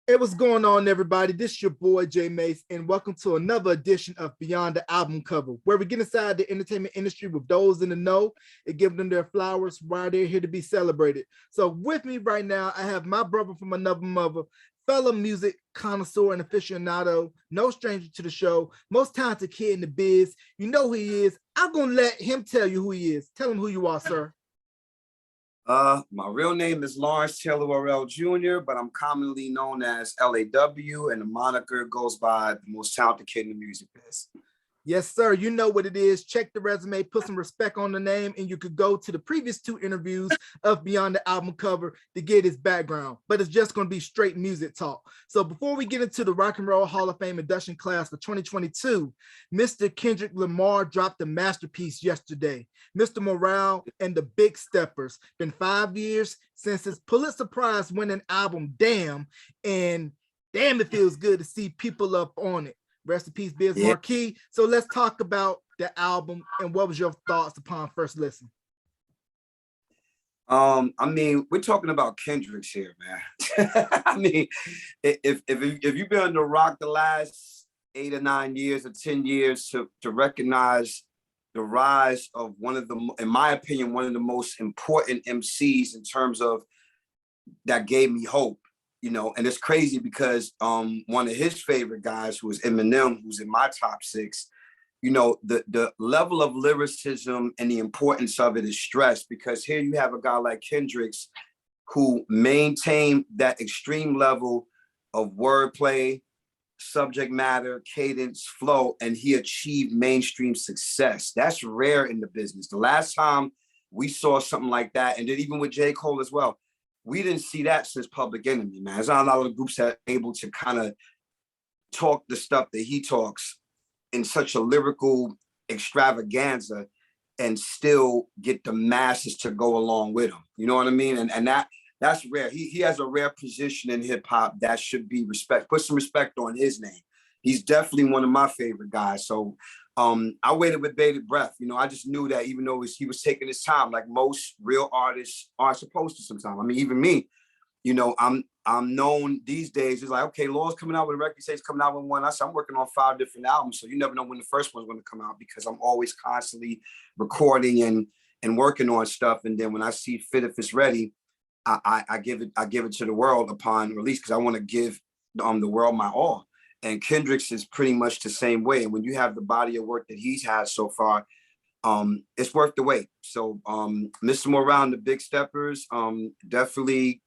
Hey, what's going on, everybody? This is your boy Jay Mace, and welcome to another edition of Beyond the Album Cover, where we get inside the entertainment industry with those in the know and give them their flowers while they're here to be celebrated. So, with me right now, I have my brother from another mother, fellow music connoisseur and aficionado, no stranger to the show, most talented kid in the biz. You know who he is. I'm gonna let him tell you who he is. Tell him who you are, sir. My real name is Lawrence Taylor Worrell Jr., but I'm commonly known as LAW, and the moniker goes by the most talented kid in the music biz. Yes, sir. You know what it is. Check the resume, put some respect on the name, and you could go to the previous two interviews of Beyond the Album Cover to get his background. But it's just going to be straight music talk. So before we get into the Rock and Roll Hall of Fame induction class for 2022, Mr. Kendrick Lamar dropped a masterpiece yesterday. Mr. Morale and the Big Steppers. Been 5 years since his Pulitzer Prize winning album, Damn, and damn, it feels good to see people up on it. Rest in peace, Biz Marquee. So let's talk about the album and what was your thoughts upon first listen? I mean, we're talking about Kendrick's here, man. I mean, if you've been on the rock the last 8 or 9 years or 10 years to recognize the rise of one of the, in my opinion, one of the most important MCs in terms of that gave me hope. You know, and it's crazy because one of his favorite guys, who was Eminem, who's in my top 6, you know, the level of lyricism and the importance of it is stressed, because here you have a guy like Kendrick's who maintained that extreme level of wordplay, subject matter, cadence, flow, and he achieved mainstream success. That's rare in the business. The last time we saw something like that, and then even with J. Cole as well, we didn't see that since Public Enemy, man. There's not a lot of groups that are able to kind of talk the stuff that he talks in such a lyrical extravaganza and still get the masses to go along with him. You know what I mean? And that's rare. He has a rare position in hip hop that should be respect. Put some respect on his name. He's definitely one of my favorite guys. So I waited with bated breath. You know, I just knew that even though he was taking his time, like most real artists are supposed to sometimes. I mean, even me, you know, I'm known these days. It's like, okay, Law's coming out with a record, he says coming out with one. I said, I'm working on 5 different albums. So you never know when the first one's going to come out, because I'm always constantly recording and working on stuff. And then when I see fit, if it's ready, I give it to the world upon release, because I want to give the world my all. And Kendrick's is pretty much the same way. And when you have the body of work that he's had so far, it's worth the wait. So Mr. Morale and the Big Steppers, definitely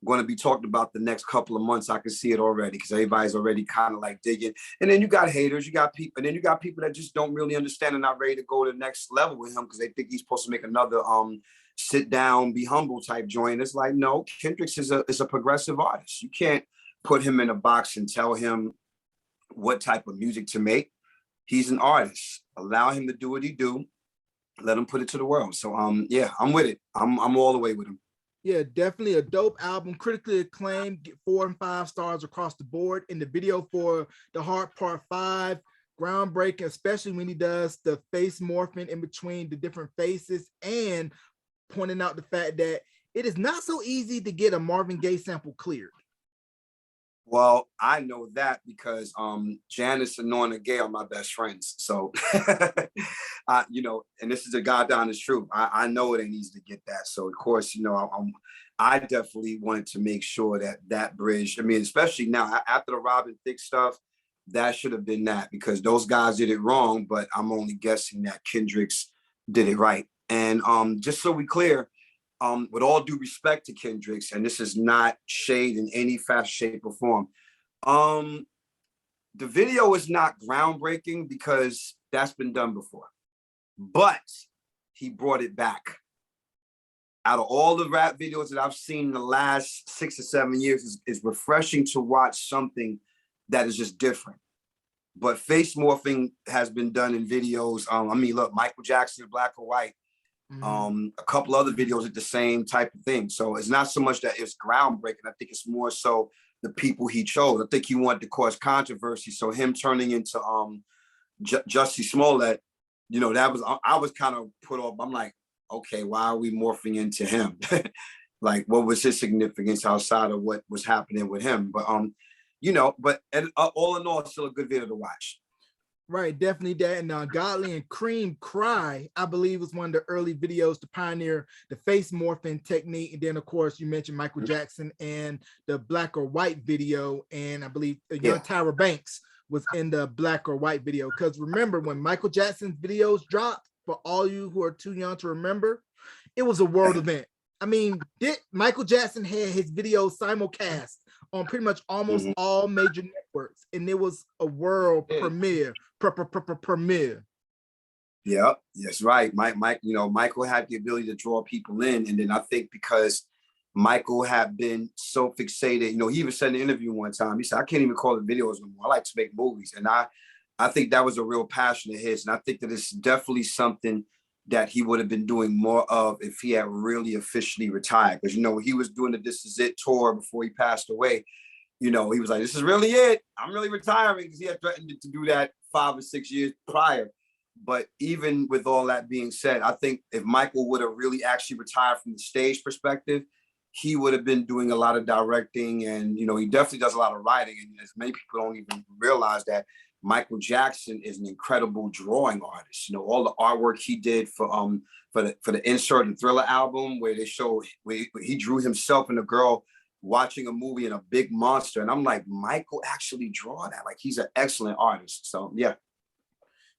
going to be talked about the next couple of months. I can see it already, because everybody's already kind of like digging. And then you got haters, you got people, and then you got people that just don't really understand and not ready to go to the next level with him, because they think he's supposed to make another sit down, be humble type joint. It's like, no, Kendrick's is a progressive artist. You can't put him in a box and tell him what type of music to make. He's an artist. Allow him to do what he do. Let him put it to the world. So yeah, I'm with it. I'm all the way with him. Yeah, definitely a dope album, critically acclaimed, get 4 and 5 stars across the board. In the video for The Heart Part 5, groundbreaking, especially when he does the face morphing in between the different faces, and pointing out the fact that it is not so easy to get a Marvin Gaye sample cleared. Well, I know that because Janice and Norna Gay are my best friends. So, you know, and this is a goddamn truth. I know it ain't easy to get that. So, of course, you know, I definitely wanted to make sure that bridge, I mean, especially now after the Robin Thicke stuff, that should have been that, because those guys did it wrong, but I'm only guessing that Kendrick's did it right. And just so we clear, with all due respect to Kendrick's, and this is not shade in any fashion, shape, or form, the video is not groundbreaking because that's been done before, but he brought it back. Out of all the rap videos that I've seen in the last 6 or 7 years, it's refreshing to watch something that is just different. But face morphing has been done in videos. I mean, look, Michael Jackson, Black or White, a couple other videos at the same type of thing. So it's not so much that it's groundbreaking. I think it's more so the people he chose. I think he wanted to cause controversy. So him turning into Jussie Smollett, you know, that was, I was kind of put off. I'm like, okay, why are we morphing into him? like what was his significance outside of what was happening with him. But all in all, it's still a good video to watch. Right, definitely that. And Godly and Cream Cry, I believe, was one of the early videos to pioneer the face morphing technique. And then, of course, you mentioned Michael Jackson and the black or white video. And I believe Young Tyra Banks was in the black or white video. Because remember, when Michael Jackson's videos dropped, for all you who are too young to remember, it was a world event. I mean, Michael Jackson had his videos simulcast on pretty much almost all major networks, and it was a world premiere. Premiere. Yeah, that's right. Michael had the ability to draw people in, and then I think because Michael had been so fixated, he even said in an interview one time, he said, "I can't even call it videos anymore. I like to make movies," and I think that was a real passion of his, and I think that it's definitely something that he would have been doing more of if he had really officially retired. Because he was doing the This Is It tour before he passed away. He was like, "This is really it. I'm really retiring," because he had threatened to do that 5 or 6 years prior. But even with all that being said, I think if Michael would have really actually retired from the stage perspective, he would have been doing a lot of directing, and he definitely does a lot of writing. And as many people don't even realize that Michael Jackson is an incredible drawing artist. All the artwork he did for the Insert and Thriller album, where they show where he drew himself and a girl watching a movie and a big monster. And I'm like, Michael actually draw that? Like, he's an excellent artist. So yeah.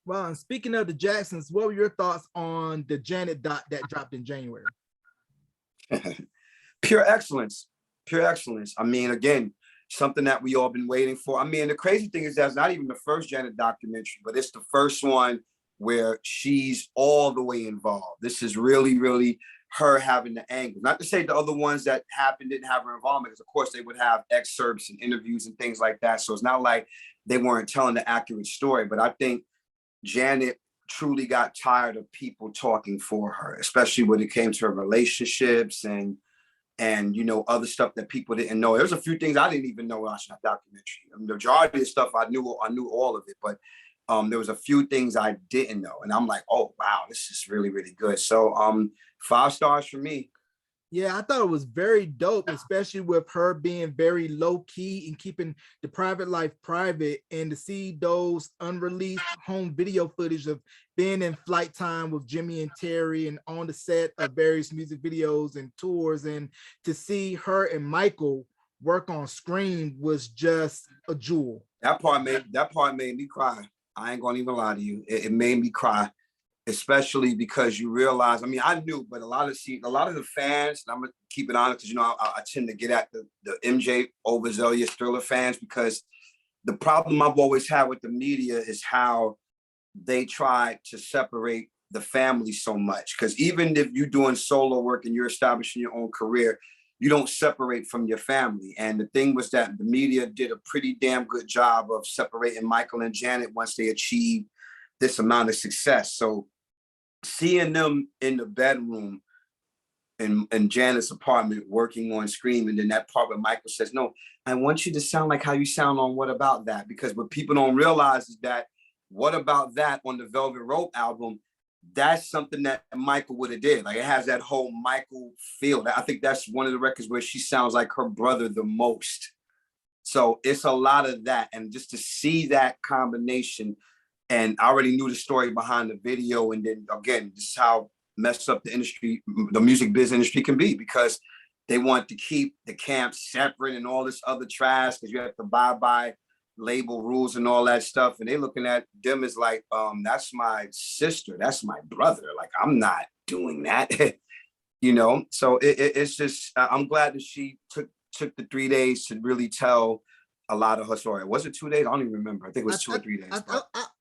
Well, and speaking of the Jacksons, what were your thoughts on the Janet dot that dropped in January? Pure excellence. I mean, again, something that we all been waiting for. I mean, the crazy thing is that's not even the first Janet documentary, but it's the first one where she's all the way involved. This is really, really her having the angle. Not to say the other ones that happened didn't have her involvement, because of course they would have excerpts and interviews and things like that. So it's not like they weren't telling the accurate story. But I think Janet truly got tired of people talking for her, especially when it came to her relationships and other stuff that people didn't know. There's a few things I didn't even know watching that documentary. The majority of stuff I knew all of it, but there was a few things I didn't know, and I'm like, oh wow, this is really, really good. So 5 stars for me. Yeah, I thought it was very dope, especially with her being very low key and keeping the private life private, and to see those unreleased home video footage of being in flight time with Jimmy and Terry and on the set of various music videos and tours, and to see her and Michael work on screen was just a jewel. That part made me cry. I ain't gonna even lie to you. It made me cry, especially because you realize, I mean, I knew, but a lot of the fans, and I'm gonna keep it honest, because I tend to get at the MJ overzealous Thriller fans, because the problem I've always had with the media is how they try to separate the family so much. Because even if you're doing solo work and you're establishing your own career, you don't separate from your family. And the thing was that the media did a pretty damn good job of separating Michael and Janet once they achieved this amount of success. So seeing them in the bedroom in Janet's apartment working on Scream, and then that part where Michael says, "No, I want you to sound like how you sound on What About That," because what people don't realize is that What About That on the Velvet Rope album, that's something that Michael would have did. Like, it has that whole Michael feel. I think that's one of the records where she sounds like her brother the most. So it's a lot of that. And just to see that combination, and I already knew the story behind the video. And then again, this is how messed up the industry, the music business industry can be, because they want to keep the camps separate and all this other trash, because you have to abide by label rules and all that stuff. And they looking at them as like, that's my sister, that's my brother. Like, I'm not doing that, So it's just, I'm glad that she took the 3 days to really tell a lot of her story. Was it 2 days? I don't even remember. I think it was 2 or 3 days.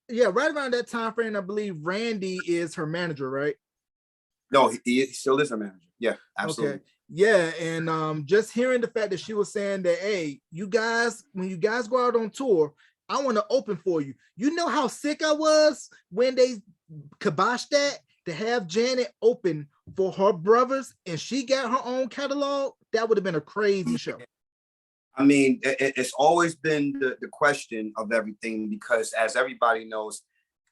Yeah, right around that time frame, I believe Randy is her manager, right? No, he still is her manager. Yeah, absolutely. Okay. Yeah, and just hearing the fact that she was saying that, hey, you guys, when you guys go out on tour, I want to open for you. You know how sick I was when they kiboshed that, to have Janet open for her brothers and she got her own catalog? That would have been a crazy show. I mean, it's always been the question of everything, because as everybody knows,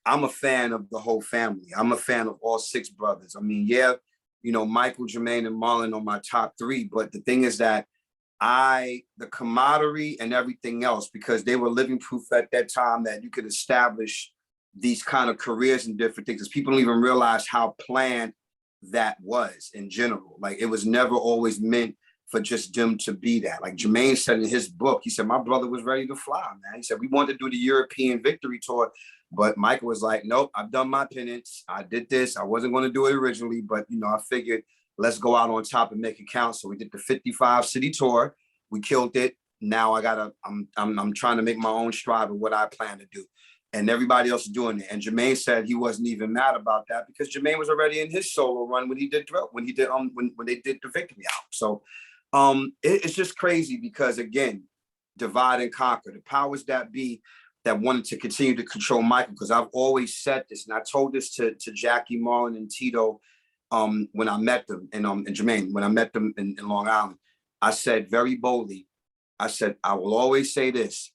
I'm a fan of the whole family. I'm a fan of all 6 brothers. I mean, yeah, Michael, Jermaine, and Marlon are my top three. But the thing is that the camaraderie and everything else, because they were living proof at that time that you could establish these kind of careers and different things. Because people don't even realize how planned that was in general. Like, it was never always meant for just them to be that. Like Jermaine said in his book, he said, my brother was ready to fly, man. He said, we wanted to do the European victory tour, but Michael was like, nope, I've done my penance. I did this. I wasn't going to do it originally, but I figured let's go out on top and make it count. So we did the 55 city tour. We killed it. Now I'm trying to make my own stride of what I plan to do. And everybody else is doing it. And Jermaine said he wasn't even mad about that because Jermaine was already in his solo run when they did the victory album. So it's just crazy because, again, divide and conquer. The powers that be that wanted to continue to control Michael, because I've always said this, and I told this to Jackie, Marlon, and Tito when I met them, and Jermaine, when I met them in Long Island. I said very boldly, I said, I will always say this.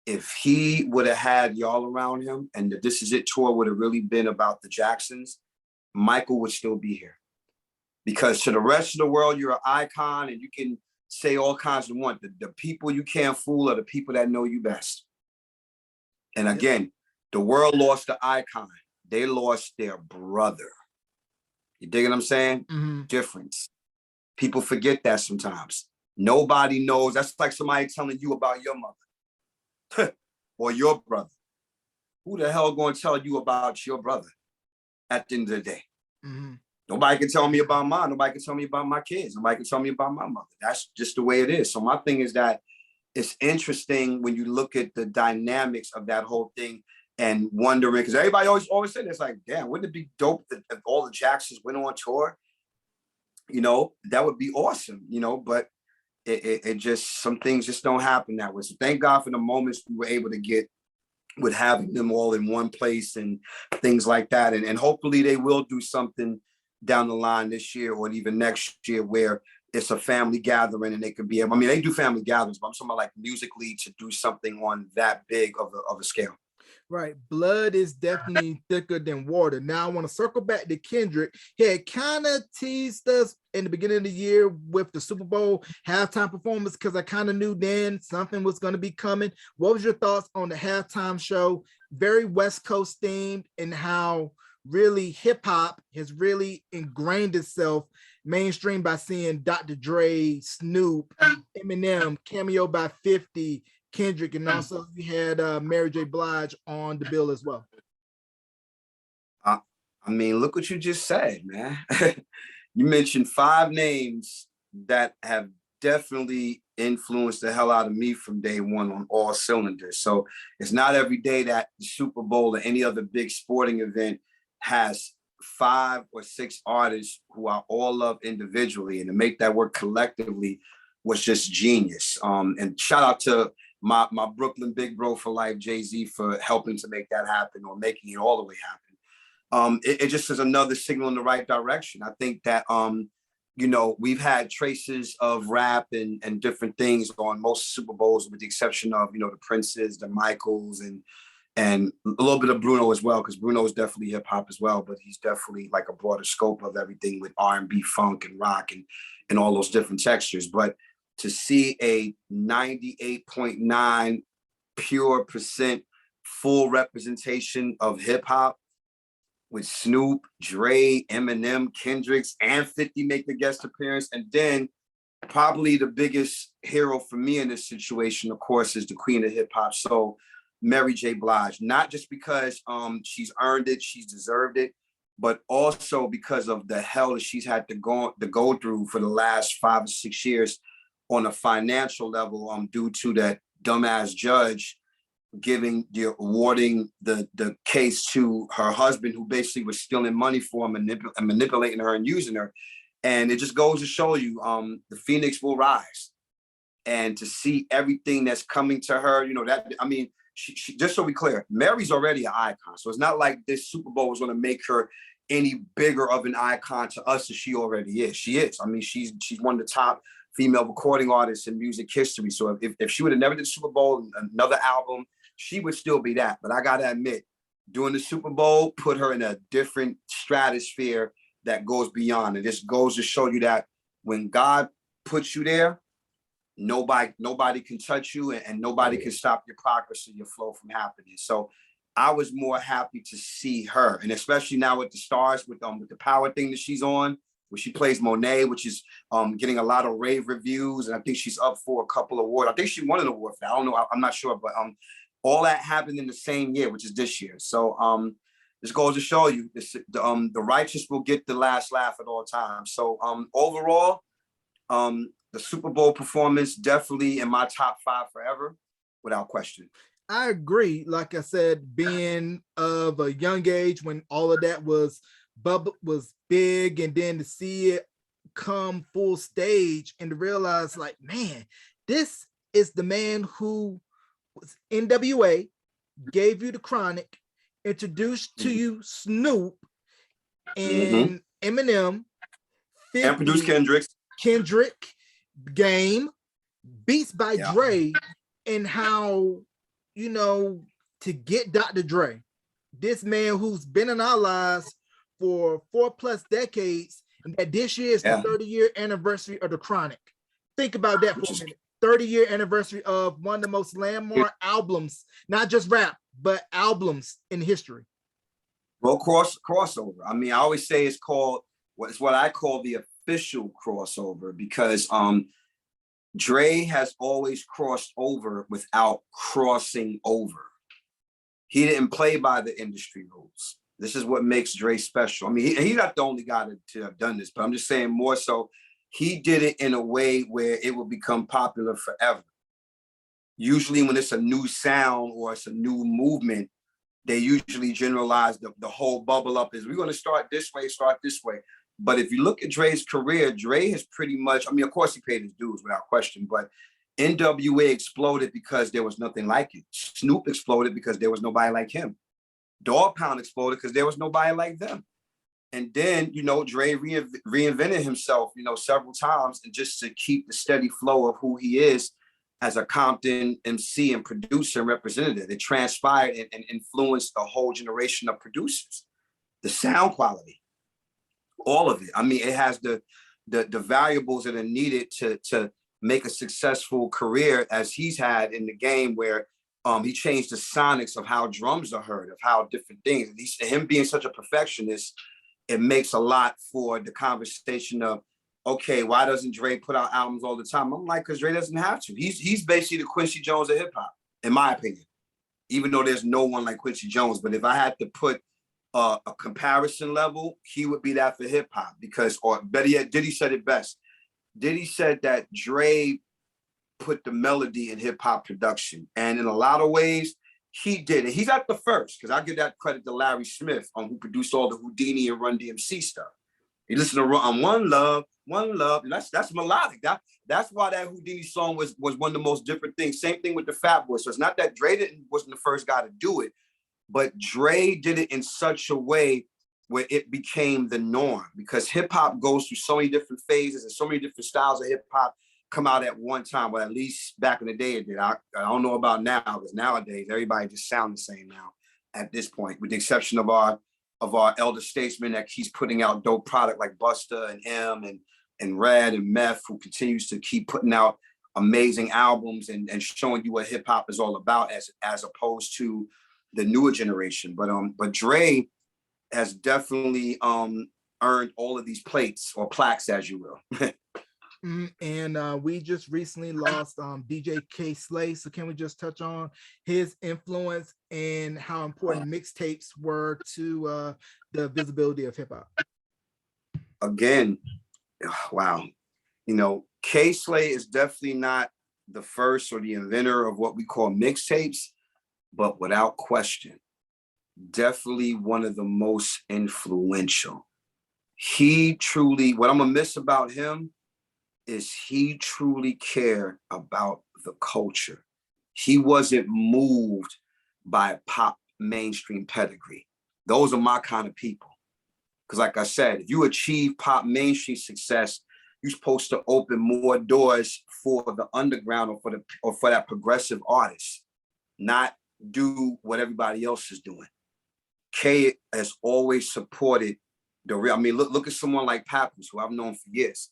If he would have had y'all around him and the This Is It tour would have really been about the Jacksons, Michael would still be here. Because to the rest of the world, you're an icon and you can say all kinds of one. The people you can't fool are the people that know you best. And again, the world lost the icon. They lost their brother. You dig what I'm saying? Mm-hmm. Difference. People forget that sometimes. Nobody knows. That's like somebody telling you about your mother or your brother. Who the hell going to tell you about your brother at the end of the day? Mm-hmm. Nobody can tell me about mine. Nobody can tell me about my kids. Nobody can tell me about my mother. That's just the way it is. So my thing is that it's interesting when you look at the dynamics of that whole thing and wondering, because everybody always said it's like, damn, wouldn't it be dope if all the Jacksons went on tour? That would be awesome, but it just, some things just don't happen that way. So thank God for the moments we were able to get with having them all in one place and things like that. And hopefully they will do something down the line this year or even next year where it's a family gathering and they could be able, they do family gatherings, but I'm talking about like musically to do something on that big of a scale. Right. Blood is definitely thicker than water. Now I want to circle back to Kendrick. He had kind of teased us in the beginning of the year with the Super Bowl halftime performance because I kind of knew then something was going to be coming. What was your thoughts on the halftime show? Very West Coast themed, and how really hip hop has really ingrained itself mainstream by seeing Dr. Dre, Snoop, Eminem, cameo by 50, Kendrick, and also you had Mary J. Blige on the bill as well. Look what you just said, man. You mentioned 5 names that have definitely influenced the hell out of me from day one on all cylinders. So it's not every day that the Super Bowl or any other big sporting event has 5 or 6 artists who I all love individually, and to make that work collectively was just genius. And shout out to my Brooklyn big bro for life, Jay-Z, for helping to make that happen or making it all the way happen. It just is another signal in the right direction. I think that, we've had traces of rap and different things on most Super Bowls, with the exception of, the Princes, the Michaels, and a little bit of Bruno as well, because Bruno is definitely hip hop as well, but he's definitely like a broader scope of everything with R&B, funk, and rock, and all those different textures. But to see a 98.9 pure percent full representation of hip hop with Snoop, Dre, Eminem, Kendricks, and 50 make the guest appearance, and then probably the biggest hero for me in this situation, of course, is the queen of hip hop soul, Mary J. Blige. Not just because she's earned it, she's deserved it, but also because of the hell that she's had to go through for the last 5 or 6 years on a financial level, due to that dumbass judge awarding the case to her husband, who basically was stealing money for him and manipulating her and using her. And it just goes to show you, the Phoenix will rise. And to see everything that's coming to her, she just so we clear, Mary's already an icon. So it's not like this Super Bowl was going to make her any bigger of an icon to us as she already is. She is. She's one of the top female recording artists in music history. So if she would have never did the Super Bowl, another album, she would still be that. But I got to admit, doing the Super Bowl put her in a different stratosphere that goes beyond. And this goes to show you that when God puts you there, nobody can touch you, and nobody can stop your progress or your flow from happening. So I was more happy to see her, and especially now with the stars, with the power thing that she's on, where she plays Monet, which is getting a lot of rave reviews, and I think she's up for a couple of awards. I think she won an award for that. I don't know, I'm not sure, but all that happened in the same year, which is this year. So this goes to show you this, the righteous will get the last laugh at all times. So overall, the Super Bowl performance definitely in my top 5 forever, without question. I agree. Like I said, being of a young age when all of that was big, and then to see it come full stage and to realize, like, man, this is the man who was NWA, gave you the Chronic, introduced to you Snoop and Eminem, 50, and produced Kendrick, Game, Beats by Dre, and how, you know, to get Dr. Dre, this man who's been in our lives for 4+ decades, and that this year is the 30-year anniversary of the Chronic. Think about that for a minute. 30-year anniversary of one of the most landmark albums, not just rap, but albums in history. Well, crossover. I mean, I always say it's what I call the official crossover, because Dre has always crossed over without crossing over. He didn't play by the industry rules. This is what makes Dre special. I mean, he's not the only guy to have done this, but I'm just saying more so, he did it in a way where it will become popular forever. Usually when it's a new sound or it's a new movement, they usually generalize the whole bubble up is, we're going to start this way. But if you look at Dre's career, Dre has pretty much, I mean, of course he paid his dues without question, but NWA exploded because there was nothing like it. Snoop exploded because there was nobody like him. Dog Pound exploded because there was nobody like them. And then, you know, Dre reinvented himself, you know, several times, and just to keep the steady flow of who he is as a Compton MC and producer and representative. It transpired and influenced a whole generation of producers. The sound quality, all of it. I mean, it has the variables that are needed to make a successful career as he's had in the game, where he changed the sonics of how drums are heard, of how different things. Him being such a perfectionist, it makes a lot for the conversation of, okay, why doesn't Dre put out albums all the time? I'm like, because Dre doesn't have to. He's basically the Quincy Jones of hip hop, in my opinion, even though there's no one like Quincy Jones. But if I had to put a comparison level, he would be that for hip hop, because, or better yet, Diddy said it best. Diddy said that Dre put the melody in hip hop production. And in a lot of ways, he did it. He's not the first, because I give that credit to Larry Smith, who produced all the Houdini and Run DMC stuff. You listen to One Love, that's melodic. That's why that Houdini song was one of the most different things. Same thing with the Fat Boy. So it's not that Dre wasn't the first guy to do it, but Dre did it in such a way where it became the norm, because hip hop goes through so many different phases and so many different styles of hip hop come out at one time. Well, at least back in the day it did. I don't know about now, because nowadays everybody just sounds the same now at this point, with the exception of our elder statesman that keeps putting out dope product like Busta and M and Red and Meth, who continues to keep putting out amazing albums and showing you what hip hop is all about, as opposed to the newer generation. But Dre has definitely earned all of these plates, or plaques, as you will. And we just recently lost DJ K Slay. So can we just touch on his influence and how important mixtapes were to the visibility of hip hop? Again, wow. You know, K Slay is definitely not the first or the inventor of what we call mixtapes, but without question, definitely one of the most influential. He truly, what I'm gonna miss about him is he truly cared about the culture. He wasn't moved by pop mainstream pedigree. Those are my kind of people. Because like I said, if you achieve pop mainstream success, you're supposed to open more doors for the underground or for that progressive artist, not do what everybody else is doing. K has always supported The real, I mean, look at someone like Papoose, who I've known for years,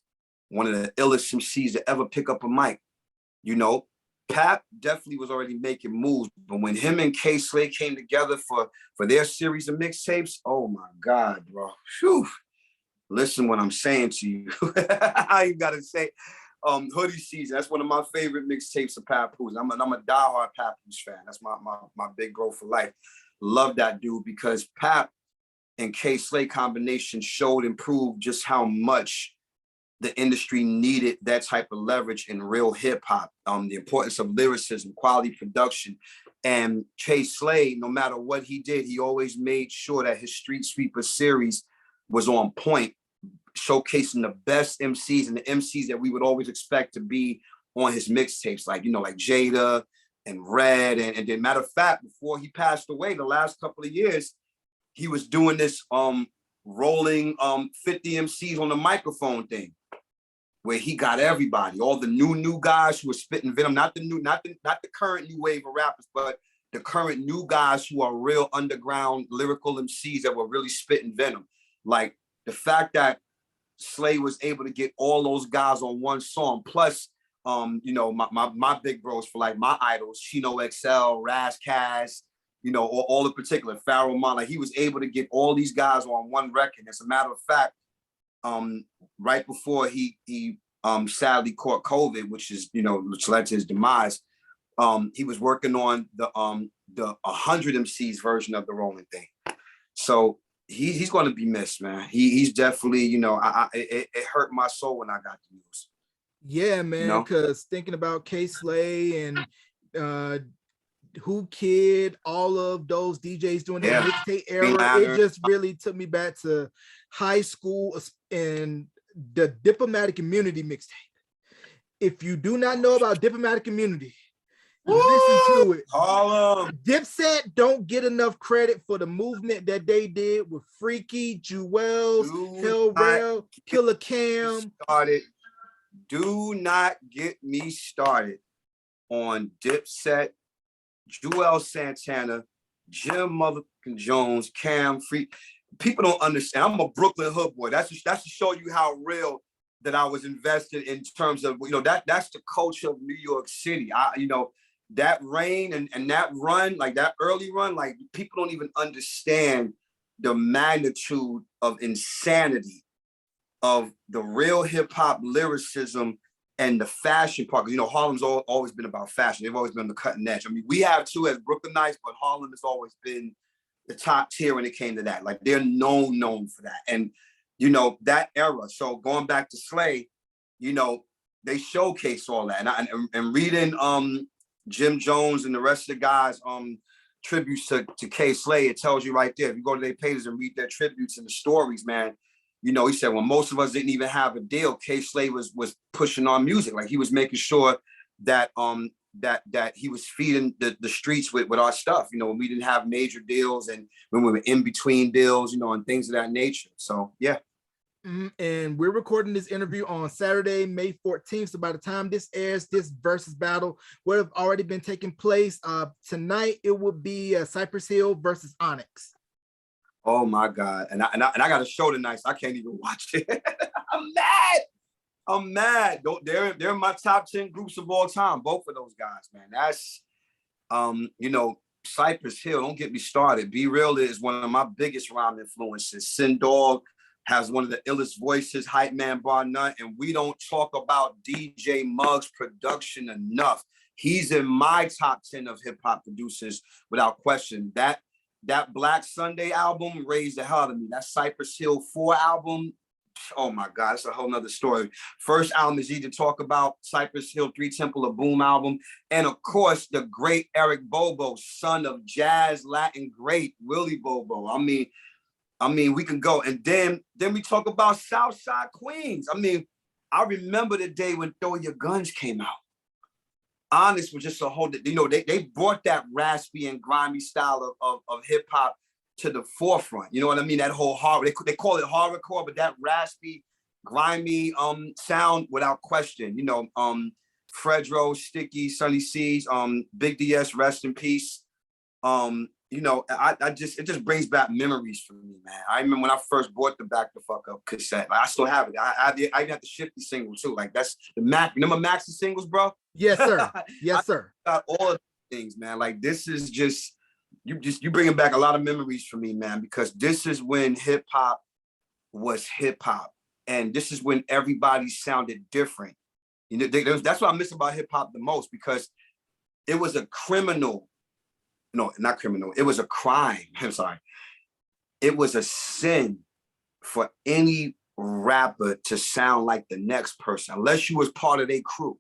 one of the illest MCs to ever pick up a mic. You know, Pap definitely was already making moves, but when him and K Slay came together for their series of mixtapes, oh my God, bro. Whew. Listen what I'm saying to you. I gotta say, Hoodie Season, that's one of my favorite mixtapes of Papoose. I'm a diehard Papoose fan. That's my big bro for life. Love that dude because Pap and K Slay combination showed and proved just how much the industry needed that type of leverage in real hip hop. The importance of lyricism, quality production. And K Slay, no matter what he did, he always made sure that his Street Sweeper series was on point, showcasing the best MCs and the MCs that we would always expect to be on his mixtapes, like, you know, like Jada and Red. And then, matter of fact, before he passed away, the last couple of years, he was doing this rolling 50 MCs on the microphone thing, where he got everybody, all the new guys who are spitting venom, not the current new wave of rappers, but the current new guys who are real underground lyrical MCs that were really spitting venom. Like the fact that Slay was able to get all those guys on one song, plus you know, my big bros for like my idols, Chino XL, Raz Kaz, you know, all in particular, Pharaoh Mon, like he was able to get all these guys on one record. As a matter of fact, right before he sadly caught COVID, which led to his demise, he was working on the 100 MCs version of the Rolling thing. So he's going to be missed, man. He's definitely, you know, it hurt my soul when I got the news. Yeah, man, because thinking about K Slay and Who Kid, all of those DJs doing the mixtape era, it just really took me back to high school and the Diplomatic Immunity mixtape. If you do not know about Diplomatic Immunity, listen to it. Dipset don't get enough credit for the movement that they did with Freaky, Jewels, Hell Rel, Killer Cam. Do not get me started on Dipset, Jewel Santana, Jim motherfucking Jones, Cam, Freak. People don't understand. I'm a Brooklyn hood boy. That's to show you how real that I was invested in terms of, you know, that's the culture of New York City. That reign and that run, like that early run, like people don't even understand the magnitude of insanity of the real hip hop lyricism and the fashion part. You know, Harlem's always been about fashion. They've always been on the cutting edge. I mean, we have too as Brooklynites, but Harlem has always been the top tier when it came to that. Like they're known for that. And, you know, that era. So going back to Slay, you know, they showcase all that. And reading Jim Jones and the rest of the guys tributes to K Slay, it tells you right there. If you go to their pages and read their tributes and the stories, man, you know, he said when most of us didn't even have a deal, K Slay was pushing our music. Like he was making sure that that he was feeding the streets with our stuff, you know, when we didn't have major deals and when we were in between deals, you know, and things of that nature. So yeah. And we're recording this interview on Saturday, May 14th. So by the time this airs, this versus battle would have already been taking place. Tonight it would be Cypress Hill versus Onyx. Oh my God. And I got a show tonight, so I can't even watch it. I'm mad. They're in my top 10 groups of all time. Both of those guys, man. That's you know, Cypress Hill, don't get me started. Be Real is one of my biggest rhyme influences. Sin Dog has one of the illest voices, hype man bar none, and we don't talk about DJ Muggs' production enough. He's in my top 10 of hip hop producers without question. That Black Sunday album raised the hell out of me. That Cypress Hill 4 album, oh my God, it's a whole nother story. First album is Easy to Talk About, Cypress Hill 3 Temple of Boom album. And of course, the great Eric Bobo, son of jazz Latin great Willie Bobo. I mean, we can go. And then we talk about Southside Queens. I mean, I remember the day when Throw Your Guns came out. Honest was just a whole, you know, they brought that raspy and grimy style of hip hop to the forefront. You know what I mean? That whole horror, they call it horrorcore, but that raspy, grimy sound without question. You know, Fredro, Sticky, Sunny C's, Big DS, rest in peace. you know, it just brings back memories for me, man. I remember when I first bought the Back the Fuck Up cassette. Like, I still have it. I even have the Shifty single too. Like, that's the Mac. Remember Maxi singles, bro? Yes, sir. Yes, sir. I got all of these things, man. Like, this is just you bringing back a lot of memories for me, man. Because this is when hip hop was hip hop, and this is when everybody sounded different. You know, that's what I miss about hip hop the most, because it was a criminal. No, not criminal. It was a crime. I'm sorry. It was a sin for any rapper to sound like the next person, unless you was part of their crew.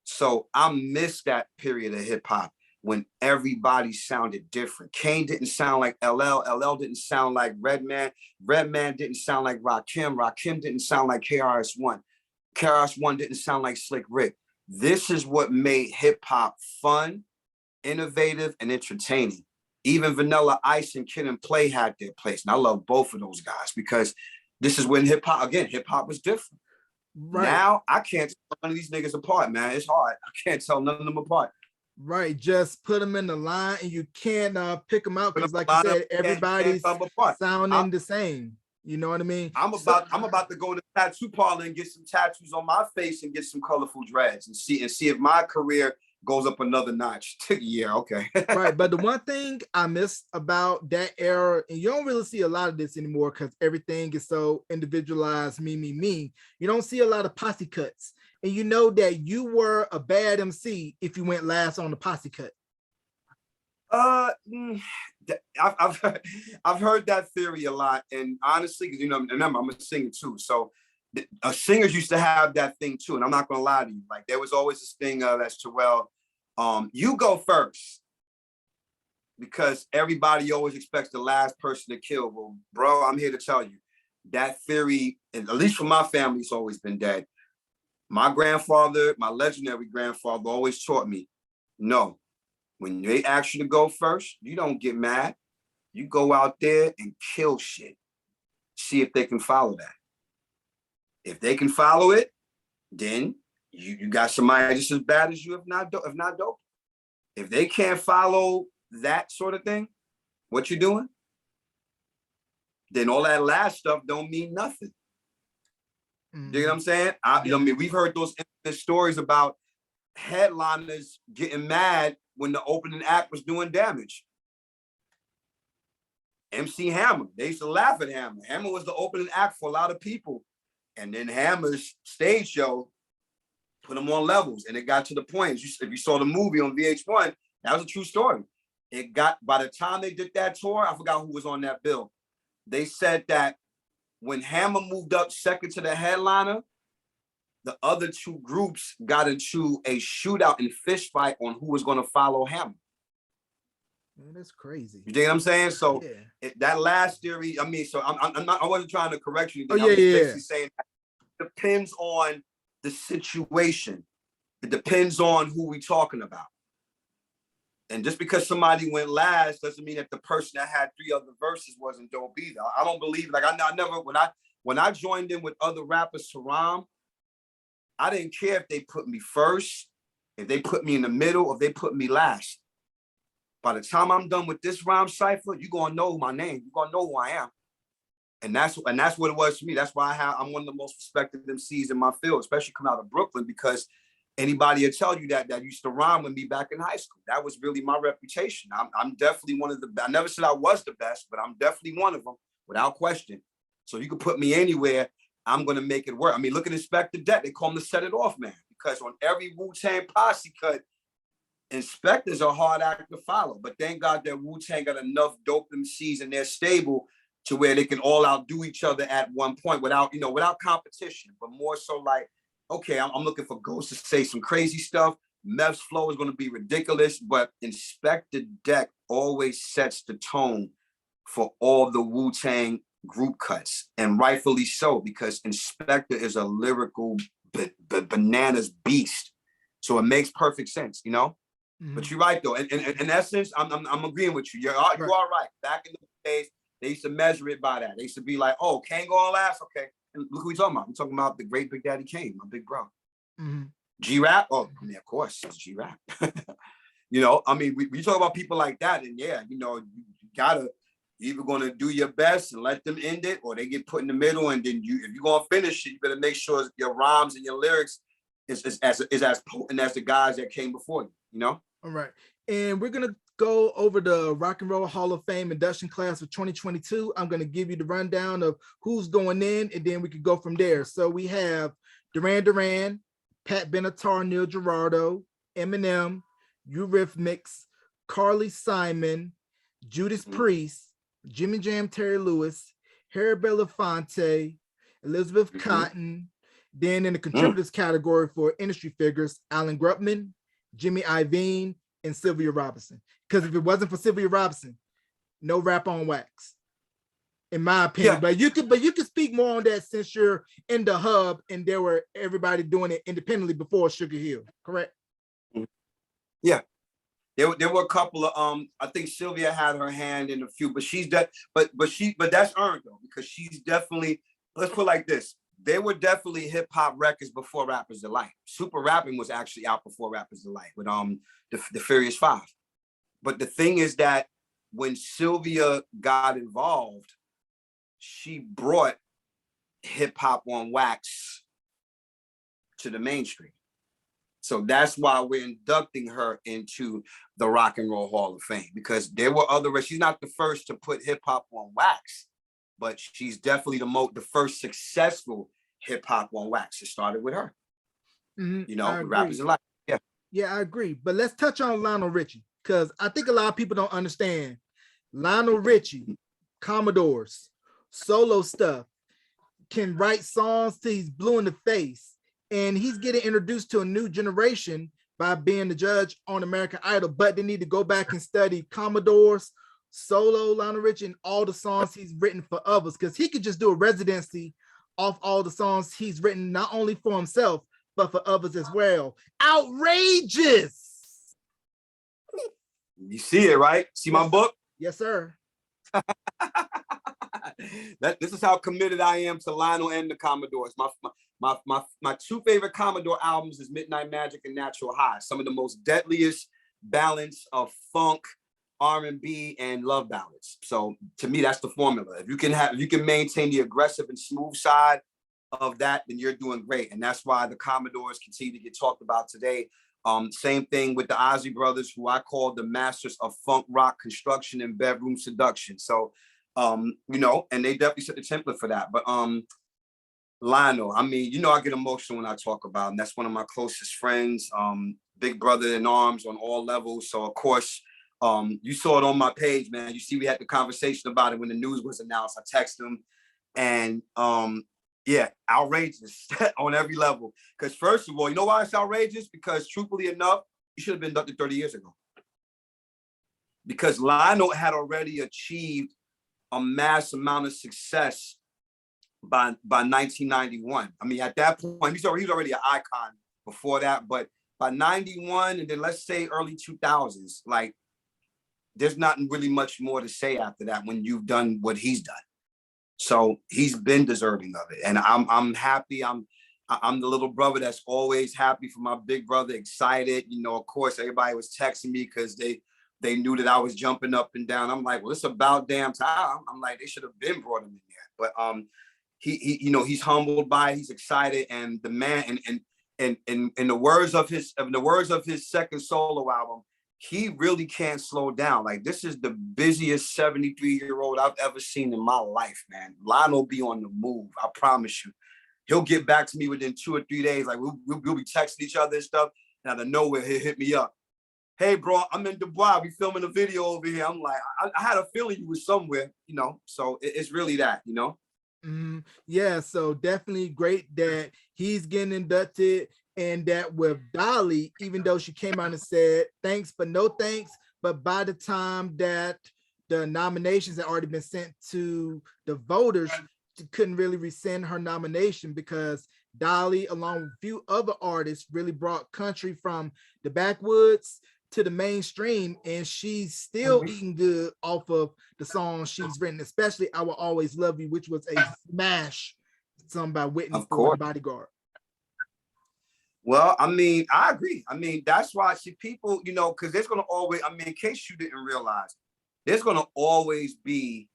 So I miss that period of hip hop when everybody sounded different. Kane didn't sound like LL. LL didn't sound like Redman. Redman didn't sound like Rakim. Rakim didn't sound like KRS-One. KRS-One didn't sound like Slick Rick. This is what made hip hop fun, innovative, and entertaining. Even Vanilla Ice and Kid and Play had their place. And I love both of those guys, because this is when hip hop was different. Right. Now I can't tell none of these niggas apart, man. It's hard. I can't tell none of them apart. Right. Just put them in the line and you can't pick them out, because like you said, everybody's sounding the same. You know what I mean? I'm about to go to the tattoo parlor and get some tattoos on my face and get some colorful dreads and see if my career goes up another notch. Yeah, okay. Right. But the one thing I miss about that era, and you don't really see a lot of this anymore because everything is so individualized, me. You don't see a lot of posse cuts. And you know that you were a bad MC if you went last on the posse cut. I've heard that theory a lot, and honestly, because, you know, remember, I'm a singer too, so singers used to have that thing too, and I'm not gonna lie to you. Like, there was always this thing that's to, well, you go first, because everybody always expects the last person to kill. Well, bro, I'm here to tell you that theory, at least for my family, it's always been dead. My grandfather, my legendary grandfather, always taught me, no, when they ask you to go first, you don't get mad. You go out there and kill shit. See if they can follow that. If they can follow it, then you got somebody just as bad as you, if not dope. If they can't follow that sort of thing, what you doing, then all that last stuff don't mean nothing. Mm-hmm. You know what I'm saying? I mean, we've heard those stories about headliners getting mad when the opening act was doing damage. MC Hammer, they used to laugh at Hammer. Hammer was the opening act for a lot of people. And then Hammer's stage show put him on levels. And it got to the point, if you saw the movie on VH1, that was a true story. It got, by the time they did that tour, I forgot who was on that bill. They said that when Hammer moved up second to the headliner, the other two groups got into a shootout and fist fight on who was going to follow Hammer. Man, that's crazy. You dig what I'm saying? So that last theory, I mean, so I wasn't trying to correct you. I'm basically saying that it depends on the situation. It depends on who we're talking about. And just because somebody went last doesn't mean that the person that had 3 other verses wasn't dope either. I don't believe, like, I never, when I joined in with other rappers to rhyme, I didn't care if they put me first, if they put me in the middle, or if they put me last. By the time I'm done with this rhyme cipher, you're gonna know my name. You're gonna know who I am. And that's what it was for me. That's why I'm one of the most respected MCs in my field, especially coming out of Brooklyn, because anybody will tell you that used to rhyme with me back in high school. That was really my reputation. I'm definitely one of the, I never said I was the best, but I'm definitely one of them without question. So you can put me anywhere, I'm going to make it work. I mean, look at Inspector Deck. They call him the Set It Off Man, because on every Wu-Tang posse cut, Inspector's a hard act to follow. But thank God that Wu-Tang got enough dope MCs in their stable to where they can all outdo each other at one point without competition, but more so like, okay, I'm looking for Ghost to say some crazy stuff. Mev's flow is going to be ridiculous, but Inspector Deck always sets the tone for all the Wu-Tang group cuts, and rightfully so, because Inspector is a lyrical bananas beast. So it makes perfect sense, you know? Mm-hmm. But you're right, though. In essence, I'm agreeing with you. You are right. Back in the days, they used to measure it by that. They used to be like, oh, Kane going last? Okay. And look who we talking about. I'm talking about the great Big Daddy Kane, my big bro. Mm-hmm. G-Rap? Oh, I mean, of course, it's G-Rap. You know, I mean, we talk about people like that, and yeah, you know, you gotta either gonna do your best and let them end it, or they get put in the middle, and then if you're gonna finish it, you better make sure your rhymes and your lyrics is as potent as the guys that came before you. You know. All right, and we're gonna go over the Rock and Roll Hall of Fame induction class of 2022. I'm gonna give you the rundown of who's going in, and then we could go from there. So we have Duran, Pat Benatar, Neil Giraldo, Eminem, Eurythmics, Carly Simon, Judas Priest, Jimmy Jam, Terry Lewis, Harry Belafonte, Elizabeth Cotton. Then in the contributors category for industry figures, Alan Grutman, Jimmy Iovine, and Sylvia Robinson. Because if it wasn't for Sylvia Robinson, no Rap on Wax, in my opinion. But you could speak more on that since you're in the hub and there were everybody doing it independently before Sugar Hill, correct? Yeah. There were a couple of I think Sylvia had her hand in a few, but but that's earned though, because she's definitely, let's put it like this. They were definitely hip hop records before Rappers Delight. Super Rapping was actually out before Rappers Delight with the Furious Five. But the thing is that when Sylvia got involved, she brought hip hop on wax to the mainstream. So that's why we're inducting her into the Rock and Roll Hall of Fame, because there were she's not the first to put hip hop on wax, but she's definitely the first successful hip hop on wax. It started with her. You know, with Rappers Delight. Yeah. Yeah, I agree. But let's touch on Lionel Richie, because I think a lot of people don't understand. Lionel Richie, Commodores, solo stuff, can write songs till he's blue in the face. And he's getting introduced to a new generation by being the judge on American Idol, but they need to go back and study Commodores, solo Lionel Richie, and all the songs he's written for others, because he could just do a residency off all the songs he's written, not only for himself, but for others as well. Outrageous! You see it, right? See my book? Yes, sir. This is how committed I am to Lionel and the Commodores. My two favorite Commodore albums is Midnight Magic and Natural High. Some of the most deadliest balance of funk, R&B, and love ballads. So to me, that's the formula. If you can maintain the aggressive and smooth side of that, then you're doing great. And that's why the Commodores continue to get talked about today. Same thing with the Ozzy brothers, who I call the masters of funk rock construction and bedroom seduction. So, you know, and they definitely set the template for that. But Lionel, I mean, you know, I get emotional when I talk about him. That's one of my closest friends, big brother in arms on all levels. So of course, you saw it on my page, man. You see, we had the conversation about it when the news was announced. I texted him, and yeah, outrageous on every level. Because first of all, you know why it's outrageous? Because truthfully enough, you should have been inducted 30 years ago. Because Lionel had already achieved a mass amount of success by 1991. I mean, at that point, he was already an icon before that, but by 91, and then let's say early 2000s, like, there's not really much more to say after that when you've done what he's done. So he's been deserving of it, and I'm happy. I'm the little brother that's always happy for my big brother, excited. You know, of course, everybody was texting me because they knew that I was jumping up and down. I'm like, well, it's about damn time. I'm like, they should have been brought him in there. But he you know, he's humbled by it, he's excited, and the man, and in the words of his second solo album, he really can't slow down. Like, this is the busiest 73-year-old I've ever seen in my life, man. Lionel be on the move, I promise you. He'll get back to me within 2 or 3 days. Like, we'll be texting each other and stuff, and out of nowhere, he'll hit me up. Hey, bro, I'm in Dubai. We filming a video over here. I'm like, I had a feeling you were somewhere, you know? So it's really that, you know? Yeah, so definitely great that he's getting inducted, and that with Dolly, even though she came out and said thanks but no thanks, but by the time that the nominations had already been sent to the voters, she couldn't really rescind her nomination, because Dolly, along with a few other artists, really brought country from the backwoods to the mainstream, and she's still eating good off of the songs she's written, especially I Will Always Love You, which was a smash song by Whitney for The Bodyguard. Well, I mean, I agree. I mean, that's why, see, people, you know, because there's going to always, I mean, in case you didn't realize, there's going to always be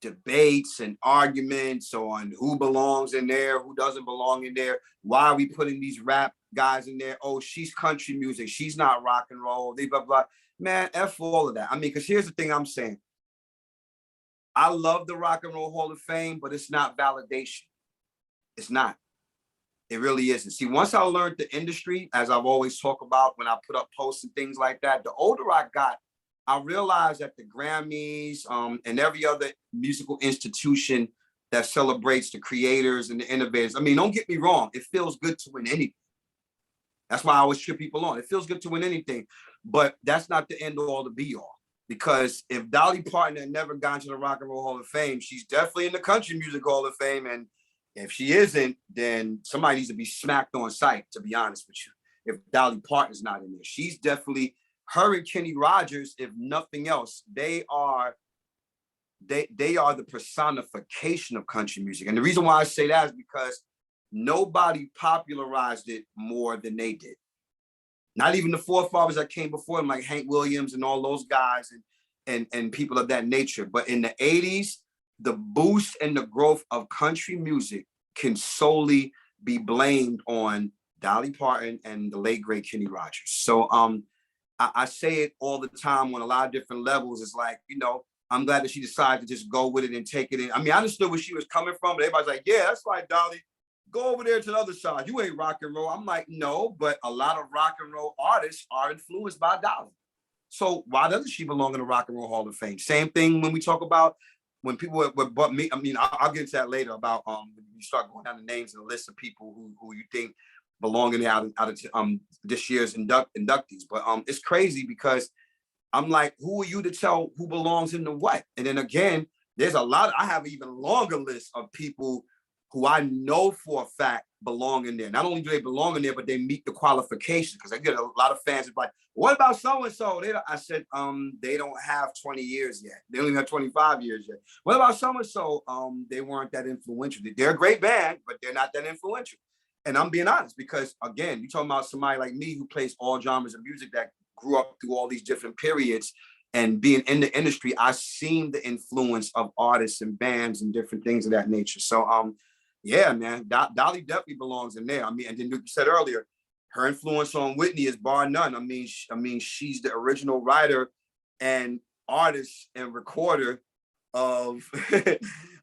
debates and arguments on who belongs in there, who doesn't belong in there. Why are we putting these rap guys in there? Oh, she's country music. She's not rock and roll. Blah, blah, blah. Man, F all of that. I mean, because here's the thing I'm saying. I love the Rock and Roll Hall of Fame, but it's not validation. It's not. It really isn't. See, once I learned the industry, as I've always talked about when I put up posts and things like that, the older I got, I realized that the Grammys and every other musical institution that celebrates the creators and the innovators, I mean, don't get me wrong, it feels good to win anything. That's why I always cheer people on. It feels good to win anything, but that's not the end all, the be all. Because if Dolly Parton had never gone to the Rock and Roll Hall of Fame, she's definitely in the Country Music Hall of Fame. And if she isn't, then somebody needs to be smacked on sight, to be honest with you. If Dolly Parton's not in there, she's definitely, her and Kenny Rogers, if nothing else, they are the personification of country music. And the reason why I say that is because nobody popularized it more than they did. Not even the forefathers that came before them, like Hank Williams and all those guys and people of that nature. But in the 80s, the boost and the growth of country music can solely be blamed on Dolly Parton and the late great Kenny Rogers. So I say it all the time on a lot of different levels. It's like, you know, I'm glad that she decided to just go with it and take it in. I mean, I understood where she was coming from, but everybody's like, yeah, that's right, Dolly. Go over there to the other side. You ain't rock and roll. I'm like, no, but a lot of rock and roll artists are influenced by Dolly. So why doesn't she belong in the Rock and Roll Hall of Fame? Same thing when we talk about when people were but me. I mean, I'll get into that later about when you start going down the names and the list of people who you think belong in there out of this year's inductees. But it's crazy because I'm like, who are you to tell who belongs in the what? And then again, there's a lot. I have an even longer list of people who I know for a fact belong in there. Not only do they belong in there, but they meet the qualifications. Because I get a lot of fans who are like, what about so-and-so? I said, they don't have 20 years yet. They don't even have 25 years yet. What about so-and-so? They weren't that influential. They're a great band, but they're not that influential. And I'm being honest because, again, you're talking about somebody like me who plays all genres of music that grew up through all these different periods. And being in the industry, I've seen the influence of artists and bands and different things of that nature. So, yeah, man, Dolly definitely belongs in there. I mean, and then you said earlier, her influence on Whitney is bar none. I mean, she's the original writer and artist and recorder of,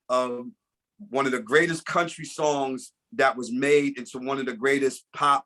of one of the greatest country songs that was made into one of the greatest pop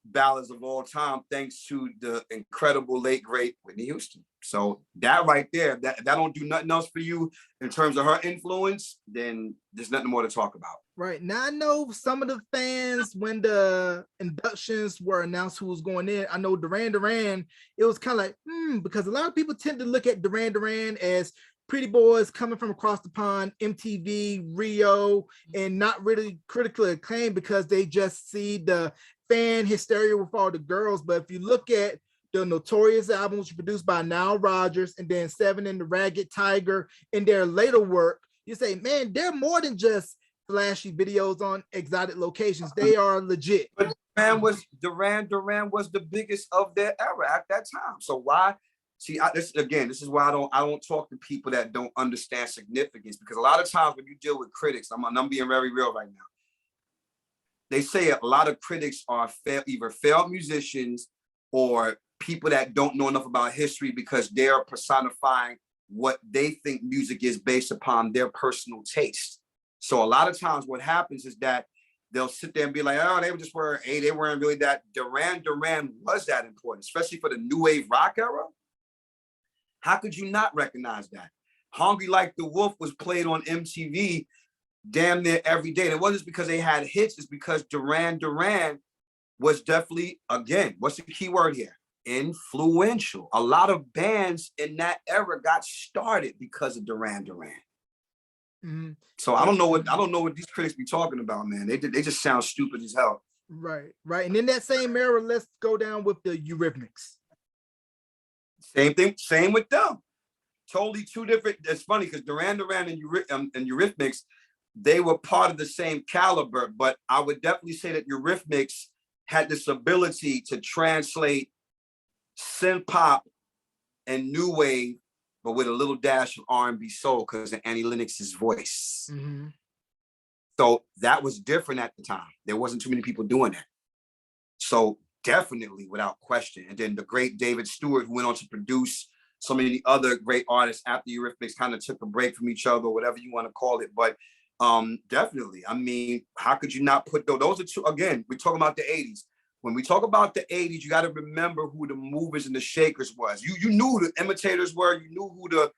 ballads of all time, thanks to the incredible late great Whitney Houston. So that right there, that don't do nothing else for you in terms of her influence, then there's nothing more to talk about. Right. Now I know some of the fans, when the inductions were announced who was going in, I know Duran, it was kind of like, because a lot of people tend to look at Duran as pretty boys coming from across the pond, MTV, Rio, and not really critically acclaimed because they just see the fan hysteria with all the girls. But if you look at the Notorious album, which was produced by Nile Rodgers, and then Seven and the Ragged Tiger, and their later work, you say, man, they're more than just flashy videos on exotic locations. They are legit. But Duran was the biggest of their era at that time. So why? See, this is why I don't talk to people that don't understand significance, because a lot of times when you deal with critics, I'm being very real right now. They say a lot of critics are either failed musicians or people that don't know enough about history because they're personifying what they think music is based upon their personal taste. So a lot of times what happens is that they'll sit there and be like, oh, they weren't really that. Duran was that important, especially for the new wave rock era. How could you not recognize that? Hungry Like the Wolf was played on MTV damn near every day. And it wasn't just because they had hits, it's because Duran was definitely, again, what's the key word here? Influential. A lot of bands in that era got started because of Duran. Mm-hmm. So I don't know what these critics be talking about, man. They just sound stupid as hell. Right. And in that same era, let's go down with the Eurythmics. Same thing, same with them. Totally two different. It's funny because Duran and Eurythmics, they were part of the same caliber, but I would definitely say that Eurythmics had this ability to translate synth pop and new wave, but with a little dash of R&B soul because of Annie Lennox's voice. Mm-hmm. So that was different at the time. There wasn't too many people doing that. So definitely, without question. And then the great David Stewart, who went on to produce so many other great artists after Eurythmics kind of took a break from each other, or whatever you want to call it. But definitely, I mean, how could you not put those are two? Again, we're talking about the 80s. When we talk about the 80s, you got to remember who the movers and the shakers was. You knew who the imitators were. You knew who the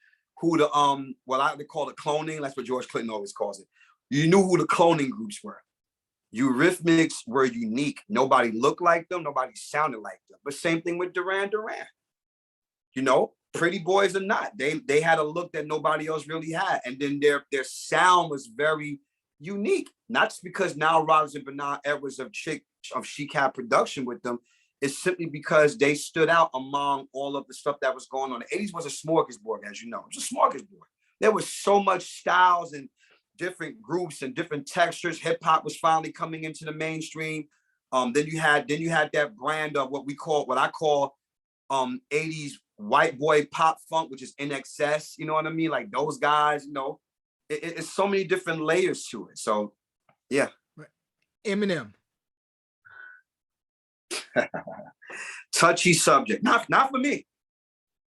what I would call the cloning. That's what George Clinton always calls it. You knew who the cloning groups were. Eurythmics were unique. Nobody looked like them. Nobody sounded like them. But same thing with Duran. You know, Pretty Boys or not, they had a look that nobody else really had. And then their sound was very unique. Not just because Nile Rodgers and Bernard Edwards of Chic had production with them. It's simply because they stood out among all of the stuff that was going on. The 80s was a smorgasbord, as you know. It was a smorgasbord. There was so much styles and different groups and different textures. Hip hop was finally coming into the mainstream. Then you had that brand of what I call 80s white boy pop funk, which is NXS. You know what I mean? Like those guys. You know, it's so many different layers to it. So, yeah. Eminem. Touchy subject. Not for me,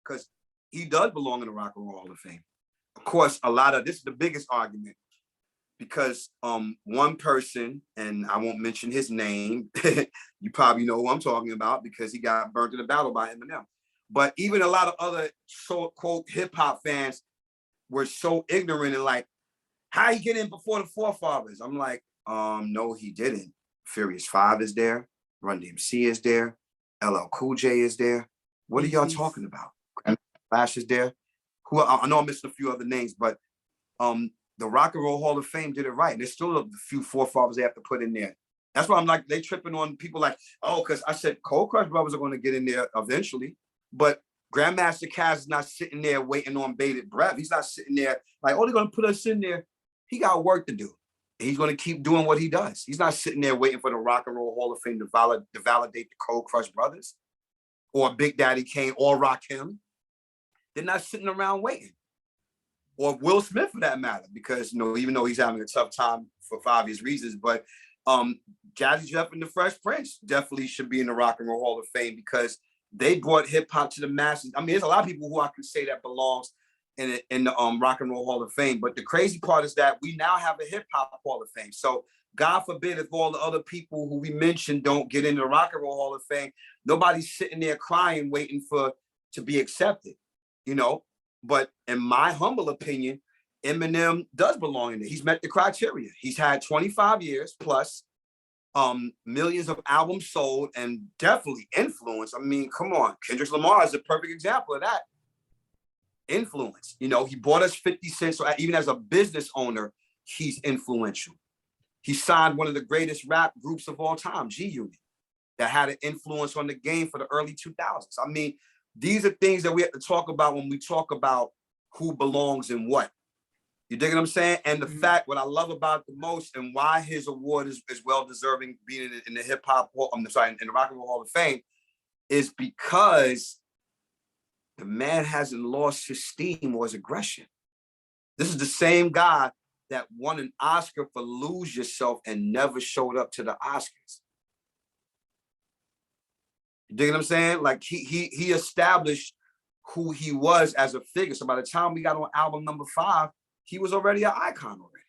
because he does belong in the Rock and Roll Hall of Fame. Of course, this is the biggest argument. Because one person, and I won't mention his name, you probably know who I'm talking about because he got burnt in a battle by Eminem. But even a lot of other so-called hip-hop fans were so ignorant and like, how he get in before the forefathers? I'm like, no, he didn't. Furious 5 is there. Run DMC is there. LL Cool J is there. What are y'all talking about? Flash is there. I know I'm missing a few other names, but the Rock and Roll Hall of Fame did it right. And there's still a few forefathers they have to put in there. That's why I'm like, they tripping on people like, oh, because I said Cold Crush Brothers are going to get in there eventually. But Grandmaster Caz is not sitting there waiting on bated breath. He's not sitting there like, oh, they're going to put us in there. He got work to do. And he's going to keep doing what he does. He's not sitting there waiting for the Rock and Roll Hall of Fame to validate the Cold Crush Brothers or Big Daddy Kane or Rakim. They're not sitting around waiting. Or Will Smith for that matter, because even though he's having a tough time for obvious reasons, but Jazzy Jeff and the Fresh Prince definitely should be in the Rock and Roll Hall of Fame because they brought hip hop to the masses. I mean, there's a lot of people who I can say that belongs in the Rock and Roll Hall of Fame, but the crazy part is that we now have a hip hop Hall of Fame. So God forbid if all the other people who we mentioned don't get into the Rock and Roll Hall of Fame, nobody's sitting there crying waiting to be accepted, you know. But in my humble opinion, Eminem does belong in there. He's met the criteria. He's had 25 years plus, millions of albums sold, and definitely influence. I mean, come on. Kendrick Lamar is a perfect example of that. Influence. You know, he bought us 50 cents. So even as a business owner, he's influential. He signed one of the greatest rap groups of all time, G-Unit, that had an influence on the game for the early 2000s. I mean, these are things that we have to talk about when we talk about who belongs in what. You dig what I'm saying? And the fact, what I love about it the most and why his award is well-deserving being in the hip-hop, in the Rock and Roll Hall of Fame, is because the man hasn't lost his steam or his aggression. This is the same guy that won an Oscar for Lose Yourself and never showed up to the Oscars. You dig what I'm saying? Like he established who he was as a figure. So by the time we got on album number 5, he was already an icon already.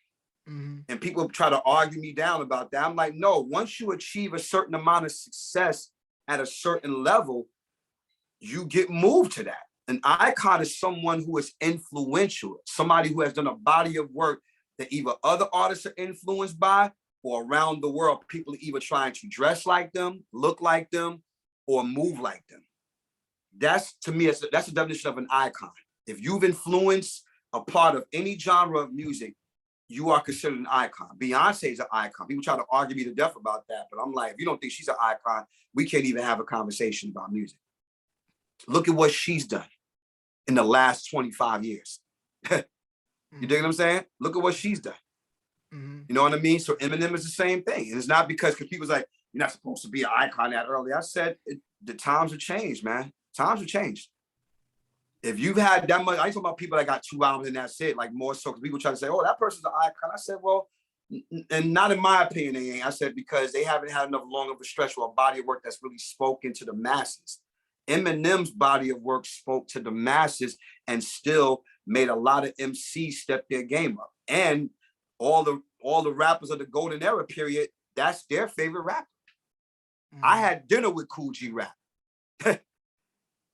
Mm-hmm. And people try to argue me down about that. I'm like, no, once you achieve a certain amount of success at a certain level, you get moved to that. An icon is someone who is influential, somebody who has done a body of work that either other artists are influenced by or around the world, people are either trying to dress like them, look like them, or move like them. That's, to me, that's the definition of an icon. If you've influenced a part of any genre of music, you are considered an icon. Beyonce is an icon. People try to argue me to death about that, but I'm like, if you don't think she's an icon, we can't even have a conversation about music. Look at what she's done in the last 25 years. You dig what I'm saying? Look at what she's done. Mm-hmm. You know what I mean? So Eminem is the same thing. And it's not because people's like, you're not supposed to be an icon that early. I said, the times have changed, man. Times have changed. If you've had that much, I talk about people that got 2 albums and that's it, like more so, because people try to say, oh, that person's an icon. I said, well, and not in my opinion, they ain't. I said, because they haven't had enough long of a stretch or a body of work that's really spoken to the masses. Eminem's body of work spoke to the masses and still made a lot of MCs step their game up. And all the rappers of the golden era period, that's their favorite rapper. I had dinner with Cool G Rap.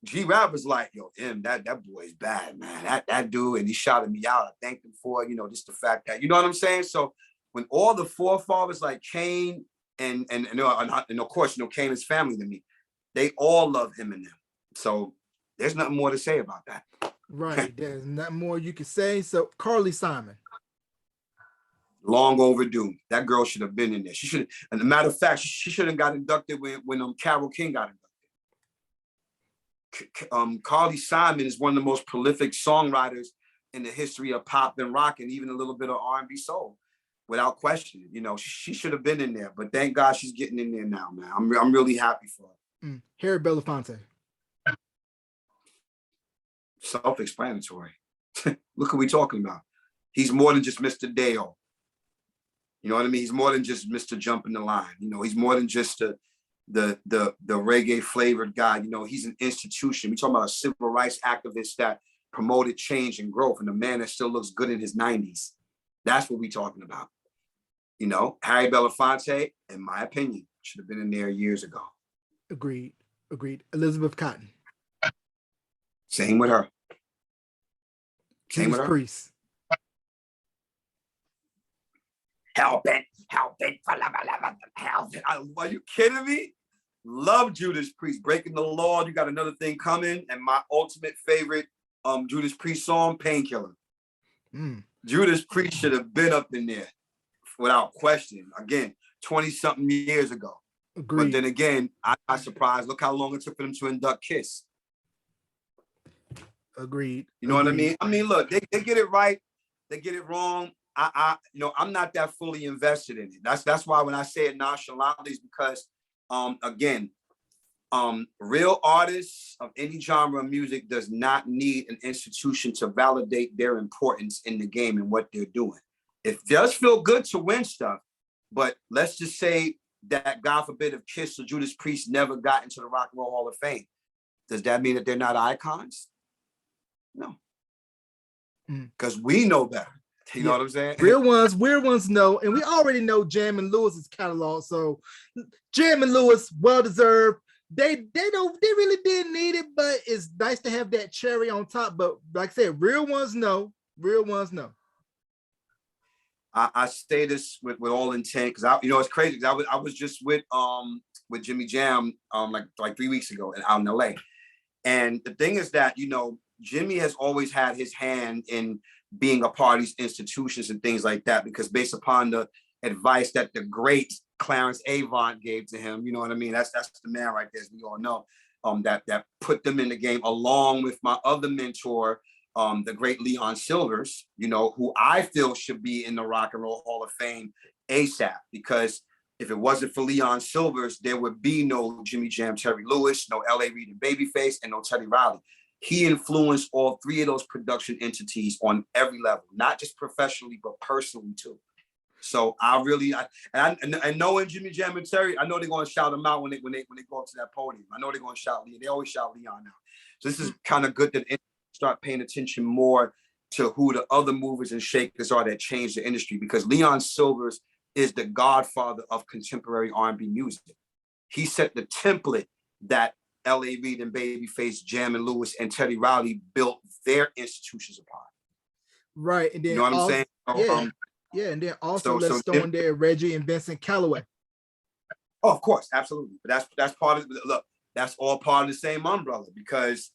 G Rap was like, yo, that boy is bad, man. That dude, and he shouted me out. I thanked him for, just the fact that, you know what I'm saying? So when all the forefathers like Kane and of course, Kane is family to me, they all love Eminem. So there's nothing more to say about that. Right. There's nothing more you can say. So Carly Simon. Long overdue. That girl should have been in there. She should, and a matter of fact, she should have got inducted when Carole King got inducted. Carly Simon is one of the most prolific songwriters in the history of pop and rock, and even a little bit of R&B soul, without question. She should have been in there, but thank God she's getting in there now, man. I'm really happy for her. Harry Belafonte. Self-explanatory. Look who we talking about. He's more than just Mr. Dale. You know what I mean? He's more than just Mr. Jump in the Line. He's more than just the reggae flavored guy. He's an institution. We talking about a civil rights activist that promoted change and growth, and a man that still looks good in his 90s. That's what we talking about. Harry Belafonte, in my opinion, should have been in there years ago. Agreed. Elizabeth Cotton. Same with her. Judas Priest. Hellbent for love. Are you kidding me? Love Judas Priest. Breaking the Law. You got another thing coming. And my ultimate favorite Judas Priest song, Painkiller. Judas Priest should have been up in there without question. Again, 20-something years ago. Agreed. But then again, I surprised. Look how long it took for them to induct Kiss. Agreed. You know what I mean? I mean, look, they get it right. They get it wrong. I'm not that fully invested in it. That's why when I say it nonchalantly is because, again, real artists of any genre of music does not need an institution to validate their importance in the game and what they're doing. It does feel good to win stuff, but let's just say that, God forbid, if Kiss or Judas Priest never got into the Rock and Roll Hall of Fame, does that mean that they're not icons? No, because we know better. You know what I'm saying? Real ones know, and we already know Jam and Lewis's catalog. So Jam and Lewis, well deserved. They really didn't need it, but it's nice to have that cherry on top. But like I said, real ones know. I say this with all intent because it's crazy because I was just with Jimmy Jam like 3 weeks ago out in LA, and the thing is that Jimmy has always had his hand in being a part of these institutions and things like that, because based upon the advice that the great Clarence Avant gave to him, you know what I mean? That's the man right there, as we all know, that put them in the game, along with my other mentor, the great Leon Silvers, who I feel should be in the Rock and Roll Hall of Fame ASAP, because if it wasn't for Leon Silvers, there would be no Jimmy Jam, Terry Lewis, no L.A. Reid and Babyface, and no Teddy Riley. He influenced all 3 of those production entities on every level, not just professionally, but personally too. So and knowing Jimmy Jam and Terry, I know they're going to shout them out when they go up to that podium. I know they're going to shout Leon. They always shout Leon out. So this is kind of good that they start paying attention more to who the other movers and shakers are that change the industry, because Leon Silvers is the godfather of contemporary R&B music. He set the template that L.A. Reid and Babyface, Jam and Lewis, and Teddy Riley built their institutions upon. Right, and then you know what I'm saying? And then also let's throw in there Reggie and Vincent Calloway. Oh, of course, absolutely. But that's part of that's all part of the same umbrella, because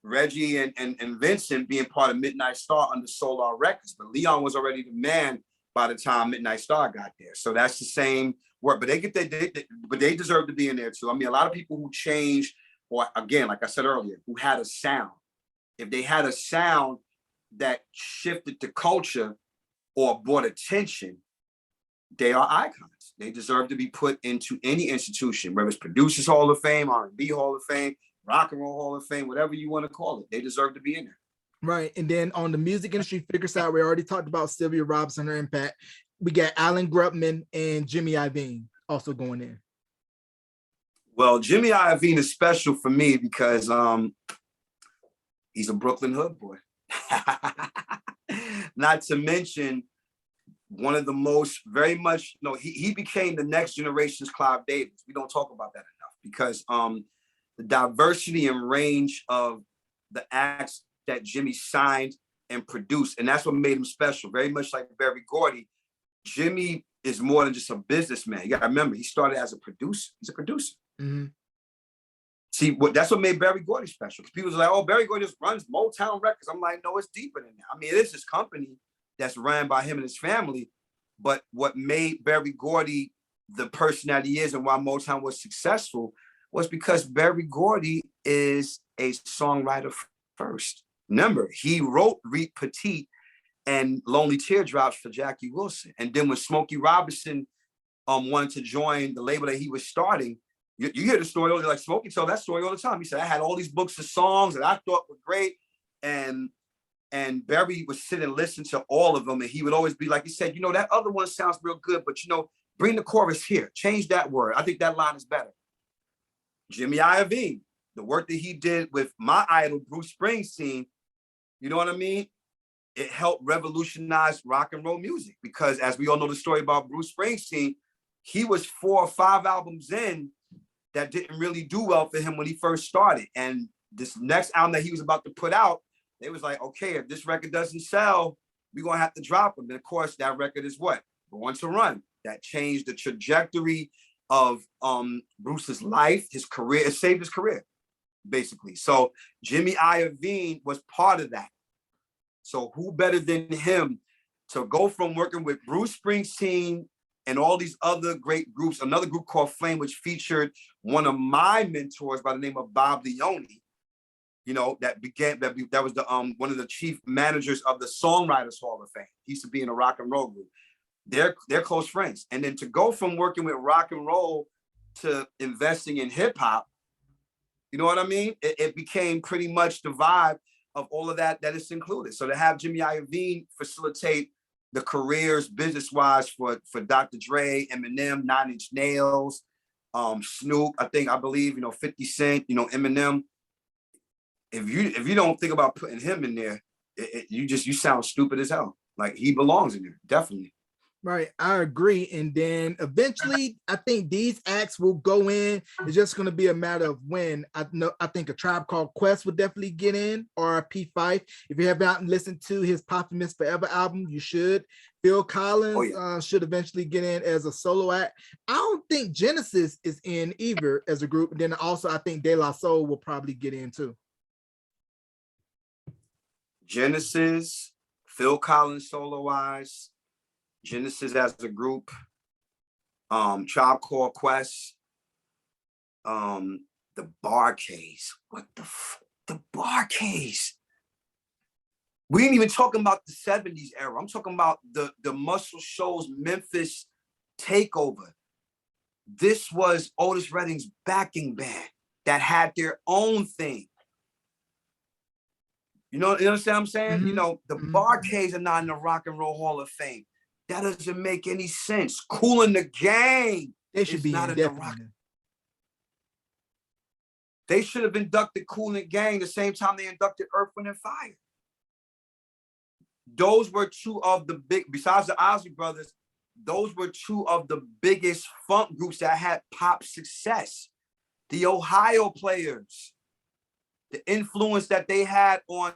Reggie and Vincent being part of Midnight Star under Solar Records, but Leon was already the man by the time Midnight Star got there. So that's the same work, but they deserve to be in there too. I mean, a lot of people who changed, or again, like I said earlier, who had a sound. If they had a sound that shifted the culture or brought attention, they are icons. They deserve to be put into any institution, whether it's Producers Hall of Fame, R&B Hall of Fame, Rock and Roll Hall of Fame, whatever you want to call it. They deserve to be in there. Right. And then on the music industry figure side, we already talked about Sylvia Robinson, her impact. We got Alan Grubman and Jimmy Iovine also going in. Well, Jimmy Iovine is special for me because he's a Brooklyn hood boy. Not to mention one of the most very much, he became the next generation's Clive Davis. We don't talk about that enough because the diversity and range of the acts that Jimmy signed and produced, and that's what made him special. Very much like Berry Gordy, Jimmy is more than just a businessman. You gotta remember, he started as a producer. He's a producer. Mm-hmm. See, that's what made Berry Gordy special. Because people are like, oh, Berry Gordy just runs Motown Records. I'm like, no, it's deeper than that. I mean, it is his company that's ran by him and his family. But what made Berry Gordy the person that he is and why Motown was successful was because Berry Gordy is a songwriter first. Remember, he wrote Reet Petite and Lonely Teardrops for Jackie Wilson. And then when Smokey Robinson wanted to join the label that he was starting, you hear the story, like Smokey told that story all the time. He said, I had all these books of songs that I thought were great. And Berry would sit and listen to all of them. And he would always be like, he said, that other one sounds real good, but bring the chorus here, change that word. I think that line is better. Jimmy Iovine, the work that he did with my idol, Bruce Springsteen, you know what I mean? It helped revolutionize rock and roll music because as we all know the story about Bruce Springsteen, he was 4 or 5 albums in that didn't really do well for him when he first started. And this next album that he was about to put out, they was like, okay, if this record doesn't sell, we're going to have to drop him. And of course, that record is what? Born to Run. That changed the trajectory of Bruce's life, his career. It saved his career, basically. So Jimmy Iovine was part of that. So who better than him to go from working with Bruce Springsteen and all these other great groups, another group called Flame, which featured one of my mentors by the name of Bob Leone, that was the one of the chief managers of the Songwriters Hall of Fame. He used to be in a rock and roll group. They're close friends. And then to go from working with rock and roll to investing in hip hop, you know what I mean? It became pretty much the vibe of all of that is included. So to have Jimmy Iovine facilitate the careers business-wise for Dr. Dre, Eminem, 9 Inch Nails, Snoop, I believe, 50 Cent, Eminem. If you don't think about putting him in there, you sound stupid as hell. Like he belongs in there, definitely. Right, I agree. And then eventually, I think these acts will go in. It's just going to be a matter of when. I think A Tribe Called Quest would definitely get in, or P5. If you have not listened to his Populous Forever album, you should. Phil Collins should eventually get in as a solo act. I don't think Genesis is in either as a group. And then also, I think De La Soul will probably get in too. Genesis, Phil Collins solo-wise, Genesis as a group, Tribe Called Quest, the Bar-Kays. What the Bar-Kays? We ain't even talking about the 70s era. I'm talking about the Muscle Shoals Memphis Takeover. This was Otis Redding's backing band that had their own thing. You understand what I'm saying? Mm-hmm. The Bar-Kays are not in the Rock and Roll Hall of Fame. That doesn't make any sense. Kool and the Gang. They should be not in the rock. They should have inducted Kool and the Gang the same time they inducted Earth, Wind and Fire. Those were two of the besides the Ozzy Brothers, those were two of the biggest funk groups that had pop success. The Ohio Players, the influence that they had on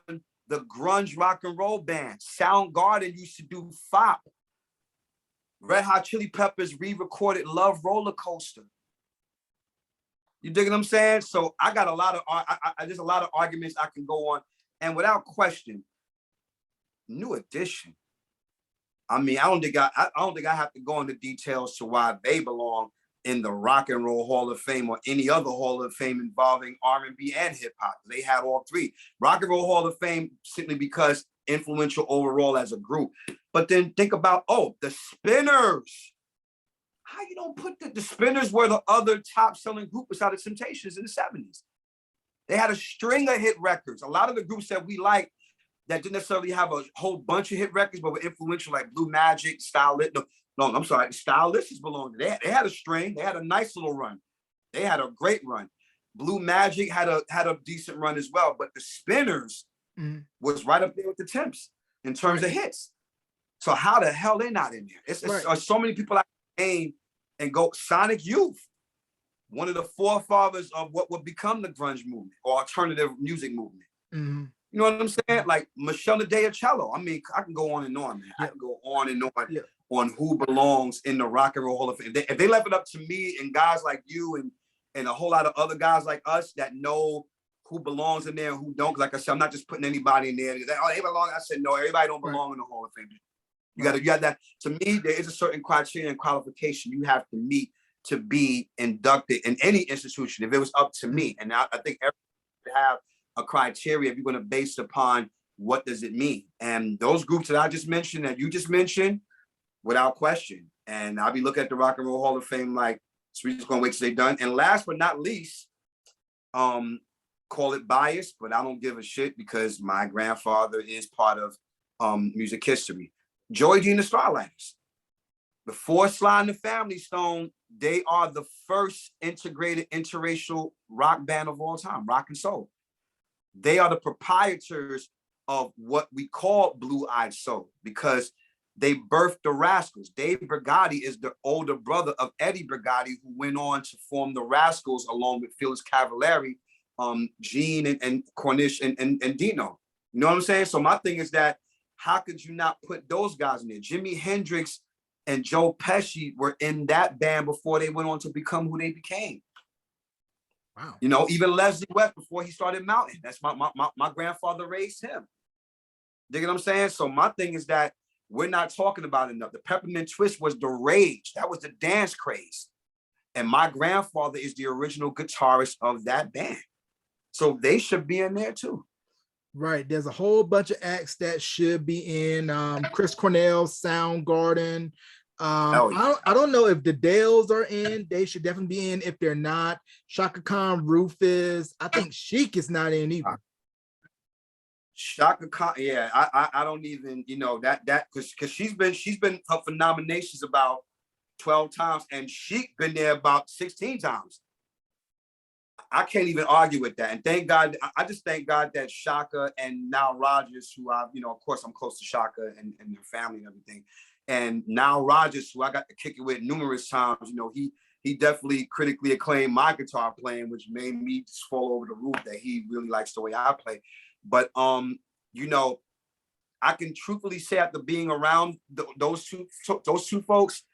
the grunge rock and roll band. Soundgarden used to do FOP. Red Hot Chili Peppers re-recorded Love Roller Coaster. You dig what I'm saying? So I got there's a lot of arguments I can go on. And without question, New Edition. I mean, I don't think I have to go into details to why they belong in the Rock and Roll Hall of Fame or any other Hall of Fame involving R&B and hip hop. They had all three. Rock and Roll Hall of Fame simply because influential overall as a group. But then think about, the Spinners. how you don't put the Spinners were the other top selling group beside the Temptations in the 70s. They had a string of hit records. A lot of the groups that we like that didn't necessarily have a whole bunch of hit records, but were influential, like Blue Magic, Stylist. No, I'm sorry, Stylists belonged to that. They had a string. They had a nice little run. They had a great run. Blue Magic had a decent run as well, but the Spinners was right up there with the Temps in terms of hits. So how the hell they not in there? It's so many people I name and go. Sonic Youth, one of the forefathers of what would become the grunge movement or alternative music movement. Mm-hmm. You know what I'm saying? Like Michelle Cello. I mean, I can go on and on, man. I can go on and on who belongs in the Rock and Roll Hall of Fame. If they left it up to me and guys like you and a whole lot of other guys like us that know who belongs in there and who don't. Like I said, I'm not just putting anybody in there. Oh, they belong. I said, no, everybody don't belong in the Hall of Fame. You got that. To me, there is a certain criteria and qualification you have to meet to be inducted in any institution. If it was up to me, and I think everybody would have a criteria if you're going to base upon what does it mean. And those groups that I just mentioned, that you just mentioned, without question. And I'll be looking at the Rock and Roll Hall of Fame like, so we're just going to wait till they're done. And last but not least, call it biased, but I don't give a shit because my grandfather is part of music history. Joy D and the Starlighters. Before Sly and the Family Stone, they are the first integrated interracial rock band of all time, rock and soul. They are the proprietors of what we call Blue-Eyed Soul because they birthed the Rascals. Dave Brigatti is the older brother of Eddie Brigatti, who went on to form the Rascals along with Phyllis Cavallari, Gene and Cornish and Dino. You know what I'm saying? So my thing is that how could you not put those guys in there? Jimi Hendrix and Joe Pesci were in that band before they went on to become who they became. Wow. You know, even Leslie West before he started Mountain. That's my grandfather raised him. You get what I'm saying? So my thing is that we're not talking about enough. The Peppermint Twist was the rage. That was the dance craze. And my grandfather is the original guitarist of that band. So they should be in there too. Right. There's a whole bunch of acts that should be in. Chris Cornell, Soundgarden. I don't know if the Dales are in. They should definitely be in. If they're not, Shaka Khan, Rufus. I think Chic is not in either. Shaka Khan, yeah. I don't even, you know, that because she's been up for nominations about 12 times, and Chic been there about 16 times. I can't even argue with that. And thank God, I just thank God that Shaka and Nile Rodgers, who I, you know, of course I'm close to Shaka and their family and everything. And Nile Rodgers, who I got to kick it with numerous times, you know, he definitely critically acclaimed my guitar playing, which made me just fall over the roof that he really likes the way I play. But, you know, I can truthfully say after being around those two folks,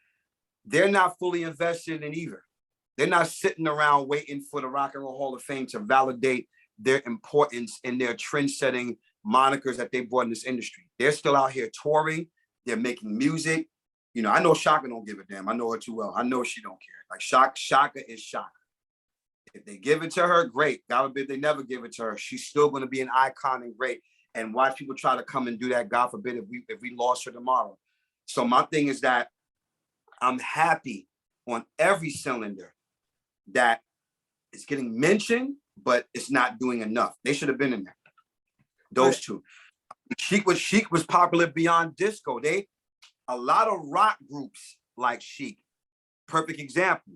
they're not fully invested in either. They're not sitting around waiting for the Rock and Roll Hall of Fame to validate their importance and their trend-setting monikers that they brought in this industry. They're still out here touring. They're making music. You know, I know Shaka don't give a damn. I know her too well. I know she don't care. Like Shaka is Shaka. If they give it to her, great. God forbid they never give it to her. She's still going to be an icon and great. And watch people try to come and do that, God forbid, if we lost her tomorrow. So my thing is that I'm happy on every cylinder that it's getting mentioned, but it's not doing enough. They should have been in there. Those two. Chic was popular beyond disco. A lot of rock groups like Chic. Perfect example.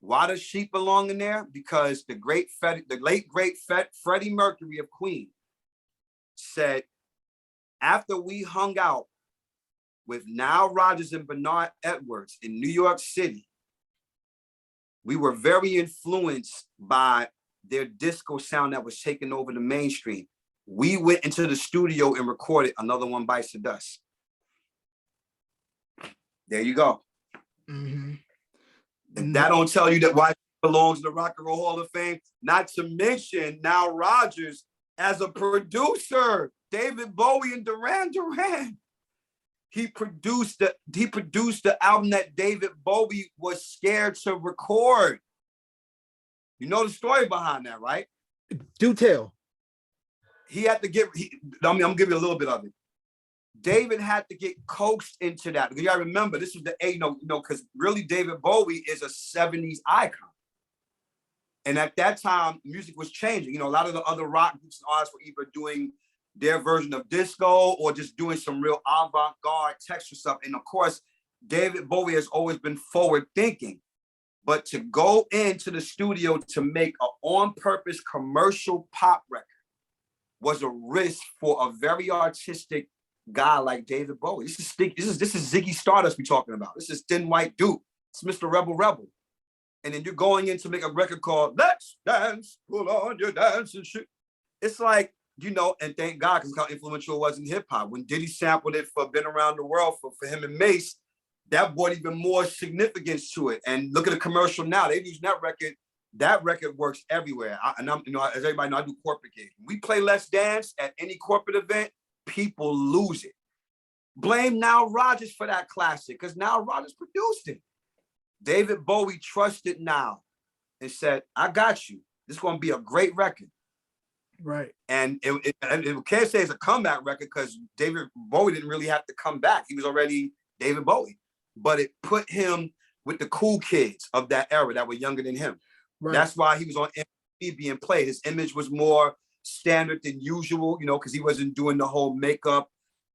Why does Chic belong in there? Because the late great Freddie Mercury of Queen said, after we hung out with Nile Rodgers and Bernard Edwards in New York City, we were very influenced by their disco sound that was taking over the mainstream. We went into the studio and recorded Another One Bites the Dust. There you go. Mm-hmm. And that don't tell you that why it belongs in the Rock and Roll Hall of Fame. Not to mention Nile Rodgers as a producer, David Bowie and Duran. He produced the album that David Bowie was scared to record. You know the story behind that, right? Do tell. He had to I'm gonna give you a little bit of it. David had to get coaxed into that. Because you gotta remember, this was the because really David Bowie is a 70s icon. And at that time, music was changing. You know, a lot of the other rock groups and artists were either doing their version of disco or just doing some real avant-garde texture stuff. And of course, David Bowie has always been forward thinking. But to go into the studio to make an on-purpose commercial pop record was a risk for a very artistic guy like David Bowie. This is Ziggy Stardust we're talking about. This is Thin White Duke. It's Mr. Rebel Rebel. And then you're going in to make a record called Let's Dance, Pull On Your Dancing Shit. It's like, and thank God, because how influential it was in hip hop. When Diddy sampled it for Been Around the World for him and Mace, that brought even more significance to it. And look at the commercial now. They use that record. That record works everywhere. As everybody know, I do corporate gigs. We play Let's Dance at any corporate event, people lose it. Blame Nile Rodgers for that classic, because Nile Rodgers produced it. David Bowie trusted Nile and said, I got you. This is going to be a great record. Right. And it can't say it's a comeback record because David Bowie didn't really have to come back. He was already David Bowie. But it put him with the cool kids of that era that were younger than him. Right. That's why he was on MTV being played. His image was more standard than usual, because he wasn't doing the whole makeup,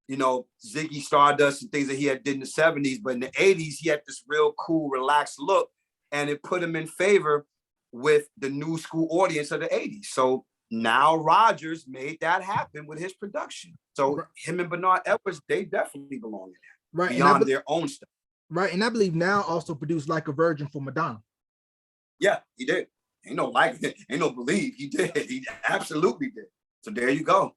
Ziggy Stardust and things that he had did in the 70s. But in the 80s, he had this real cool, relaxed look. And it put him in favor with the new school audience of the 80s. So now Rodgers made that happen with his production. So him and Bernard Edwards, they definitely belong in there. Right. Beyond their own stuff. Right. And I believe Now also produced Like a Virgin for Madonna. Yeah, he did. Ain't no believe. He did. He absolutely did. So there you go.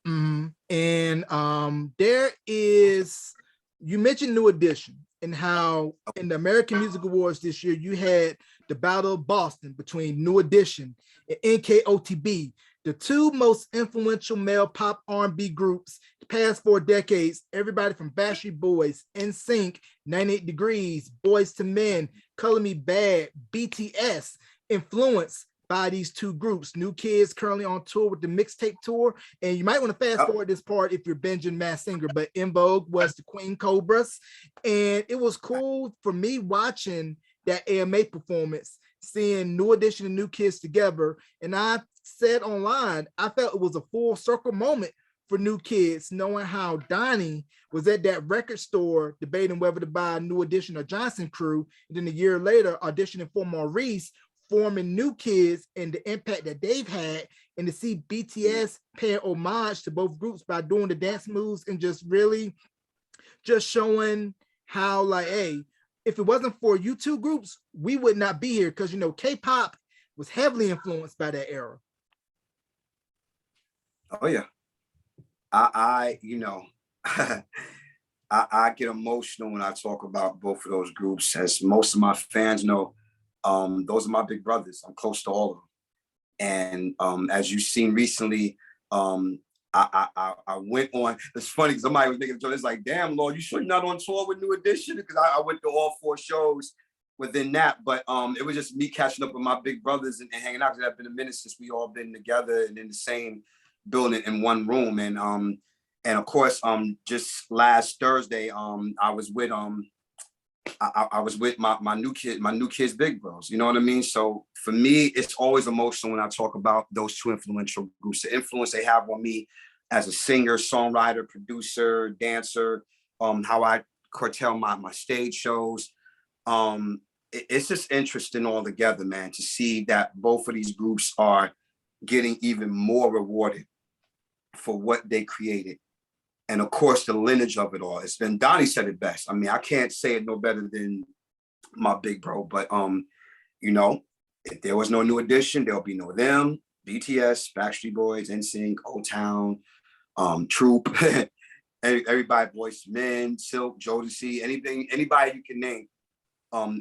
Mm-hmm. And there is, you mentioned New Edition and how in the American Music Awards this year, you had the Battle of Boston between New Edition and NKOTB, the two most influential male pop R&B groups the past 4 decades. Everybody from Backstreet Boys, NSYNC, 98 Degrees, Boys to Men, Color Me Bad, BTS, influenced by these two groups. New Kids currently on tour with the mixtape tour. And you might want to fast forward this part if you're binging Masked Singer, but In Vogue was the Queen Cobras. And it was cool for me watching that AMA performance, seeing New Edition and New Kids together. And I said online, I felt it was a full circle moment for New Kids, knowing how Donnie was at that record store debating whether to buy New Edition or Johnson Crew. And then a year later, auditioning for Maurice, forming New Kids, and the impact that they've had. And to see BTS paying homage to both groups by doing the dance moves and just really just showing how, like, hey, if it wasn't for you two groups, we would not be here, because K-pop was heavily influenced by that era. Oh yeah, I I get emotional when I talk about both of those groups. As most of my fans know, those are my big brothers. I'm close to all of them, and as you've seen recently, I went on. It's funny because somebody was making a joke. It's like, damn, Lord, you sure you're not on tour with New Edition? Because I went to all 4 shows within that, but it was just me catching up with my big brothers and hanging out. Because it's been a minute since we all been together and in the same building in one room. And of course, just last Thursday, I was with I was with my new kids, big bros. You know what I mean? So for me, it's always emotional when I talk about those two influential groups, the influence they have on me as a singer, songwriter, producer, dancer, how I curtail my stage shows. It's just interesting all together, man, to see that both of these groups are getting even more rewarded for what they created. And of course, the lineage of it all. It's been, Donnie said it best. I mean, I can't say it no better than my big bro, but if there was no New Edition, there'll be no them, BTS, Backstreet Boys, NSYNC, O-Town, Troop, everybody, Boys to Men, Silk, Jodeci, anybody you can name.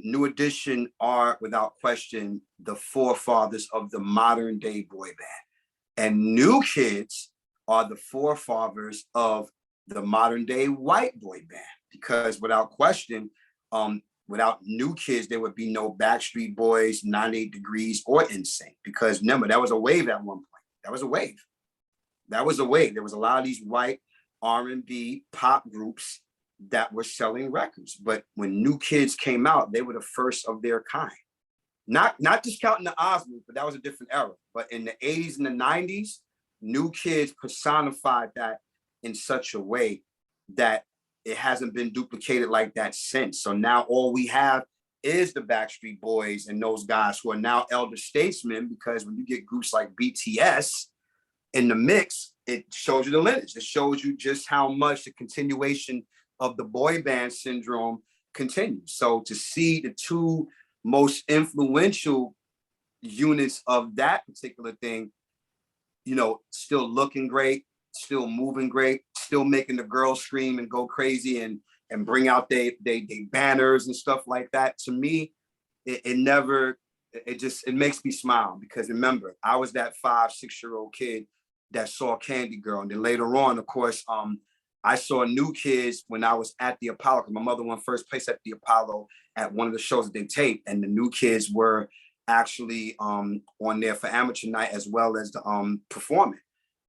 New Edition are, without question, the forefathers of the modern day boy band. And New Kids are the forefathers of the modern day white boy band, because without question, without New Kids, there would be no Backstreet Boys, 98 Degrees, or NSYNC, because remember, that was a wave at one point. That was a wave. There was a lot of these white R&B pop groups that were selling records. But when New Kids came out, they were the first of their kind. Not discounting the Osmonds, but that was a different era. But in the 80s and the 90s, New Kids personified that in such a way that it hasn't been duplicated like that since. So now all we have is the Backstreet Boys and those guys who are now elder statesmen, because when you get groups like BTS in the mix, it shows you the lineage. It shows you just how much the continuation of the boy band syndrome continues. So to see the two most influential units of that particular thing, you know, still looking great, still moving great, still making the girls scream and go crazy and bring out they banners and stuff like that. To me, it makes me smile, because remember, I was that 5-6-year-old kid that saw Candy Girl. And then later on, of course, I saw New Kids when I was at the Apollo, because my mother won first place at the Apollo at one of the shows that they taped, and the New Kids were actually on there for amateur night as well as the performing.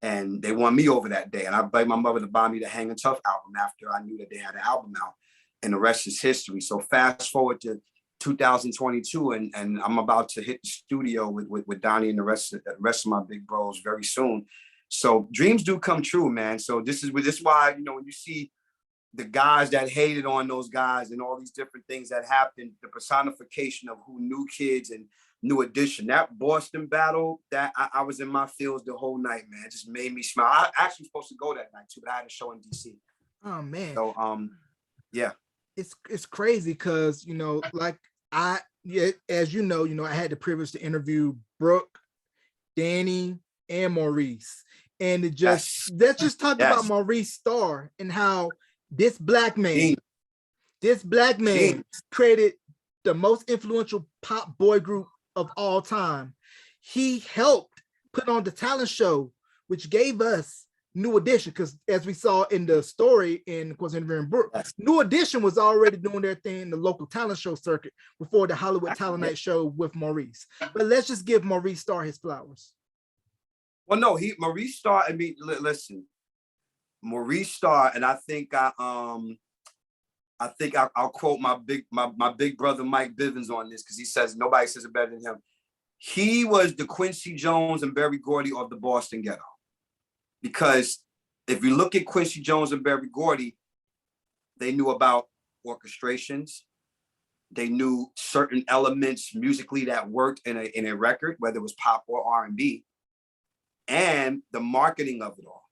And they won me over that day. And I begged my mother to buy me the Hangin' Tough album after I knew that they had an album out, and the rest is history. So fast forward to 2022, and I'm about to hit the studio with Donnie and the rest of my big bros very soon. So dreams do come true, man. So this is why, you know, when you see the guys that hated on those guys and all these different things that happened, the personification of who New Kids and New Edition, that Boston battle, that I was in my feels the whole night, man. It just made me smile. I actually was supposed to go that night too, but I had a show in DC. Oh man. So yeah. It's crazy because, you know, like as you know, I had the privilege to interview Brooke, Danny, and Maurice. And let's just talk about Maurice Starr and how this black man created the most influential pop boy group of all time. He helped put on the talent show, which gave us New Edition, because as we saw in the story, in of course interviewing Brooke, New Edition was already doing their thing in the local talent show circuit before the Hollywood Talent Night show with Maurice. But let's just give Maurice Starr his flowers. Well, no, Maurice Starr. I mean, listen, Maurice Starr, and I think I'll quote my big brother Mike Bivens on this, because he says nobody says it better than him. He was the Quincy Jones and Berry Gordy of the Boston ghetto. Because if you look at Quincy Jones and Berry Gordy, they knew about orchestrations. They knew certain elements musically that worked in a record, whether it was pop or R&B, and the marketing of it all.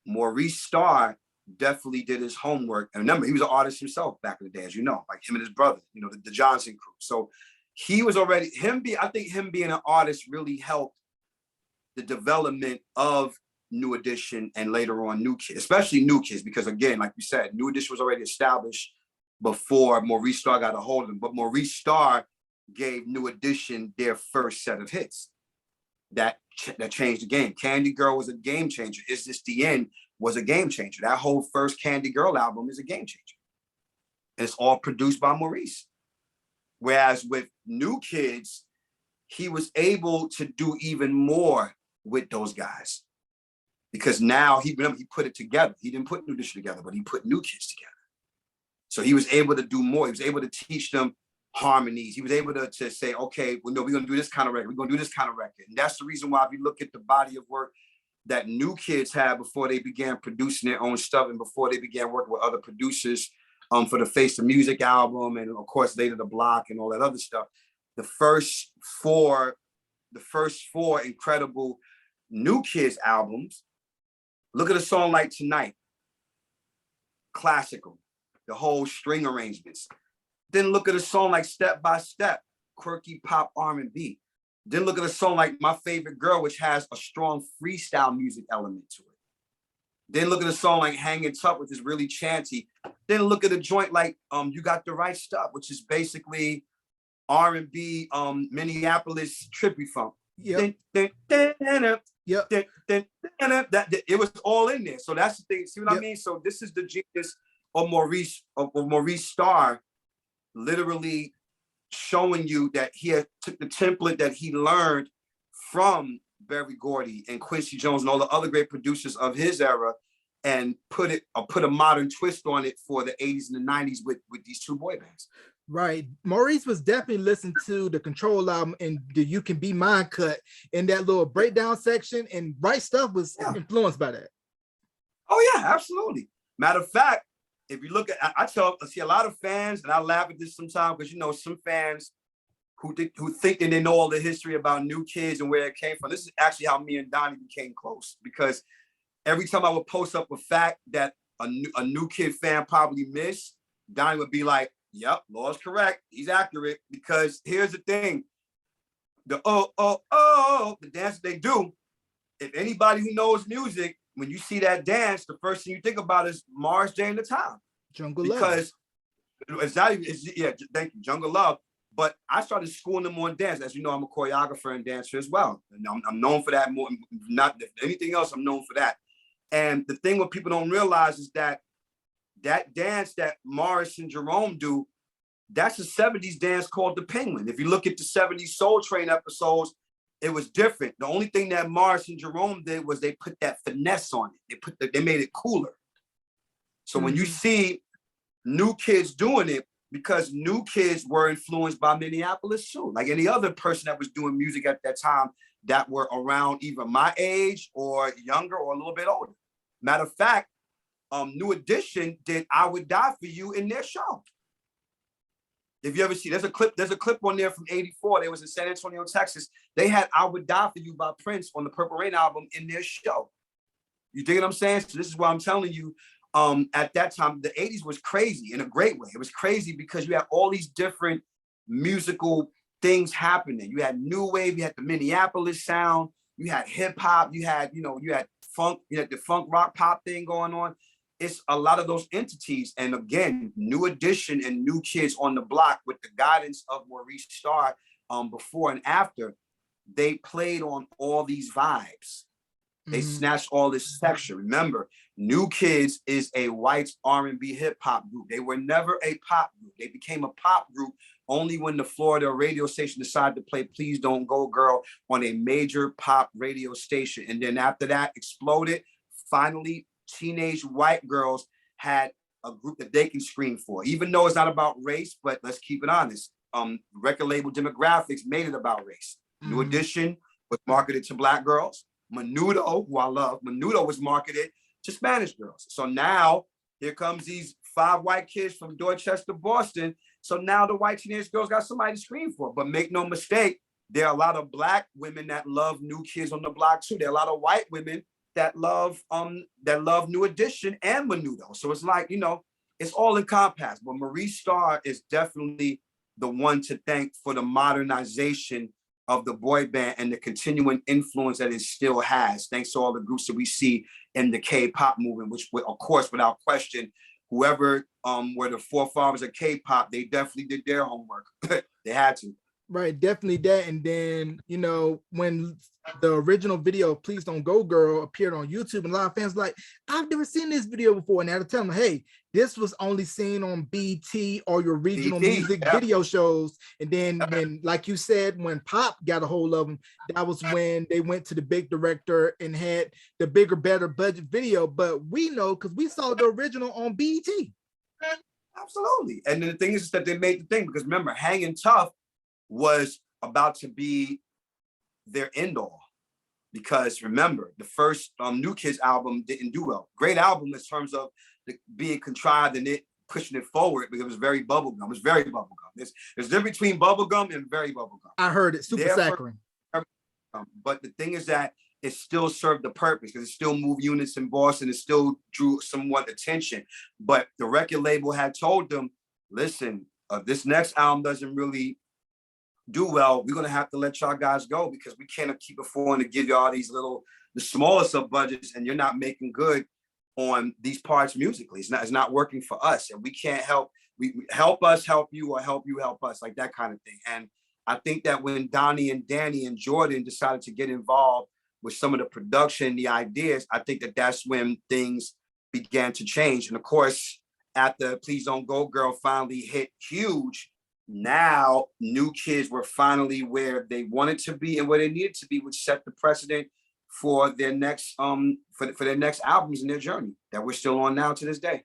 Maurice Starr definitely did his homework. And remember, he was an artist himself back in the day, as you know, like him and his brother, you know, the Johnson crew. So he was already, I think him being an artist really helped the development of New Edition and later on New Kids, especially New Kids, because again, like you said, New Edition was already established before Maurice Starr got a hold of them. But Maurice Starr gave New Edition their first set of hits that changed the game. Candy Girl was a game changer. Is This the End was a game changer. That whole first Candy Girl album is a game changer. And it's all produced by Maurice. Whereas with New Kids, he was able to do even more with those guys, because now he put it together. He didn't put New Edition together, but he put New Kids together. So he was able to do more. He was able to teach them harmonies. He was able to say, okay, well, no, we're going to do this kind of record. We're going to do this kind of record. And that's the reason why, if you look at the body of work that New Kids had before they began producing their own stuff and before they began working with other producers for the Face the Music album, and of course later the Block and all that other stuff, the first four incredible New Kids albums, look at a song like Tonight, classical, the whole string arrangements. Then look at a song like Step by Step, quirky pop R&B. Then look at a song like My Favorite Girl, which has a strong freestyle music element to it. Then look at a song like Hangin' Tough, which is really chanty. Then look at a joint like You Got the Right Stuff, which is basically R&B, Minneapolis trippy funk. Yep. It was all in there. So that's the thing. See what I mean? So this is the genius of Maurice Starr, literally showing you that he had took the template that he learned from Berry Gordy and Quincy Jones and all the other great producers of his era, and put a modern twist on it for the 80s and the 90s with these two boy bands. Right. Maurice was definitely listening to the Control album and the You Can Be Mine cut in that little breakdown section, and Right Stuff was influenced by that. Oh yeah, absolutely. Matter of fact, if you look at, I see a lot of fans, and I laugh at this sometimes because, you know, some fans who think that they know all the history about New Kids and where it came from. This is actually how me and Donnie became close, because every time I would post up a fact that a New Kid fan probably missed, Donnie would be like, yep, Law's correct. He's accurate. Because here's the thing. The the dance they do, if anybody who knows music, when you see that dance, the first thing you think about is Mars J and the Time. Jungle Love. Because it's not even, thank you, Jungle Love. But I started schooling them on dance. As you know, I'm a choreographer and dancer as well. And I'm known for that more, not anything else, I'm known for that. And the thing what people don't realize is that dance that Morris and Jerome do, that's a 70s dance called the Penguin. If you look at the 70s Soul Train episodes, it was different. The only thing that Morris and Jerome did was they put that finesse on it. They made it cooler. So when you see New Kids doing it, because New Kids were influenced by Minneapolis too, like any other person that was doing music at that time that were around either my age or younger or a little bit older. Matter of fact, New Edition did I Would Die For You in their show. If you ever see, there's a clip on there from '84. They was in San Antonio, Texas. They had I Would Die For You by Prince on the Purple Rain album in their show. You dig what I'm saying? So this is why I'm telling you, at that time, the 80s was crazy in a great way. It was crazy because you had all these different musical things happening. You had new wave, you had the Minneapolis sound, you had hip hop, you had funk, you had the funk rock pop thing going on. It's a lot of those entities. And again, New Edition and New Kids on the Block with the guidance of Maurice Starr, before and after, they played on all these vibes. They snatched all this texture. Remember, New Kids is a white R&B hip hop group. They were never a pop group. They became a pop group only when the Florida radio station decided to play Please Don't Go Girl on a major pop radio station. And then after that exploded, finally, teenage white girls had a group that they can scream for, even though it's not about race, but let's keep it honest. Record label demographics made it about race. New Edition was marketed to Black girls. Menudo, who I love, Menudo was marketed to Spanish girls. So now here comes these 5 white kids from Dorchester, Boston. So now the white teenage girls got somebody to scream for. But make no mistake, there are a lot of Black women that love New Kids on the Block too. There are a lot of white women that love New Edition and Menudo. So it's like, it's all encompassed. But Maurice Starr is definitely the one to thank for the modernization of the boy band and the continuing influence that it still has, thanks to all the groups that we see in the K-pop movement, which, of course, without question, whoever were the forefathers of K-pop, they definitely did their homework. They had to. Right, definitely that. And then, when the original video of Please Don't Go Girl appeared on YouTube, and a lot of fans were like, I've never seen this video before. And I had to tell them, hey, this was only seen on BT or your regional music video shows. And then when, like you said, when Pop got a hold of them, that was when they went to the big director and had the bigger, better budget video. But we know because we saw the original on BT. Absolutely. And the thing is that they made the thing, because remember, Hanging Tough was about to be their end all, because remember, the first New Kids album didn't do well. Great album in terms of being contrived and it pushing it forward, because it was very bubblegum. It was very bubblegum. There's a difference between bubblegum and very bubblegum. I heard it, super saccharine. But the thing is that it still served the purpose, because it still moved units in Boston. It still drew somewhat attention. But the record label had told them, listen, this next album doesn't really do well, we're gonna have to let y'all guys go, because we can't keep affording to give y'all these the smallest of budgets, and you're not making good on these parts musically. It's not working for us, and we can't help. We help us help you, or help you help us, like that kind of thing. And I think that when Donnie and Danny and Jordan decided to get involved with some of the production, the ideas, I think that's when things began to change. And of course, after Please Don't Go Girl finally hit huge, now New Kids were finally where they wanted to be and where they needed to be, which set the precedent for their next for their next albums and their journey that we're still on now to this day.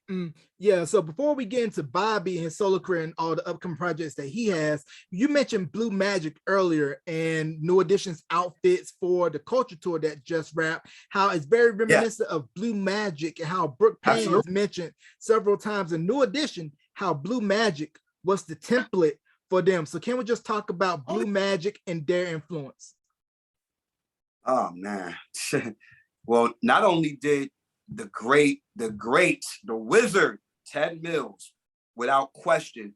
Yeah, so before we get into Bobby and his solo career and all the upcoming projects that he has, you mentioned Blue Magic earlier and New Edition's outfits for the Culture Tour that just wrapped, how it's very reminiscent of Blue Magic, and how Brooke Payne has mentioned several times in New Edition how Blue Magic was the template for them. So can we just talk about Blue Magic and their influence? Oh man. Well, not only did the wizard, Ted Mills, without question,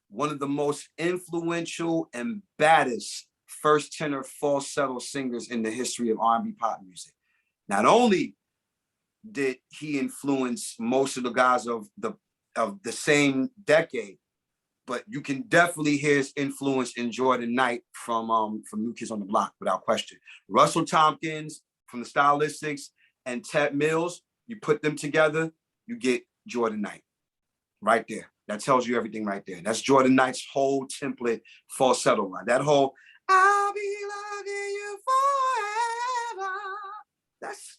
one of the most influential and baddest first tenor falsetto singers in the history of R&B pop music. Not only did he influence most of the guys of the same decade, but you can definitely hear his influence in Jordan Knight from New Kids on the Block, without question. Russell Tompkins from the Stylistics and Ted Mills, you put them together, you get Jordan Knight right there. That tells you everything right there. That's Jordan Knight's whole template falsetto line. That whole "I'll be loving you forever." That's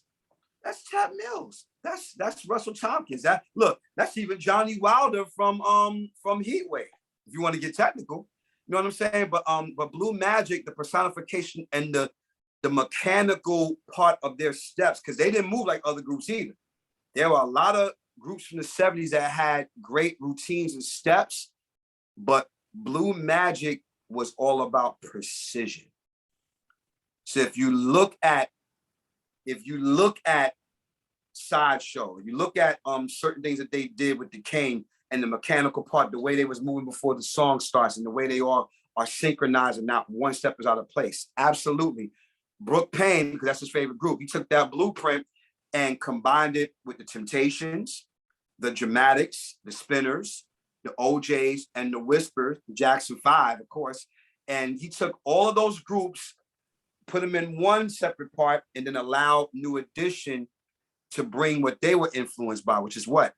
Ted Mills. That's Russell Tompkins. That's even Johnny Wilder from Heatwave, if you want to get technical. You know what I'm saying? But Blue Magic, the personification and the mechanical part of their steps, because they didn't move like other groups either. There were a lot of groups from the 70s that had great routines and steps, but Blue Magic was all about precision. So if you look at Sideshow, you look at certain things that they did with the cane and the mechanical part, the way they was moving before the song starts, and the way they all are synchronized and not one step is out of place. Absolutely. Brooke Payne, because that's his favorite group, he took that blueprint and combined it with the Temptations, the Dramatics, the Spinners, the OJs, and the Whispers, the Jackson 5, of course. And he took all of those groups, put them in one separate part, and then allowed New Edition to bring what they were influenced by, which is what?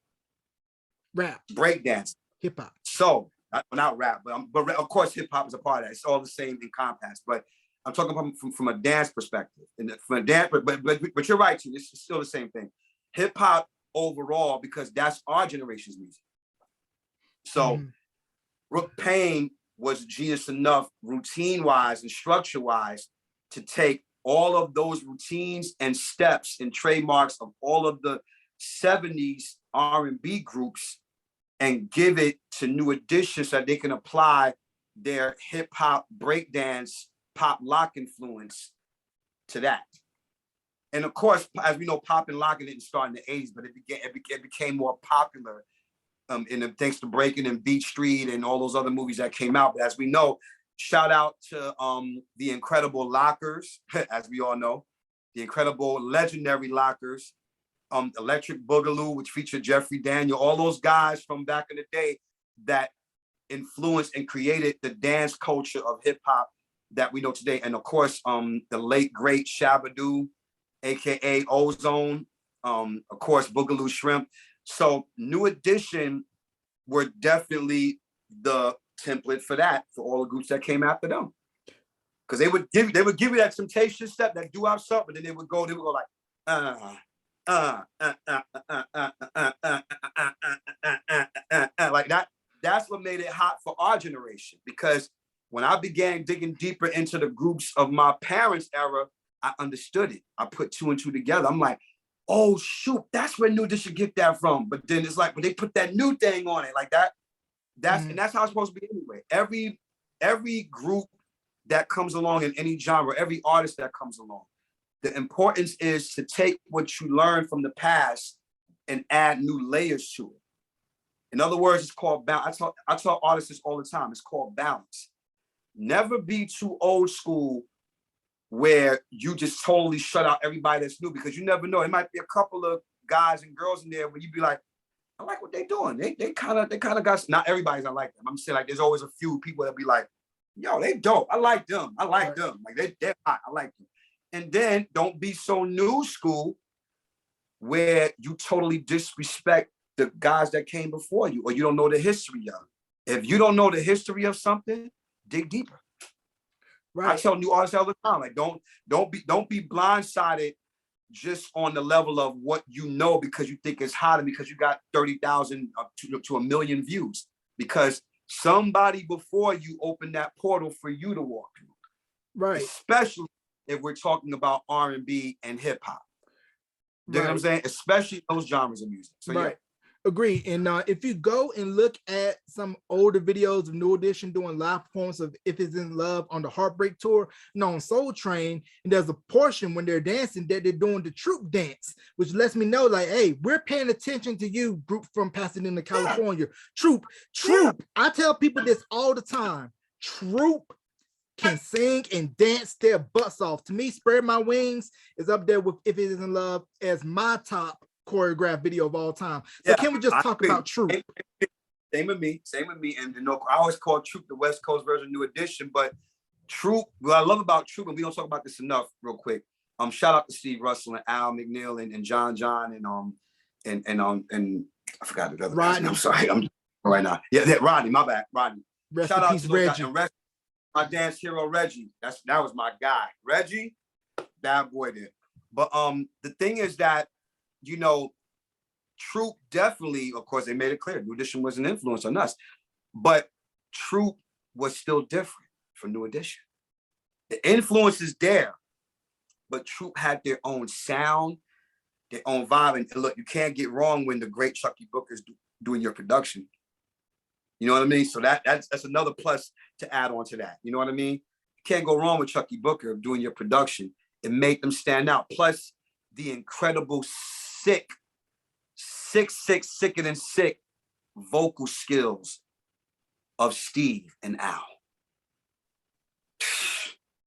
Rap. Breakdance. Hip hop. So, not rap, but of course hip hop is a part of that. It's all the same in compass, but I'm talking from a dance perspective. And from a dance, but you're right, too. It's still the same thing. Hip hop overall, because that's our generation's music. So Brooke Payne was genius enough, routine-wise and structure-wise, to take all of those routines and steps and trademarks of all of the 70s R&B groups and give it to New Edition so that they can apply their hip hop, breakdance, pop lock influence to that. And of course, as we know, pop and locking didn't start in the 80s, but it became more popular thanks to Breaking and Beat Street and all those other movies that came out. But as we know, shout out to the incredible Lockers, as we all know, the incredible legendary Lockers, Electric Boogaloo, which featured Jeffrey Daniel, all those guys from back in the day that influenced and created the dance culture of hip hop that we know today. And of course, the late great Shabba-Doo, AKA Ozone, of course, Boogaloo Shrimp. So New Edition were definitely the template for that, for all the groups that came after them. Because they would give you that Temptation step, that doo-wop stuff, but then they would go like, like that. That's what made it hot for our generation. Because when I began digging deeper into the groups of my parents' era, I understood it. I put two and two together. I'm like, oh shoot, that's where New Edition get that from. But then it's like, but they put that new thing on it, like that. And that's how it's supposed to be anyway. Every group that comes along in any genre, every artist that comes along, the importance is to take what you learned from the past and add new layers to it. In other words, it's called balance. I tell artists this all the time. It's called balance. Never be too old school where you just totally shut out everybody that's new, because you never know. There might be a couple of guys and girls in there where you'd be like, I like what they're doing. They kind of got, not everybody's not like them. I'm saying, like, there's always a few people that be like, yo, they dope. I like them. Like they're hot. I like them. And then don't be so new school where you totally disrespect the guys that came before you, or you don't know the history of it. If you don't know the history of something, dig deeper. I tell new artists all the time, like don't be blindsided just on the level of what you know because you think it's hot and because you got 30,000 to 1,000,000 views, because somebody before you opened that portal for you to walk through. Right. Especially if we're talking about R&B and hip hop. You know what I'm saying? Especially those genres of music. So yeah. Agree. And if you go and look at some older videos of New Edition doing live performance of If It's in Love on the Heartbreak Tour and on Soul Train, and there's a portion when they're dancing that they're doing the troop dance, which lets me know like, hey, we're paying attention to you, group from Pasadena, California. Troop. I tell people this all the time. Troop can sing and dance their butts off. To me, Spread My Wings is up there with If It Is in Love as my top choreographed video of all time. So can we just talk about Troop? Same with me. And I always call Troop the West Coast version, New Edition. But Troop, what I love about Troop, and we don't talk about this enough, real quick. Shout out to Steve Russell and Al McNeil and John and I forgot the other guy's name. I'm sorry, I'm right now. Yeah, Rodney. My bad, Rodney. Shout out to Reggie. My dance hero Reggie. That was my guy. Reggie, bad boy there. But the thing is that, you know, Troop definitely, of course, they made it clear New Edition was an influence on us, but Troop was still different from New Edition. The influence is there, but Troop had their own sound, their own vibe. And look, you can't get wrong when the great Chucky Booker's doing your production. You know what I mean? So that's another plus to add on to that. You know what I mean? You can't go wrong with Chucky Booker doing your production. It made them stand out. Plus the incredible sicker than sick vocal skills of Steve and Al.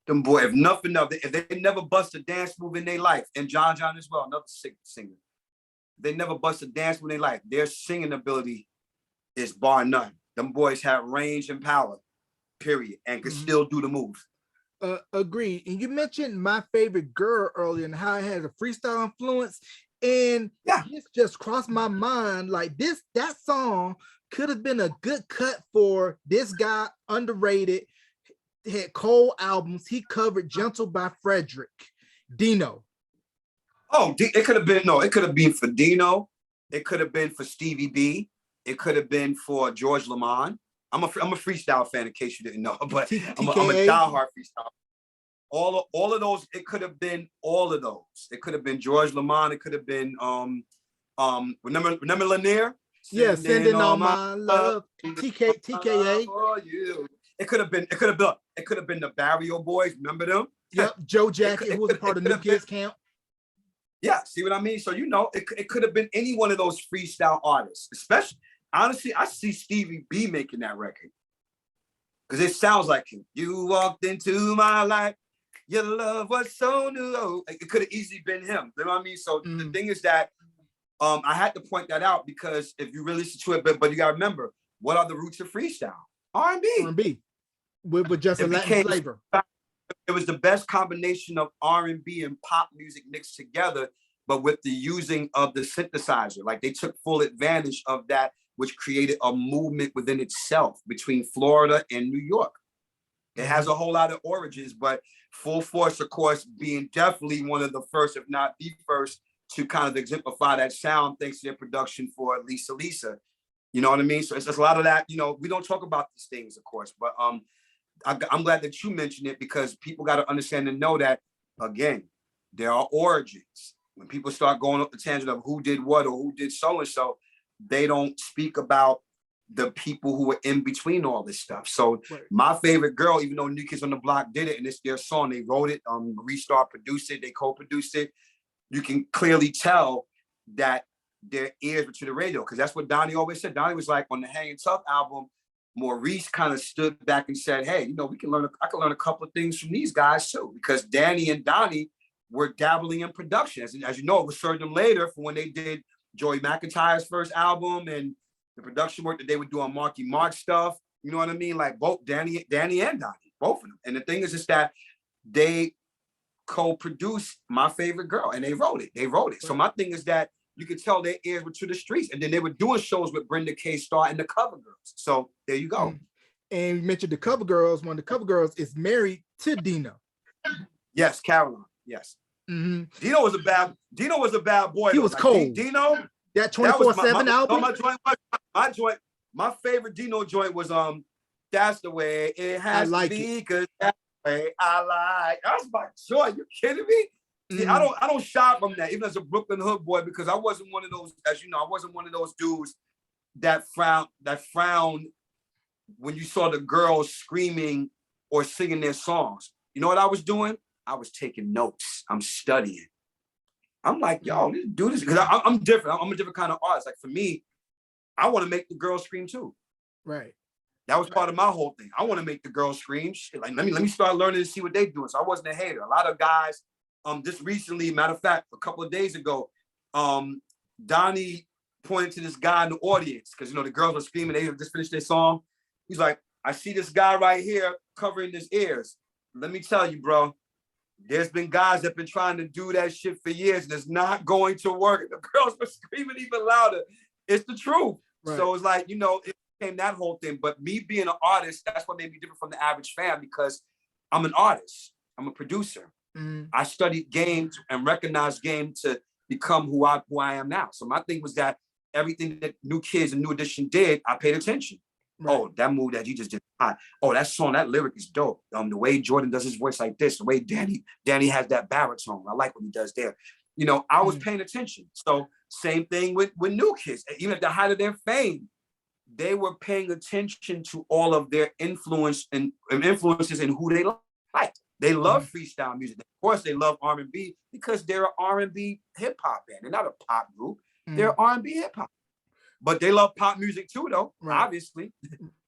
Them boy, if nothing else, if they never bust a dance move in their life, and John as well, another sick singer, they never bust a dance move in their life, their singing ability is bar none. Them boys have range and power, period, and can still do the moves. Agreed. And you mentioned My Favorite Girl earlier and how it has a freestyle influence. And this just crossed my mind. Like that song could have been a good cut for this guy, underrated, had cold albums. He covered Gentle by Frederick, Dino. Oh, it could have been for Dino. It could have been for Stevie B. It could have been for George Lamond. I'm a freestyle fan, in case you didn't know, but I'm a diehard freestyle. All of those, it could have been all of those. It could have been George Lamond. It could have been remember Lanier? Yeah, sending all my love. TKA. For you. It could have been the Barrio Boys. Remember them? Yep, Joe Jacket, who was a part of New Kids Camp. Yeah, see what I mean? So, you know, it could have been any one of those freestyle artists. Especially, honestly, I see Stevie B making that record. Because it sounds like him. You walked into my life. Your love was so new. It could have easily been him. You know what I mean? So the thing is that I had to point that out, because if you really listen to it, but you got to remember, what are the roots of freestyle? R&B. With just a Latin flavor. It was the best combination of R&B and pop music mixed together, but with the using of the synthesizer. Like, they took full advantage of that, which created a movement within itself between Florida and New York. It has a whole lot of origins, but Full Force, of course, being definitely one of the first, if not the first, to kind of exemplify that sound, thanks to their production for Lisa. You know what I mean? So it's just a lot of that. You know, we don't talk about these things, of course, but I'm glad that you mentioned it, because people got to understand and know that, again, there are origins. When people start going up the tangent of who did what or who did so-and-so, they don't speak about the people who were in between all this stuff. So My Favorite Girl, even though New Kids on the Block did it and it's their song, they wrote it, Restart produced it, they co-produced it, you can clearly tell that their ears were to the radio, because that's what Donnie always said. Donnie was like, on the Hanging Tough album, Maurice kind of stood back and said, hey, you know, I can learn a couple of things from these guys too, because Danny and Donnie were dabbling in production. As you know, it was served them later for when they did Joey McIntyre's first album and the production work that they would do on Marky Mark stuff. You know what I mean? Like both Danny and Donnie, both of them. And the thing is just that they co-produced My Favorite Girl, and they wrote it. Right. So my thing is that you could tell their ears were to the streets, and then they were doing shows with Brenda K. Starr and the Cover Girls. So there you go. And you mentioned the Cover Girls. One of the Cover Girls is married to Dino. Yes, Caroline. Yes. Mm-hmm. Dino was a bad boy. He was like, cold. Dino. That 24/7 album. My joint. My favorite Dino joint was That's the way it has to be, because that's the way I like. That's my joint. You kidding me? See, I don't shy from that, even as a Brooklyn hood boy, because I wasn't one of those, as you know, I wasn't one of those dudes that frowned when you saw the girls screaming or singing their songs. You know what I was doing? I was taking notes. I'm studying. I'm like, yo, do this, because I'm different. I'm a different kind of artist. Like, for me, I want to make the girls scream too. Right. That was part of my whole thing. I want to make the girls scream. Shit, like, let me start learning to see what they're doing. So I wasn't a hater. A lot of guys, just recently, matter of fact, a couple of days ago, Donnie pointed to this guy in the audience, because, you know, the girls were screaming. They just finished their song. He's like, I see this guy right here covering his ears. Let me tell you, bro, there's been guys that have been trying to do that shit for years, and it's not going to work. The girls were screaming even louder. It's the truth. Right. So it's like, you know, it became that whole thing. But me being an artist, that's what made me different from the average fan, because I'm an artist. I'm a producer. Mm-hmm. I studied game and recognized game to become who I am now. So my thing was that everything that New Kids and New Edition did, I paid attention. Right. Oh, that move that you just did. Oh, that song, that lyric is dope. The way Jordan does his voice like this, the way Danny has that baritone. I like what he does there. You know, I was paying attention. So same thing with New Kids. Even at the height of their fame, they were paying attention to all of their influences and who they like. They love freestyle music. Of course, they love R&B, because they're an R&B hip hop band. They're not a pop group. They're R&B hip hop. But they love pop music too, though, obviously.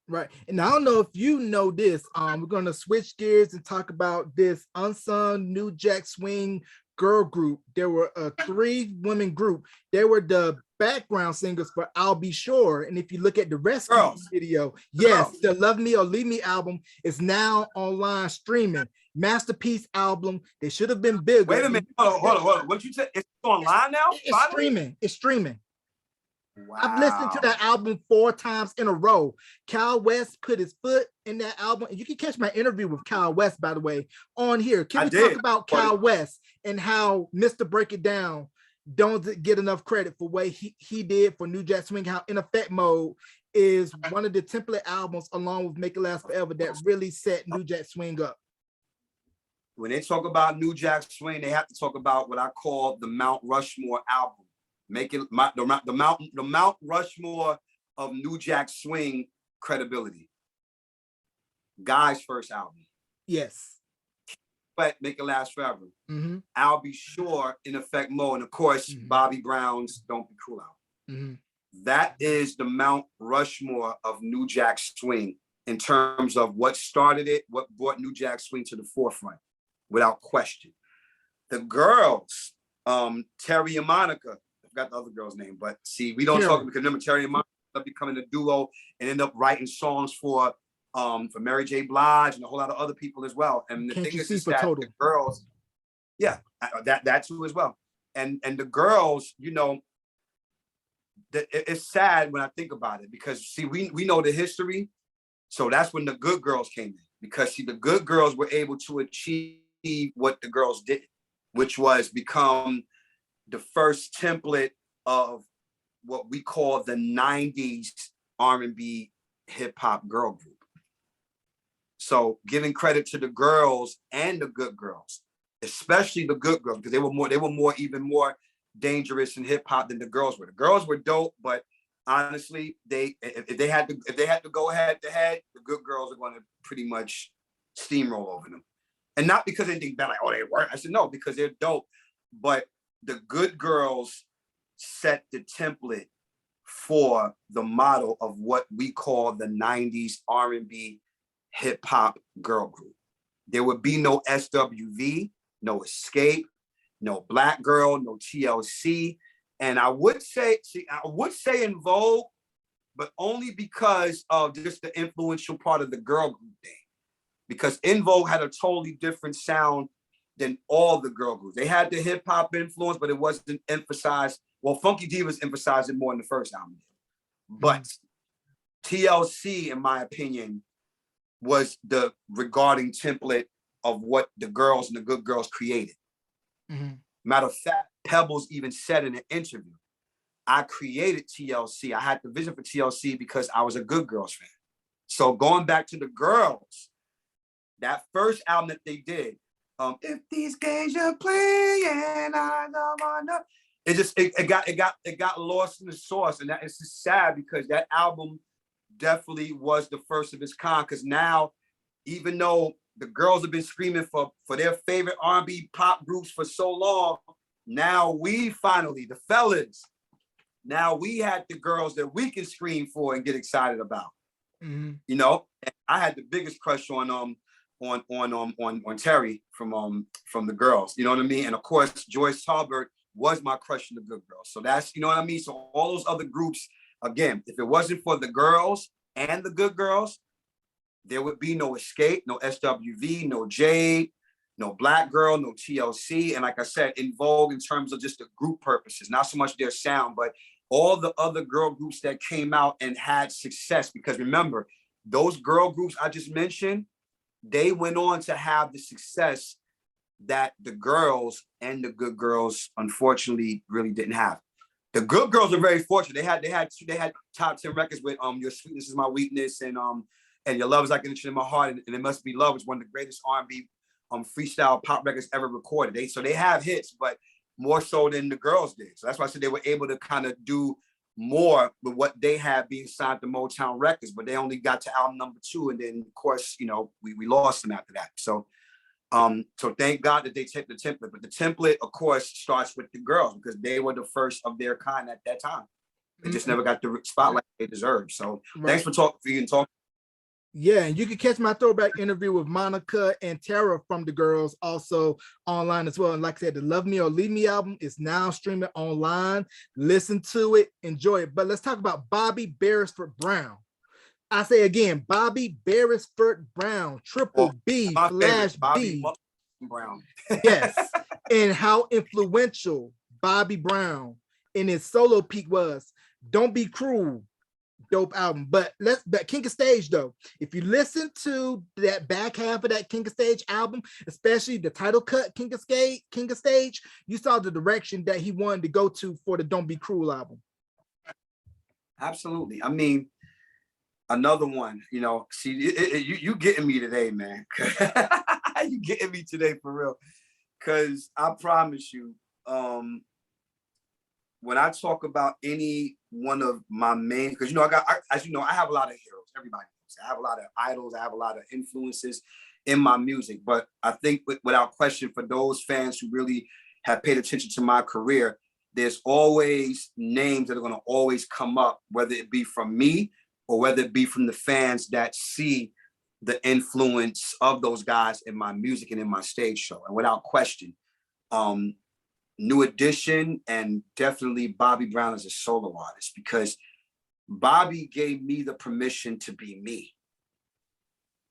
Right. And I don't know if you know this. We're going to switch gears and talk about this unsung New Jack Swing girl group. There were a 3-woman group. They were the background singers for I'll Be Sure. And if you look at the Rescue video, yes, the Love Me or Leave Me album is now online streaming. Masterpiece album. They should have been bigger. Wait a minute. Hold on. What you said? It's online now? It's streaming. Wow. I've listened to that album 4 times in a row. Kyle West put his foot in that album. And you can catch my interview with Kyle West, by the way, on here. Can we talk about Kyle West and how Mr. Break It Down don't get enough credit for what he did for New Jack Swing, how In Effect Mode is one of the template albums, along with Make It Last Forever, that really set New Jack Swing up. When they talk about New Jack Swing, they have to talk about what I call the Mount Rushmore album. The Mount Rushmore of New Jack Swing credibility. Guy's first album. Yes. But Make It Last Forever. I'll Be Sure, In Effect Mode, and of course, Bobby Brown's Don't Be Cruel album. That is the Mount Rushmore of New Jack Swing in terms of what started it, what brought New Jack Swing to the forefront, without question. The girls, Terry and Monica, got the other girl's name, but see, we don't talk, because remember, Terry and Monica ended up becoming a duo and ended up writing songs for Mary J. Blige and a whole lot of other people as well. And the thing is that the girls, that too as well. And the girls, you know, it's sad when I think about it, because see, we know the history. So that's when the good girls came in, because see, the good girls were able to achieve what the girls did, which was become the first template of what we call the 90s R&B hip hop girl group. So giving credit to the girls and the good girls, especially the good girls, because they were even more dangerous in hip hop than the girls were. The girls were dope, but honestly, if they had to go head to head, the good girls are going to pretty much steamroll over them. And not because anything bad, like, oh, they weren't. I said, no, because they're dope. But the good girls set the template for the model of what we call the 90s R&B hip hop girl group. There would be no SWV, no Escape, no Black Girl, no TLC. And I would say In Vogue, but only because of just the influential part of the girl group thing. Because In Vogue had a totally different sound than all the girl groups. They had the hip hop influence, but it wasn't emphasized. Well, Funky Divas emphasized it more in the first album. But TLC, in my opinion, was the regarding template of what the girls and the good girls created. Mm-hmm. Matter of fact, Pebbles even said in an interview, I created TLC. I had the vision for TLC because I was a Good Girls fan. So going back to the girls, that first album that they did, if these games you're playing, I don't wanna. It got lost in the sauce, and that it's just sad because that album definitely was the first of its kind. Because now, even though the girls have been screaming for their favorite R&B pop groups for so long, now we finally, the fellas, now we had the girls that we can scream for and get excited about. Mm-hmm. You know, and I had the biggest crush on Terry from the girls. You know what I mean? And of course, Joyce Talbert was my crush in the Good Girls. So that's, you know what I mean? So all those other groups, again, if it wasn't for the girls and the Good Girls, there would be no Escape, no SWV, no Jade, no Black Girl, no TLC. And like I said, In Vogue in terms of just the group purposes, not so much their sound, but all the other girl groups that came out and had success. Because remember, those girl groups I just mentioned, they went on to have the success that the girls and the Good Girls unfortunately really didn't have. The Good Girls are very fortunate. They had top 10 records with Your Sweetness Is My Weakness and Your Love Is Like an Itch in My Heart and It Must Be Love is one of the greatest R&B freestyle pop records ever recorded. They have hits, but more so than the girls did. So that's why I said they were able to kind of do more with what they had being signed to Motown Records, but they only got to album number 2, and then of course, you know, we lost them after that. So thank God that they took the template, but the template, of course, starts with the girls because they were the first of their kind at that time. They just never got the spotlight they deserved. So thanks for talking. Yeah, and you can catch my throwback interview with Monica and Tara from the girls also online as well. And like I said, the Love Me or Leave Me album is now streaming online. Listen to it, enjoy it. But let's talk about Bobby Beresford Brown. I say again, Bobby Beresford Brown, triple B / B. Brown. Yes, and how influential Bobby Brown in his solo peak was. Don't Be Cruel. Dope album, but King of Stage though, if you listen to that back half of that King of Stage album, especially the title cut King of Stage, you saw the direction that he wanted to go to for the Don't Be Cruel album. Absolutely. I mean, another one, you know, see, you getting me today, man. You getting me today for real, because I promise you, when I talk about any one of my main, because you know, as you know, I have a lot of heroes. Everybody knows. I have a lot of idols. I have a lot of influences in my music. But I think without question, for those fans who really have paid attention to my career, there's always names that are going to always come up, whether it be from me or whether it be from the fans that see the influence of those guys in my music and in my stage show. And without question, New Edition and definitely Bobby Brown as a solo artist, because Bobby gave me the permission to be me.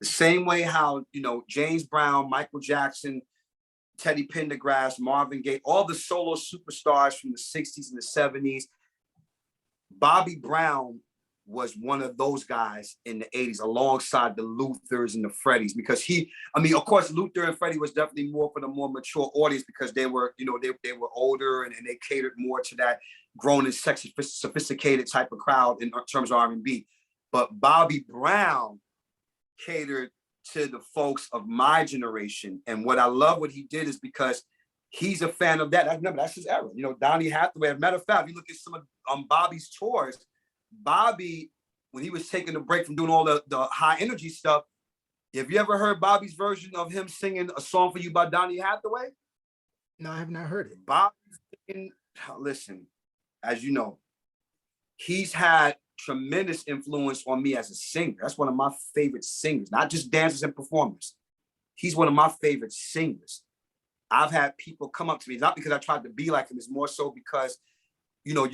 The same way how, you know, James Brown, Michael Jackson, Teddy Pendergrass, Marvin Gaye, all the solo superstars from the 60s and the 70s, Bobby Brown was one of those guys in the 80s alongside the Luthers and the Freddies, because of course, Luther and Freddie was definitely more for the more mature audience because they were, you know, they were older and they catered more to that grown and sexy, sophisticated type of crowd in terms of R&B. But Bobby Brown catered to the folks of my generation. And what I love what he did is because he's a fan of that. Remember, that's his era. You know, Donny Hathaway, as a matter of fact, if you look at some of Bobby's tours, Bobby, when he was taking a break from doing all the high energy stuff, have you ever heard Bobby's version of him singing A Song for You by Donny Hathaway? No, I have not heard it. Bobby, listen, as you know, he's had tremendous influence on me as a singer. That's one of my favorite singers, not just dancers and performers. He's one of my favorite singers. I've had people come up to me, not because I tried to be like him, it's more so because, you know,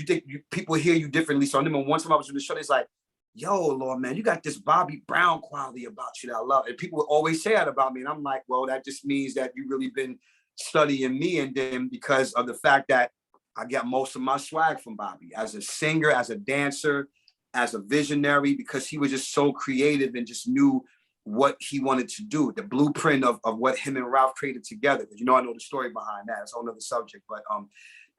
people hear you differently. So I remember one time I was in the show, it's like, yo, Lord, man, you got this Bobby Brown quality about you that I love. And people would always say that about me. And I'm like, well, that just means that you really been studying me. And then because of the fact that I get most of my swag from Bobby as a singer, as a dancer, as a visionary, because he was just so creative and just knew what he wanted to do, the blueprint of what him and Ralph created together. Because I know the story behind that. It's a whole nother subject. But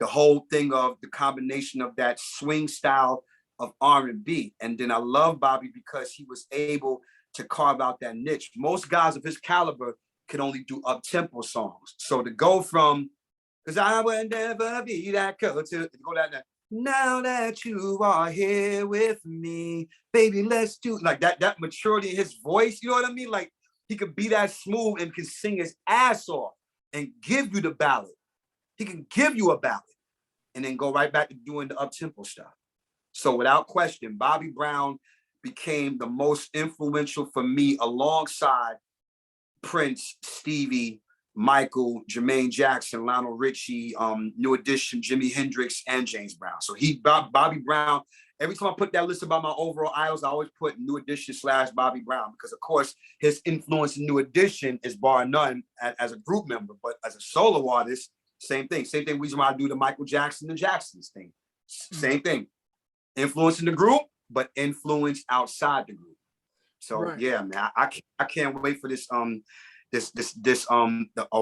the whole thing of the combination of that swing style of R&B. And then I love Bobby because he was able to carve out that niche. Most guys of his caliber can only do up-tempo songs. So to go from, because I would never be that girl, to go that, now that you are here with me, baby, let's do, like that maturity in his voice, you know what I mean? Like he could be that smooth and can sing his ass off and give you the ballad. He can give you a ballad and then go right back to doing the up-tempo stuff. So without question, Bobby Brown became the most influential for me alongside Prince, Stevie, Michael, Jermaine Jackson, Lionel Richie, New Edition, Jimi Hendrix, and James Brown. So Bobby Brown, every time I put that list about my overall idols, I always put New Edition / Bobby Brown, because of course his influence in New Edition is bar none as a group member, but as a solo artist, same thing. Same thing reason why I do the Michael Jackson and Jacksons thing. Same thing. Influence in the group, but influence outside the group. So yeah, man, I can't wait for this a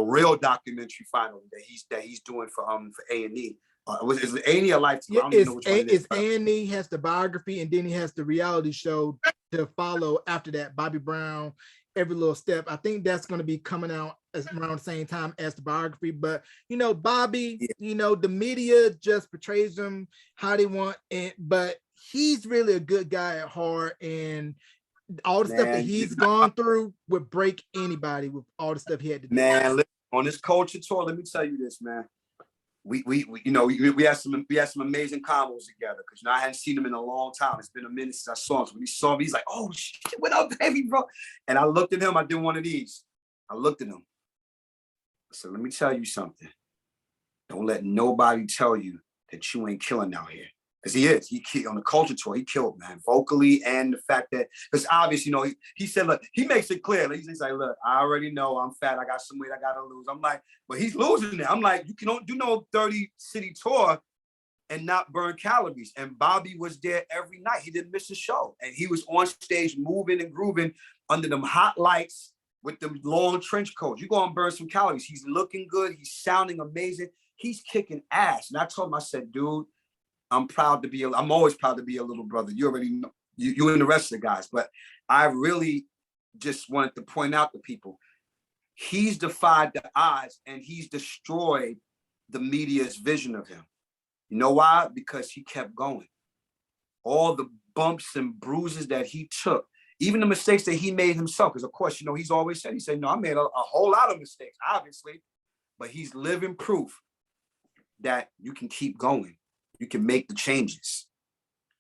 real documentary finally that he's doing for A&E. Is it A&E or Lifetime? I don't even know which one it is. A&E has the biography, and then he has the reality show to follow after that. Bobby Brown, Every Little Step. I think that's going to be coming out around the same time as the biography. But Bobby, the media just portrays him how they want, but he's really a good guy at heart, and all the stuff that he's gone through would break anybody with all the stuff he had to do. Man, listen, on this culture tour, let me tell you this, man. We had some amazing combos together, because I hadn't seen him in a long time. It's been a minute since I saw him. So when he saw me, he's like, "Oh shit, what up, baby, bro?" And I looked at him. I did one of these. I looked at him. So let me tell you something. Don't let nobody tell you that you ain't killing out here. Because he is. He on the culture tour, he killed, man, vocally, and the fact that, because obviously, he said, look, he makes it clear. He's like, look, I already know I'm fat. I got some weight I got to lose. I'm like, but he's losing it. I'm like, you can do no 30-city tour and not burn calories. And Bobby was there every night. He didn't miss a show. And he was on stage moving and grooving under them hot lights with them long trench coats. You're going to burn some calories. He's looking good. He's sounding amazing. He's kicking ass. And I told him, I said, dude, I'm always proud to be a little brother. You already know, you and the rest of the guys, but I really just wanted to point out to people, he's defied the odds and he's destroyed the media's vision of him. You know why? Because he kept going. All the bumps and bruises that he took, even the mistakes that he made himself, because of course, he's always said, no, I made a whole lot of mistakes, obviously, but he's living proof that you can keep going. You can make the changes.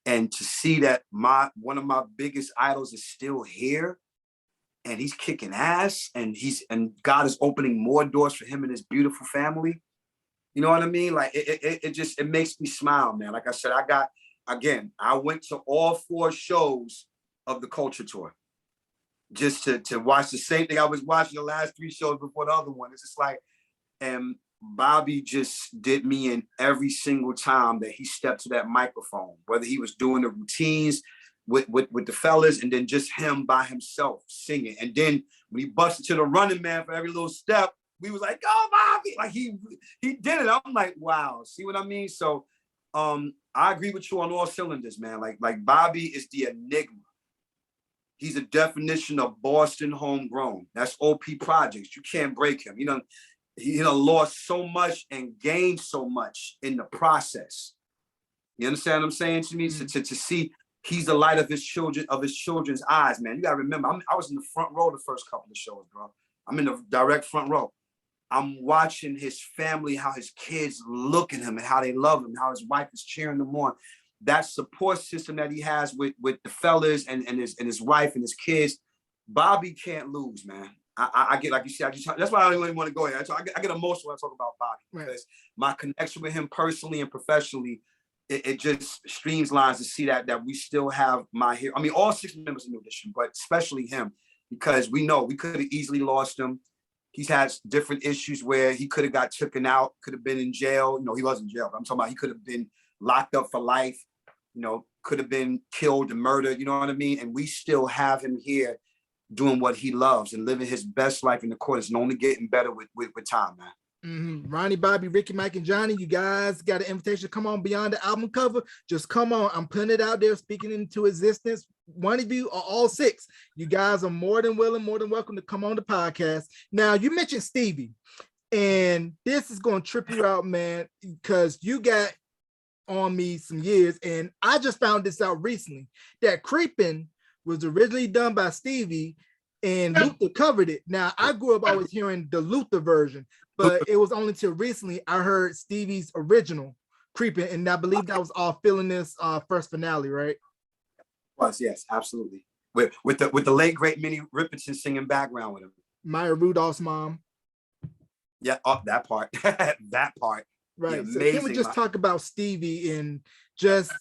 And to see that one of my biggest idols is still here and he's kicking ass, and God is opening more doors for him and his beautiful family. You know what I mean? Like it makes me smile, man. Like I said, I went to all 4 shows of the Culture Tour just to watch the same thing I was watching the last 3 shows before the other one. It's just like, and Bobby just did me in every single time that he stepped to that microphone, whether he was doing the routines with the fellas and then just him by himself singing. And then when he busted to the Running Man for Every Little Step, we was like, "Oh, Bobby!" Like he did it. I'm like, wow, see what I mean? So I agree with you on all cylinders, man. Like Bobby is the enigma. He's a definition of Boston homegrown. That's OP Projects. You can't break him. He lost so much and gained so much in the process. You understand what I'm saying to me? Mm-hmm. So to see he's the light of his children's eyes, man. You gotta remember, I was in the front row the first couple of shows, bro. I'm in the direct front row. I'm watching his family, how his kids look at him and how they love him, how his wife is cheering him on. That support system that he has with the fellas and his wife and his kids, Bobby can't lose, man. I get, like you said, that's why I don't really want to go here. I get emotional when I talk about Bobby, because my connection with him personally and professionally, it just streamlines to see that we still have my hero. I mean, all 6 members in New Edition, but especially him, because we know we could have easily lost him. He's had different issues where he could have got taken out, could have been in jail. He wasn't in jail, but I'm talking about he could have been locked up for life, could have been killed and murdered, you know what I mean? And we still have him here, doing what he loves and living his best life in the chorus and only getting better with time, man. Ronnie, Bobby, Ricky, Mike, and Johnny, you guys got an invitation to come on Beyond the Album Cover. Just come on. I'm putting it out there, speaking into existence. One of you or all six, you guys are more than willing, more than welcome to come on the podcast. Now, you mentioned Stevie, and this is going to trip you out, man, because you got on me some years, and I just found this out recently, that Creepin' was originally done by Stevie, and Luther covered it. Now, I grew up always hearing the Luther version, but it was only until recently I heard Stevie's original Creepin', and I believe that was all filling this first finale, right? Was, yes, absolutely. With the late great Minnie Riperton singing background with him. Maya Rudolph's mom. Yeah, that part. That part. Right. So can we just talk about Stevie and just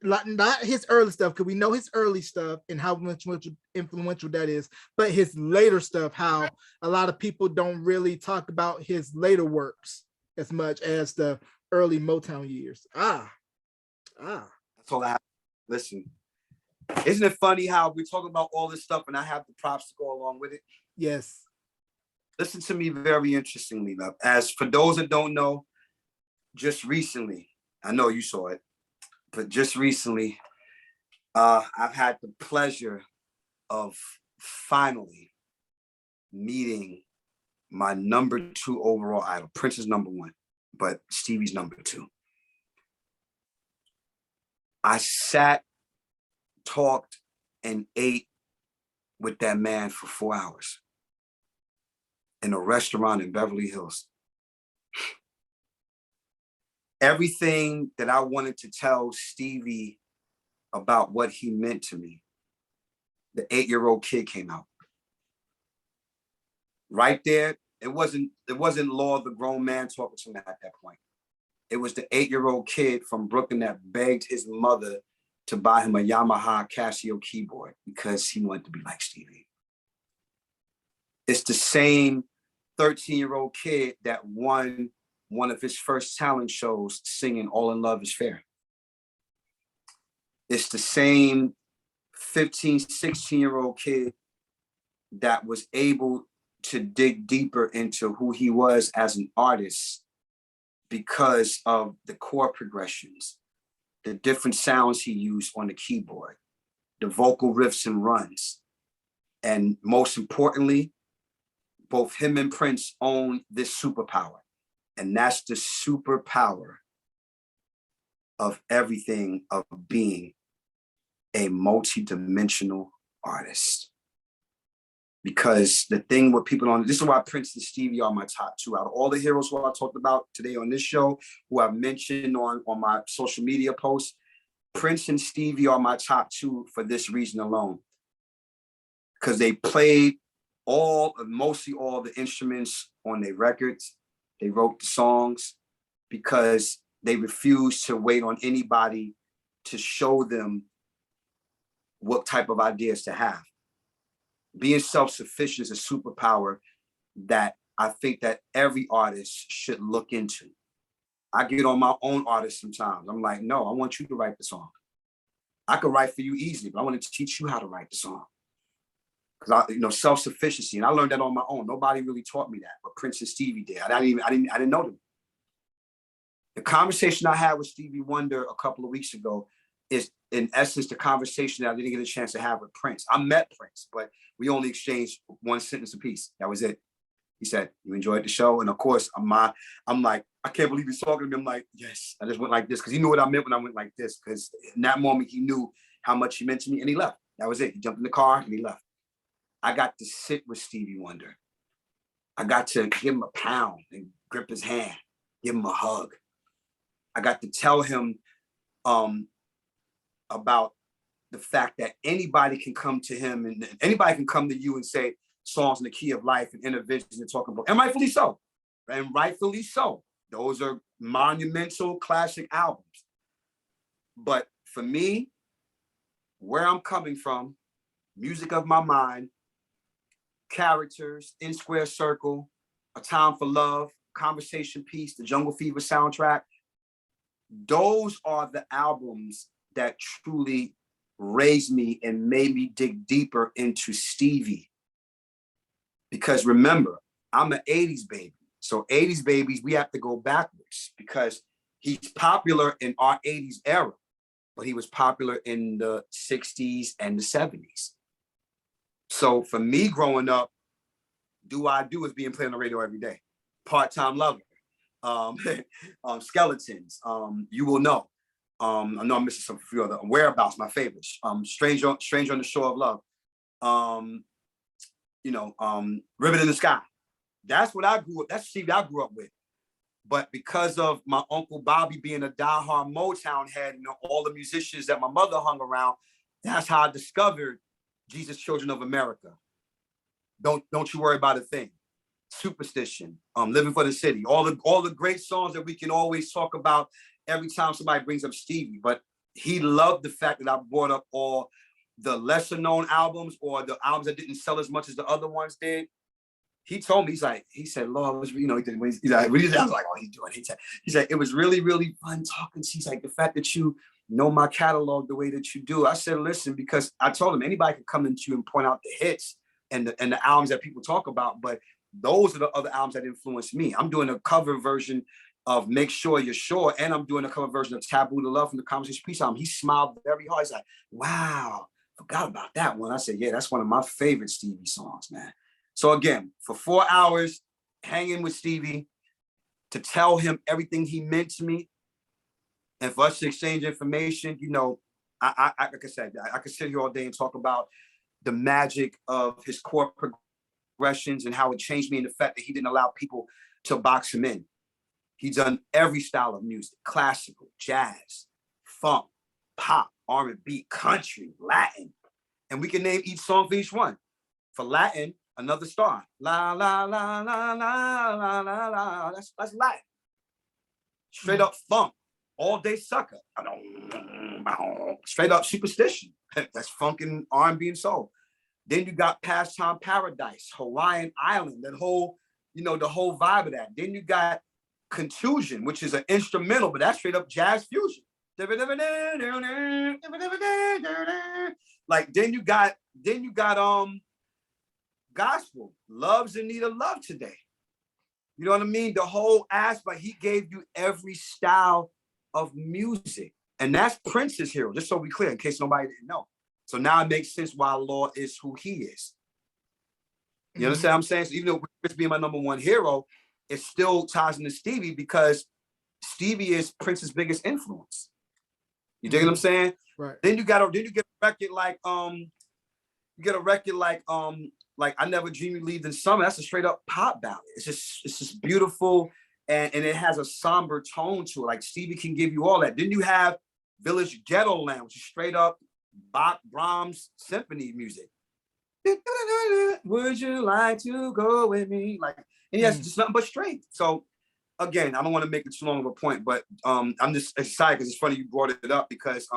not his early stuff, because we know his early stuff and how influential that is, but his later stuff, how a lot of people don't really talk about his later works as much as the early Motown years. That's all I have. Listen, isn't it funny how we're talking about all this stuff and I have the props to go along with it? Yes. Listen to me very interestingly, love. As for those that don't know, just recently, I know you saw it, but just recently, I've had the pleasure of finally meeting my number 2 overall idol. Prince is number 1, but Stevie's number 2. I sat, talked, and ate with that man for 4 hours in a restaurant in Beverly Hills. Everything that I wanted to tell Stevie about what he meant to me, the 8-year-old kid came out. Right there, it wasn't Law, the grown man talking to me at that point. It was the 8-year-old kid from Brooklyn that begged his mother to buy him a Yamaha Casio keyboard because he wanted to be like Stevie. It's the same 13-year-old kid that won one of his first talent shows singing All in Love is Fair. It's the same 15, 16-year-old kid that was able to dig deeper into who he was as an artist because of the chord progressions, the different sounds he used on the keyboard, the vocal riffs and runs. And most importantly, both him and Prince own this superpower. And that's the superpower of everything, of being a multi-dimensional artist. Because the thing with people on, this is why Prince and Stevie are my top 2. Out of all the heroes who I talked about today on this show, who I've mentioned on my social media posts, Prince and Stevie are my top 2 for this reason alone. Because they played mostly all the instruments on their records. They wrote the songs because they refused to wait on anybody to show them what type of ideas to have. Being self-sufficient is a superpower that I think that every artist should look into. I get on my own artist sometimes. I'm like, no, I want you to write the song. I could write for you easily, but I want to teach you how to write the song. Because self-sufficiency, and I learned that on my own. Nobody really taught me that, but Prince and Stevie did. I didn't know them. The conversation I had with Stevie Wonder a couple of weeks ago is, in essence, the conversation that I didn't get a chance to have with Prince. I met Prince, but we only exchanged one sentence apiece. That was it. He said, "You enjoyed the show?" And of course, I'm like, I can't believe he's talking to me. I'm like, yes. I just went like this because he knew what I meant when I went like this. Because in that moment, he knew how much he meant to me, and he left. That was it. He jumped in the car and he left. I got to sit with Stevie Wonder. I got to give him a pound and grip his hand, give him a hug. I got to tell him about the fact that anybody can come to him and anybody can come to you and say songs in the key of life and inner vision and talking about, and rightfully so. And rightfully so. Those are monumental classic albums. But for me, where I'm coming from, music of my mind, characters, In Square Circle, A Time for Love, Conversation Piece, the Jungle Fever soundtrack, those are the albums that truly raised me and made me dig deeper into Stevie. Because remember, I'm an 80s baby. So 80s babies, we have to go backwards because he's popular in our 80s era, but he was popular in the 60s and the 70s. So for me growing up, Do I Do is being played on the radio every day. Part-Time Lover, Skeletons, You Will Know. I know I'm missing some few other Whereabouts, my favorites. Stranger on the Shore of Love. Ribbon in the Sky. That's what I grew up. That's Stevie I grew up with. But because of my Uncle Bobby being a diehard Motown head and all the musicians that my mother hung around, that's how I discovered Jesus Children of America. Don't you worry about a thing. Superstition, Living for the City, all the great songs that we can always talk about every time somebody brings up Stevie. But he loved the fact that I brought up all the lesser known albums or the albums that didn't sell as much as the other ones did. He told me, he said, Lord, was, he did, he's like, I was like, oh, he's doing it. He's like, it was really, really fun talking. He's like, the fact that you know my catalog the way that you do. I said, listen, because I told him anybody could come into you and point out the hits and the albums that people talk about, but those are the other albums that influenced me. I'm doing a cover version of Make Sure You're Sure, and I'm doing a cover version of Taboo to Love from the Conversation Peace album. He smiled very hard. He's like, wow, forgot about that one. I said, yeah, that's one of my favorite Stevie songs, man. So again, for 4 hours, hanging with Stevie, to tell him everything he meant to me, and for us to exchange information, I like I said, I could sit here all day and talk about the magic of his chord progressions and how it changed me, and the fact that he didn't allow people to box him in. He's done every style of music: classical, jazz, funk, pop, R&B, country, Latin, and we can name each song for each one. For Latin, Another Star, la la la la la la la la. That's Latin. Straight up funk, All Day Sucker. Straight up Superstition. That's funk and R&B and soul. Then you got Pastime Paradise, Hawaiian Island, that whole, the whole vibe of that. Then you got Contusion, which is an instrumental, but that's straight up jazz fusion. Like then you got gospel, Love's in Need of Love Today. You know what I mean? The whole aspect, he gave you every style of music. And that's Prince's hero, just so we clear, in case nobody didn't know. So now it makes sense why Law is who he is. You understand what I'm saying? So even though Prince being my number one hero, it still ties into Stevie because Stevie is Prince's biggest influence. You dig what I'm saying? Right. Then you get a record like I Never Dreamed You Leave in Summer. That's a straight up pop ballad. It's just beautiful, and it has a somber tone to it. Like Stevie can give you all that. Then you have Village Ghetto Land, which is straight up Bach Brahms symphony music. Would you like to go with me? Like, and he has just nothing but strength. So again, I don't want to make it too long of a point, but I'm just excited because it's funny you brought it up because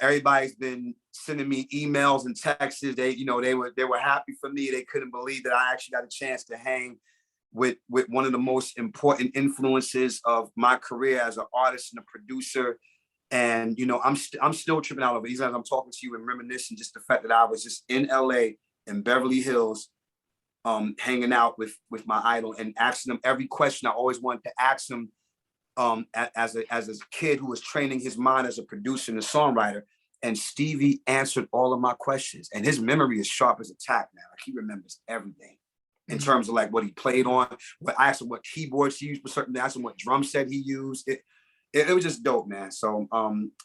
everybody's been sending me emails and texts. They were happy for me. They couldn't believe that I actually got a chance to hang with one of the most important influences of my career as an artist and a producer. And I'm still tripping out over it. Even as I'm talking to you and reminiscing, just the fact that I was just in LA in Beverly Hills, hanging out with my idol and asking him every question I always wanted to ask him. As a kid who was training his mind as a producer and a songwriter, and Stevie answered all of my questions. And his memory is sharp as a tack now. Like he remembers everything in terms of like what he played on. I asked him what keyboards he used for certain. I asked him what drum set he used. It was just dope, man. So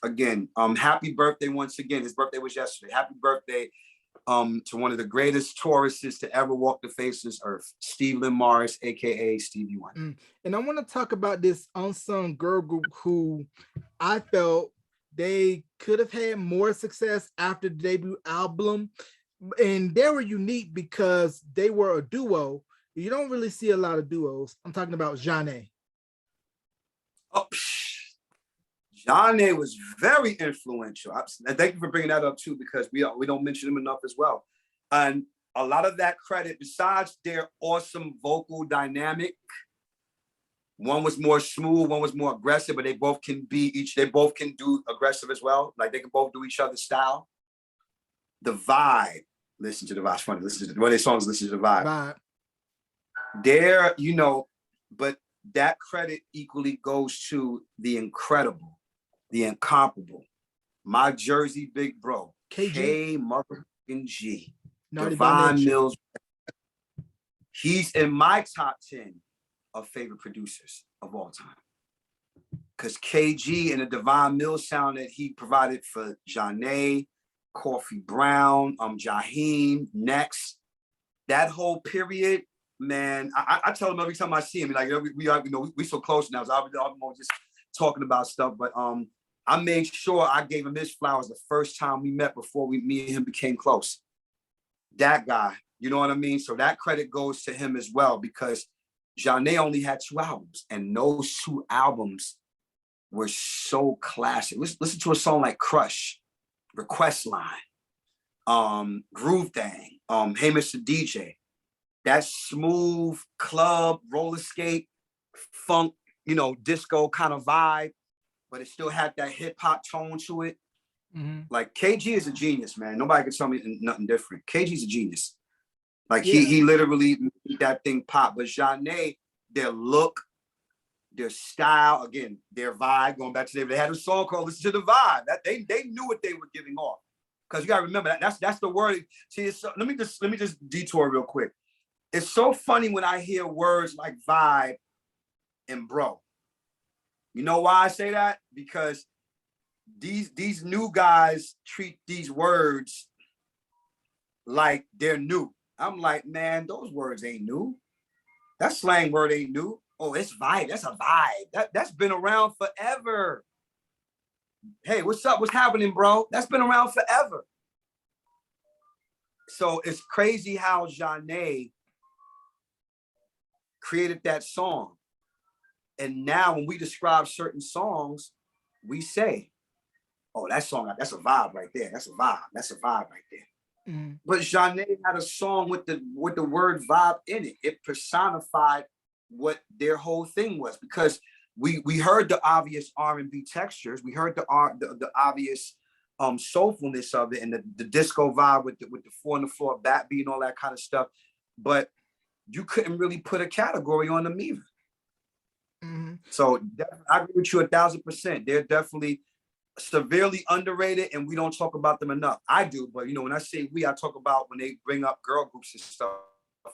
again, happy birthday once again. His birthday was yesterday. Happy birthday to one of the greatest tourists to ever walk the face of this earth, Steve Lynn Morris, aka Stevie Wonder. And I want to talk about this unsung girl group who I felt they could have had more success after the debut album. And they were unique because they were a duo. You don't really see a lot of duos. I'm talking about Jeanne. Oh, Jeanne was very influential. And thank you for bringing that up too, because we don't mention them enough as well. And a lot of that credit, besides their awesome vocal dynamic, One was more smooth, one was more aggressive, but they both can do aggressive as well. Like they can both do each other's style. The vibe, listen to the vibe. It's funny. Listen to one of their songs, listen to the vibe. There, but that credit equally goes to the incredible, the incomparable, my Jersey big bro, K motherfucking G. Divine Mills. He's in my top 10 of favorite producers of all time. Because KG and the Divine Mills sound that he provided for Janae, Coffee Brown, Jaheim, Next, that whole period, man, I tell him every time I see him, like we so close now, so I'm just talking about stuff, but I made sure I gave him his flowers the first time we met before me and him became close. That guy, you know what I mean? So that credit goes to him as well, because Janae only had 2 albums, and those 2 albums were so classic. Listen to a song like Crush, Request Line, Groove Thing, Hey Mr. DJ. That smooth club, roller skate, funk, disco kind of vibe, but it still had that hip hop tone to it. Mm-hmm. Like KG is a genius, man. Nobody can tell me nothing different. KG's a genius. Like he literally made that thing pop. But Janae, their look, their style, again, their vibe, going back to they had a song called Listen to the Vibe. That they knew what they were giving off. Because you gotta remember that's the word. See, let me just detour real quick. It's so funny when I hear words like vibe and bro. You know why I say that? Because these new guys treat these words like they're new. I'm like, man, those words ain't new. That slang word ain't new. Oh, it's vibe. That's a vibe. That's been around forever. Hey, what's up? What's happening, bro? That's been around forever. So it's crazy how Janae created that song. And now when we describe certain songs, we say, oh, that song, that's a vibe right there. That's a vibe. That's a vibe right there. Mm-hmm. But Janae had a song with the word vibe in it. It personified what their whole thing was, because we heard the obvious R&B textures. We heard the obvious soulfulness of it, and the disco vibe with the 4 on the floor backbeat and all that kind of stuff. But you couldn't really put a category on them either. Mm-hmm. So I agree with you 1,000%. They're definitely severely underrated, and we don't talk about them enough. I do, but when I say I talk about when they bring up girl groups and stuff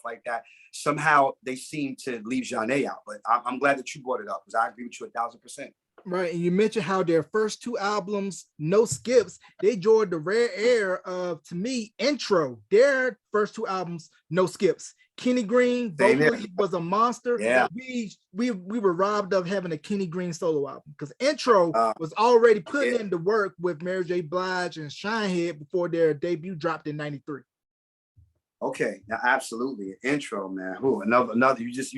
like that. Somehow they seem to leave Janae out, but I'm glad that you brought it up, because I agree with you 1,000%. Right, and you mentioned how their first 2 albums, no skips, they enjoyed the rare air of, to me, Intro. Their first 2 albums, no skips. Kenny Green vocally was a monster. Yeah, we were robbed of having a Kenny Green solo album, because Intro was already putting in the work with Mary J. Blige and Shinehead before their debut dropped in '93. Okay, now absolutely. Intro, man. Ooh, another. You just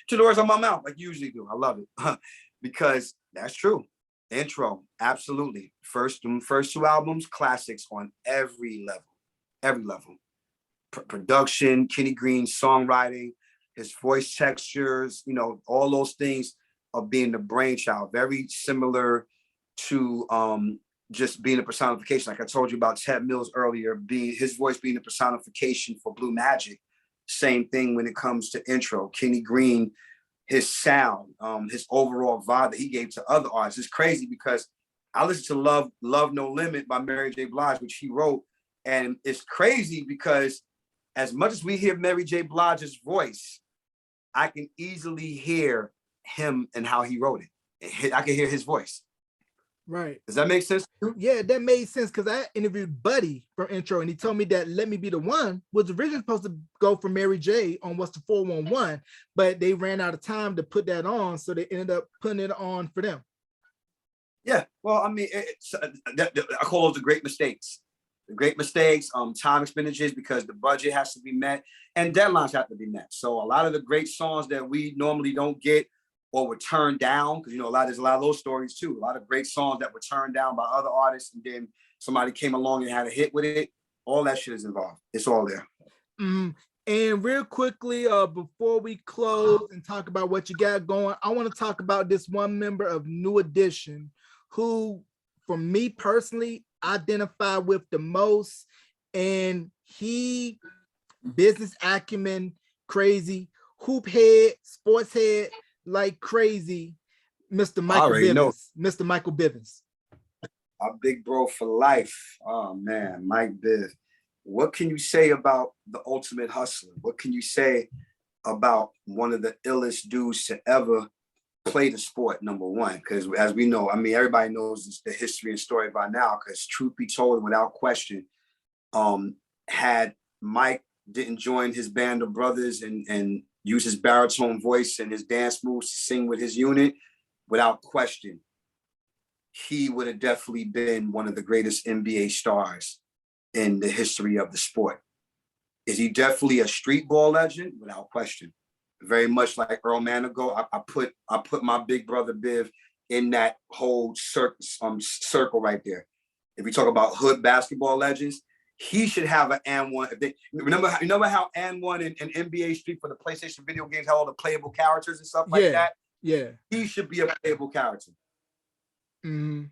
took the words on my mouth like you usually do. I love it because that's true. Intro, absolutely. First 2 albums, classics on every level. Production, Kenny Green's songwriting, his voice textures, all those things of being the brainchild. Very similar to just being a personification. Like I told you about Ted Mills earlier, his voice being a personification for Blue Magic. Same thing when it comes to Intro. Kenny Green, his sound, his overall vibe that he gave to other artists. It's crazy because I listened to Love No Limit by Mary J. Blige, which he wrote. And it's crazy because as much as we hear Mary J. Blige's voice, I can easily hear him and how he wrote it. I can hear his voice. Right. Does that make sense? Yeah, that made sense, because I interviewed Buddy from Intro, and he told me that Let Me Be the One was originally supposed to go for Mary J. on What's the 411, but they ran out of time to put that on, so they ended up putting it on for them. Yeah, well, I mean, I call those the great mistakes. The great mistakes, time expenditures, because the budget has to be met and deadlines have to be met. So a lot of the great songs that we normally don't get or were turned down, because there's a lot of those stories too. A lot of great songs that were turned down by other artists, and then somebody came along and had a hit with it. All that shit is involved. It's all there. Mm-hmm. And real quickly, before we close and talk about what you got going, I want to talk about this one member of New Edition who, for me personally, identify with the most. And he, business acumen, crazy, hoop head, sports head, like crazy, Mr. Michael Bivins. Mr. Michael Bivins. Our big bro for life. Oh man, Mike Biv. What can you say about the ultimate hustler? What can you say about one of the illest dudes to ever play the sport, number one? Because as we know, I mean, everybody knows the history and story by now, because truth be told, without question, had Mike didn't join his band of brothers and use his baritone voice and his dance moves to sing with his unit, without question, he would have definitely been one of the greatest NBA stars in the history of the sport. Is he definitely a street ball legend? Without question. Very much like Earl Manigault, I put my big brother Biv in that whole circle right there. If we talk about hood basketball legends, he should have an AND1. If they remember how AND1 and NBA Street for the PlayStation video games had all the playable characters and stuff like that? Yeah. He should be a playable character. Mm-hmm.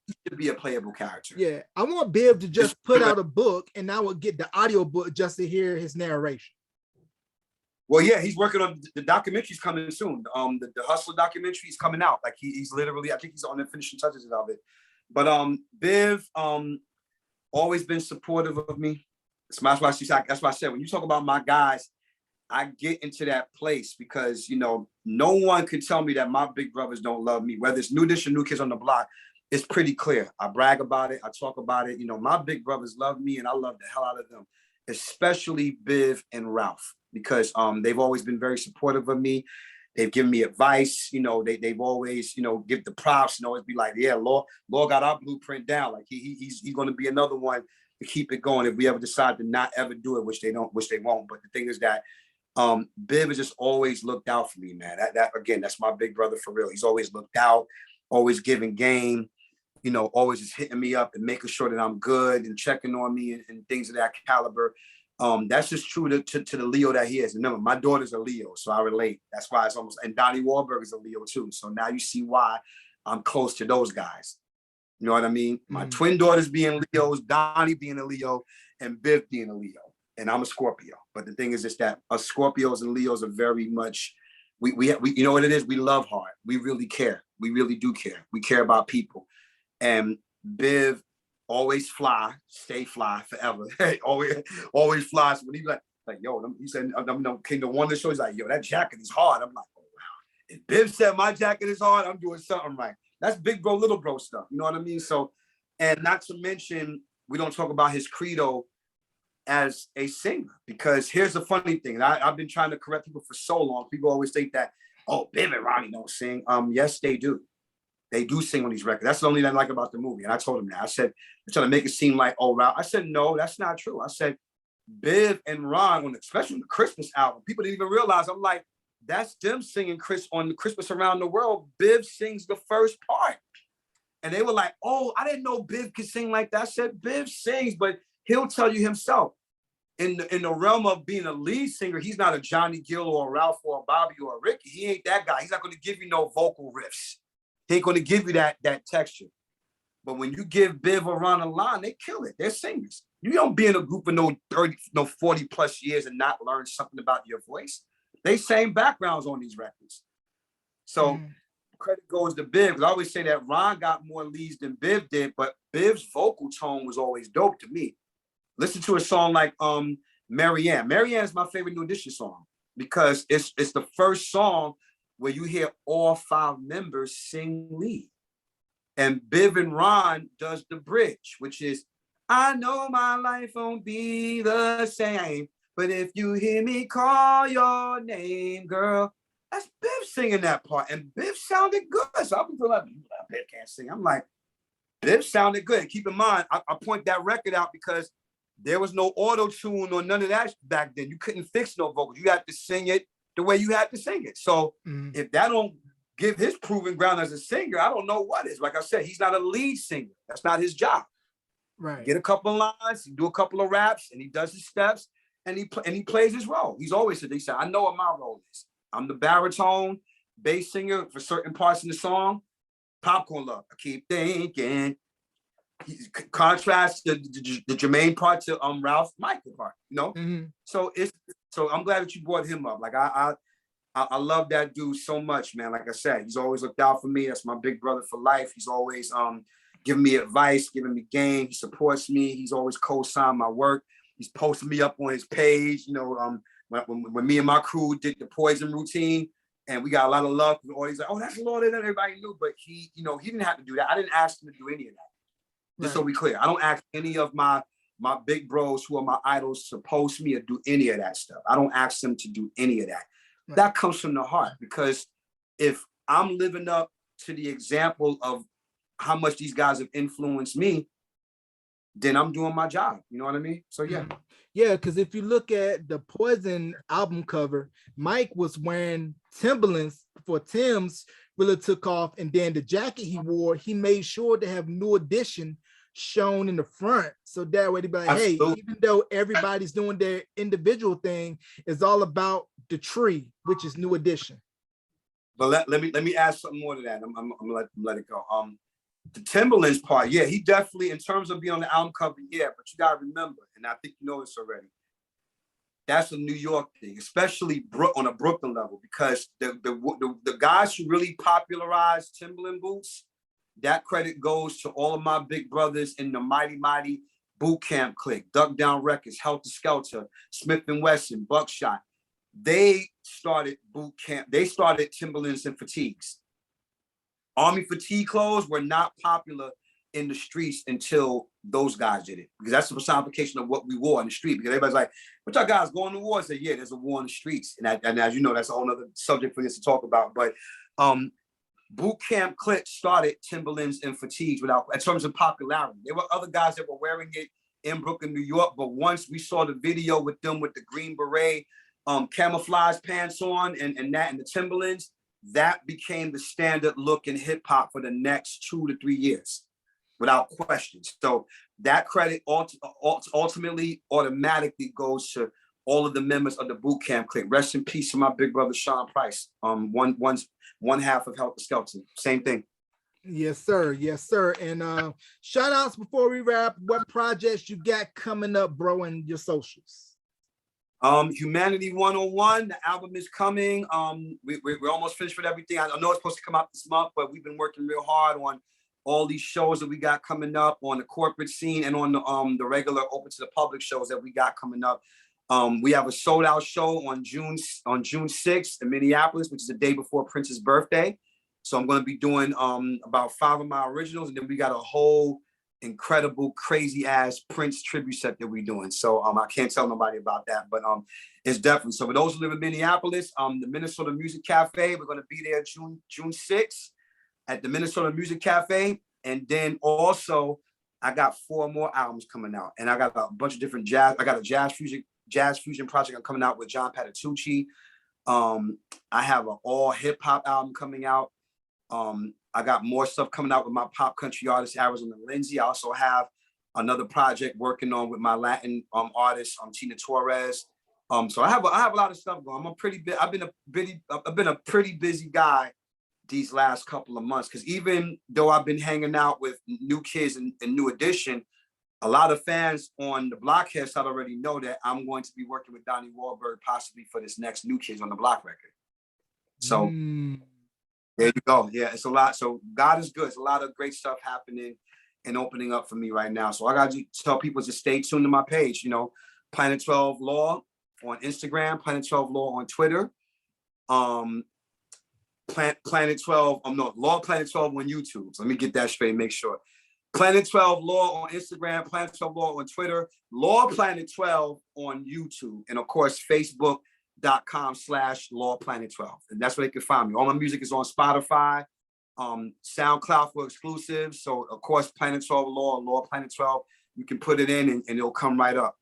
He should be a playable character. Yeah. I want Biv to just put out a book and I would get the audio book just to hear his narration. Well, yeah, he's working on the documentary's coming soon. The Hustler documentary is coming out. Like he's literally, I think he's on the finishing touches of it. But Biv, always been supportive of me. That's why I said, when you talk about my guys, I get into that place because, you know, no one can tell me that my big brothers don't love me. Whether it's New Edition, New Kids on the Block, it's pretty clear. I brag about it. I talk about it. You know, my big brothers love me and I love the hell out of them, especially Biv and Ralph, because they've always been very supportive of me. They've given me advice. You know, they've always, you know, give the props and always be like, yeah, Law got our blueprint down. Like he's going to be another one to keep it going if we ever decide to not ever do it, which they won't. But the thing is that Biv has just always looked out for me, man. That again, that's my big brother for real. He's always looked out, always giving game, you know, always just hitting me up and making sure that I'm good and checking on me and things of that caliber. That's just true to the Leo that he is. Remember, my daughter's a Leo, so I relate. That's why it's almost, and Donnie Wahlberg is a Leo too. So now you see why I'm close to those guys. You know what I mean? My twin daughters being Leos, Donnie being a Leo, and Biv being a Leo. And I'm a Scorpio. But the thing is just that us Scorpios and Leos are very much, we you know what it is? We love hard. We really care. We really do care. We care about people. And Biv always fly, stay fly forever. always flies. When he's like, yo, he said, came to one of the shows, like, yo, that jacket is hard. I'm like, oh, wow. If Biv said my jacket is hard, I'm doing something right. That's big bro, little bro stuff. You know what I mean? So, and not to mention, we don't talk about his credo as a singer, because here's the funny thing. I've been trying to correct people for so long. People always think that, oh, Biv and Ronnie don't sing. Yes, they do. They do sing on these records. That's the only thing I like about the movie. And I told him that. I said, they're trying to make it seem like, oh, Ralph. I said, no, that's not true. I said, Biv and Ron, especially on the Christmas album, people didn't even realize. I'm like, that's them singing Chris on the Christmas Around the World. Biv sings the first part. And they were like, oh, I didn't know Biv could sing like that. I said, Biv sings, but he'll tell you himself. In the realm of being a lead singer, he's not a Johnny Gill or a Ralph or a Bobby or a Ricky. He ain't that guy. He's not going to give you no vocal riffs. He ain't going to give you that texture. But when you give Biv or Ron a line, they kill it. They're singers. You don't be in a group of 40 plus years and not learn something about your voice. They same backgrounds on these records. So credit goes to Biv. I always say that Ron got more leads than Biv did, but Biv's vocal tone was always dope to me. Listen to a song like Marianne. Marianne is my favorite New Edition song because it's the first song where you hear all 5 members sing lead. And Biv and Ron does the bridge, which is, I know my life won't be the same, but if you hear me call your name, girl, that's Biv singing that part. And Biv sounded good. So I'll be like, Biv can't sing. I'm like, Biv sounded good. Keep in mind, I point that record out because there was no auto-tune or none of that back then. You couldn't fix no vocals. You had to sing it the way you had to sing it. So if that don't give his proven ground as a singer, I don't know what is. Like I said, he's not a lead singer. That's not his job. Right. Get a couple of lines, do a couple of raps, and he does his steps, and he plays his role. He's always said, I know what my role is. I'm the baritone bass singer for certain parts in the song. Popcorn Love, I keep thinking. Contrast the Jermaine part to Ralph Michael part, So I'm glad that you brought him up. Like I love that dude so much, man. Like I said, he's always looked out for me. That's my big brother for life. He's always giving me advice, giving me game. He supports me. He's always co-signed my work. He's posted me up on his page. When me and my crew did the Poison routine, and we got a lot of love. Always like, oh, that's Lord, and everybody knew, but he didn't have to do that. I didn't ask him to do any of that. Just so we clear, I don't ask any of my big bros who are my idols to post me or do any of that stuff. I don't ask them to do any of that. Right. That comes from the heart, because if I'm living up to the example of how much these guys have influenced me, then I'm doing my job. You know what I mean? So yeah. Yeah, because if you look at the Poison album cover, Mike was wearing Timberlands before Tim's really took off, and then the jacket he wore, he made sure to have New Edition shown in the front, so that way to be like, hey, even though everybody's doing their individual thing, it's all about the tree, which is New Edition. But let me add something more to that. I'm gonna let it go. The Timberlands part, yeah, he definitely, in terms of being on the album cover, yeah, but you gotta remember, and I think you know this already, that's a New York thing, especially on a Brooklyn level, because the guys who really popularized Timberland boots, that credit goes to all of my big brothers in the mighty boot camp clique, Duck Down Records, Helter Skelter, Smith & Wesson, Buckshot. They started boot camp. They started Timberlands and fatigues. Army fatigue clothes were not popular in the streets until those guys did it, because that's the personification of what we wore in the street. Because everybody's like, "What y'all guys going to war?" I say, "Yeah, there's a war in the streets," and as you know, that's a whole other subject for us to talk about. But boot camp clique started Timberlands and fatigues in terms of popularity. There were other guys that were wearing it in Brooklyn, New York, but once we saw the video with them with the green beret, camouflage pants on, and the Timberlands, that became the standard look in hip hop for the next 2 to 3 years, without question. So that credit ultimately automatically goes to all of the members of the boot camp clique. Rest in peace to my big brother Sean Price. One half of Helter Skelter. Same thing. Yes, sir. Yes, sir. And shout outs before we wrap. What projects you got coming up, bro, and your socials? Humanity 101, the album is coming. We're almost finished with everything. I know it's supposed to come out this month, but we've been working real hard on all these shows that we got coming up on the corporate scene and on the regular open to the public shows that we got coming up. We have a sold out show on June 6th in Minneapolis, which is the day before Prince's birthday. So I'm going to be doing about 5 of my originals, and then we got a whole incredible, crazy ass Prince tribute set that we're doing. So I can't tell nobody about that, but it's definitely. So for those who live in Minneapolis, the Minnesota Music Cafe, we're going to be there June 6th at the Minnesota Music Cafe, and then also I got 4 more albums coming out, and I got a bunch of different jazz. I got a jazz fusion project I'm coming out with John Patitucci. I have an all hip hop album coming out. I got more stuff coming out with my pop country artist Arizona Lindsay. I also have another project working on with my Latin artist Tina Torres. So I have a lot of stuff going. I've been a pretty busy guy these last couple of months, because even though I've been hanging out with New Kids and New Edition, a lot of fans on the Blockhead side already know that I'm going to be working with Donnie Wahlberg possibly for this next New Kids on the Block record. So there you go. Yeah, it's a lot. So God is good. It's a lot of great stuff happening and opening up for me right now. So I got to tell people to stay tuned to my page, Planet 12 Law on Instagram, Planet 12 Law on Twitter, Planet 12, Law Planet 12 on YouTube. So let me get that straight and make sure. Planet 12 Law on Instagram, Planet 12 Law on Twitter, Law Planet 12 on YouTube, and of course, Facebook.com/Law Planet 12. And that's where they can find me. All my music is on Spotify, SoundCloud for exclusives. So of course, Planet 12 Law Planet 12, you can put it in and it'll come right up.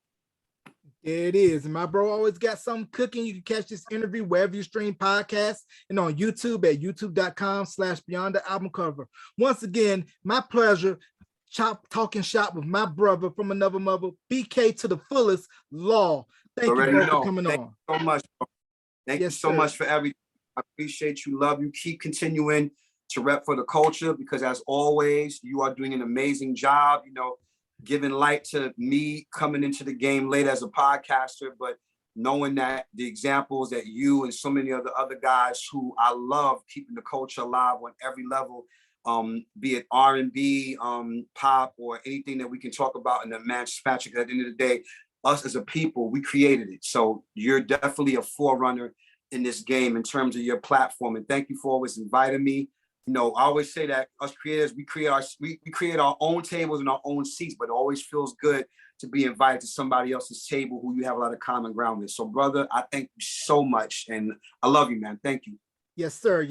There it is. And my bro always got something cooking. You can catch this interview wherever you stream podcasts and on YouTube at youtube.com/Beyond the Album Cover. Once again, my pleasure. Talking shop with my brother from another mother, BK to the fullest, Law. Thank you, bro, for coming Thank on. you so much. Bro. Thank you so much for everything. I appreciate you, love you. Keep continuing to rep for the culture, because as always, you are doing an amazing job, you know, giving light to me coming into the game late as a podcaster, but knowing that the examples that you and so many other guys who I love keeping the culture alive on every level, be it R&B, pop, or anything that we can talk about in the match. Patrick, at the end of the day, us as a people, we created it. So you're definitely a forerunner in this game in terms of your platform. And thank you for always inviting me. You know, I always say that us creators, we create our own tables and our own seats, but it always feels good to be invited to somebody else's table who you have a lot of common ground with. So brother, I thank you so much. And I love you, man. Thank you. Yes, sir.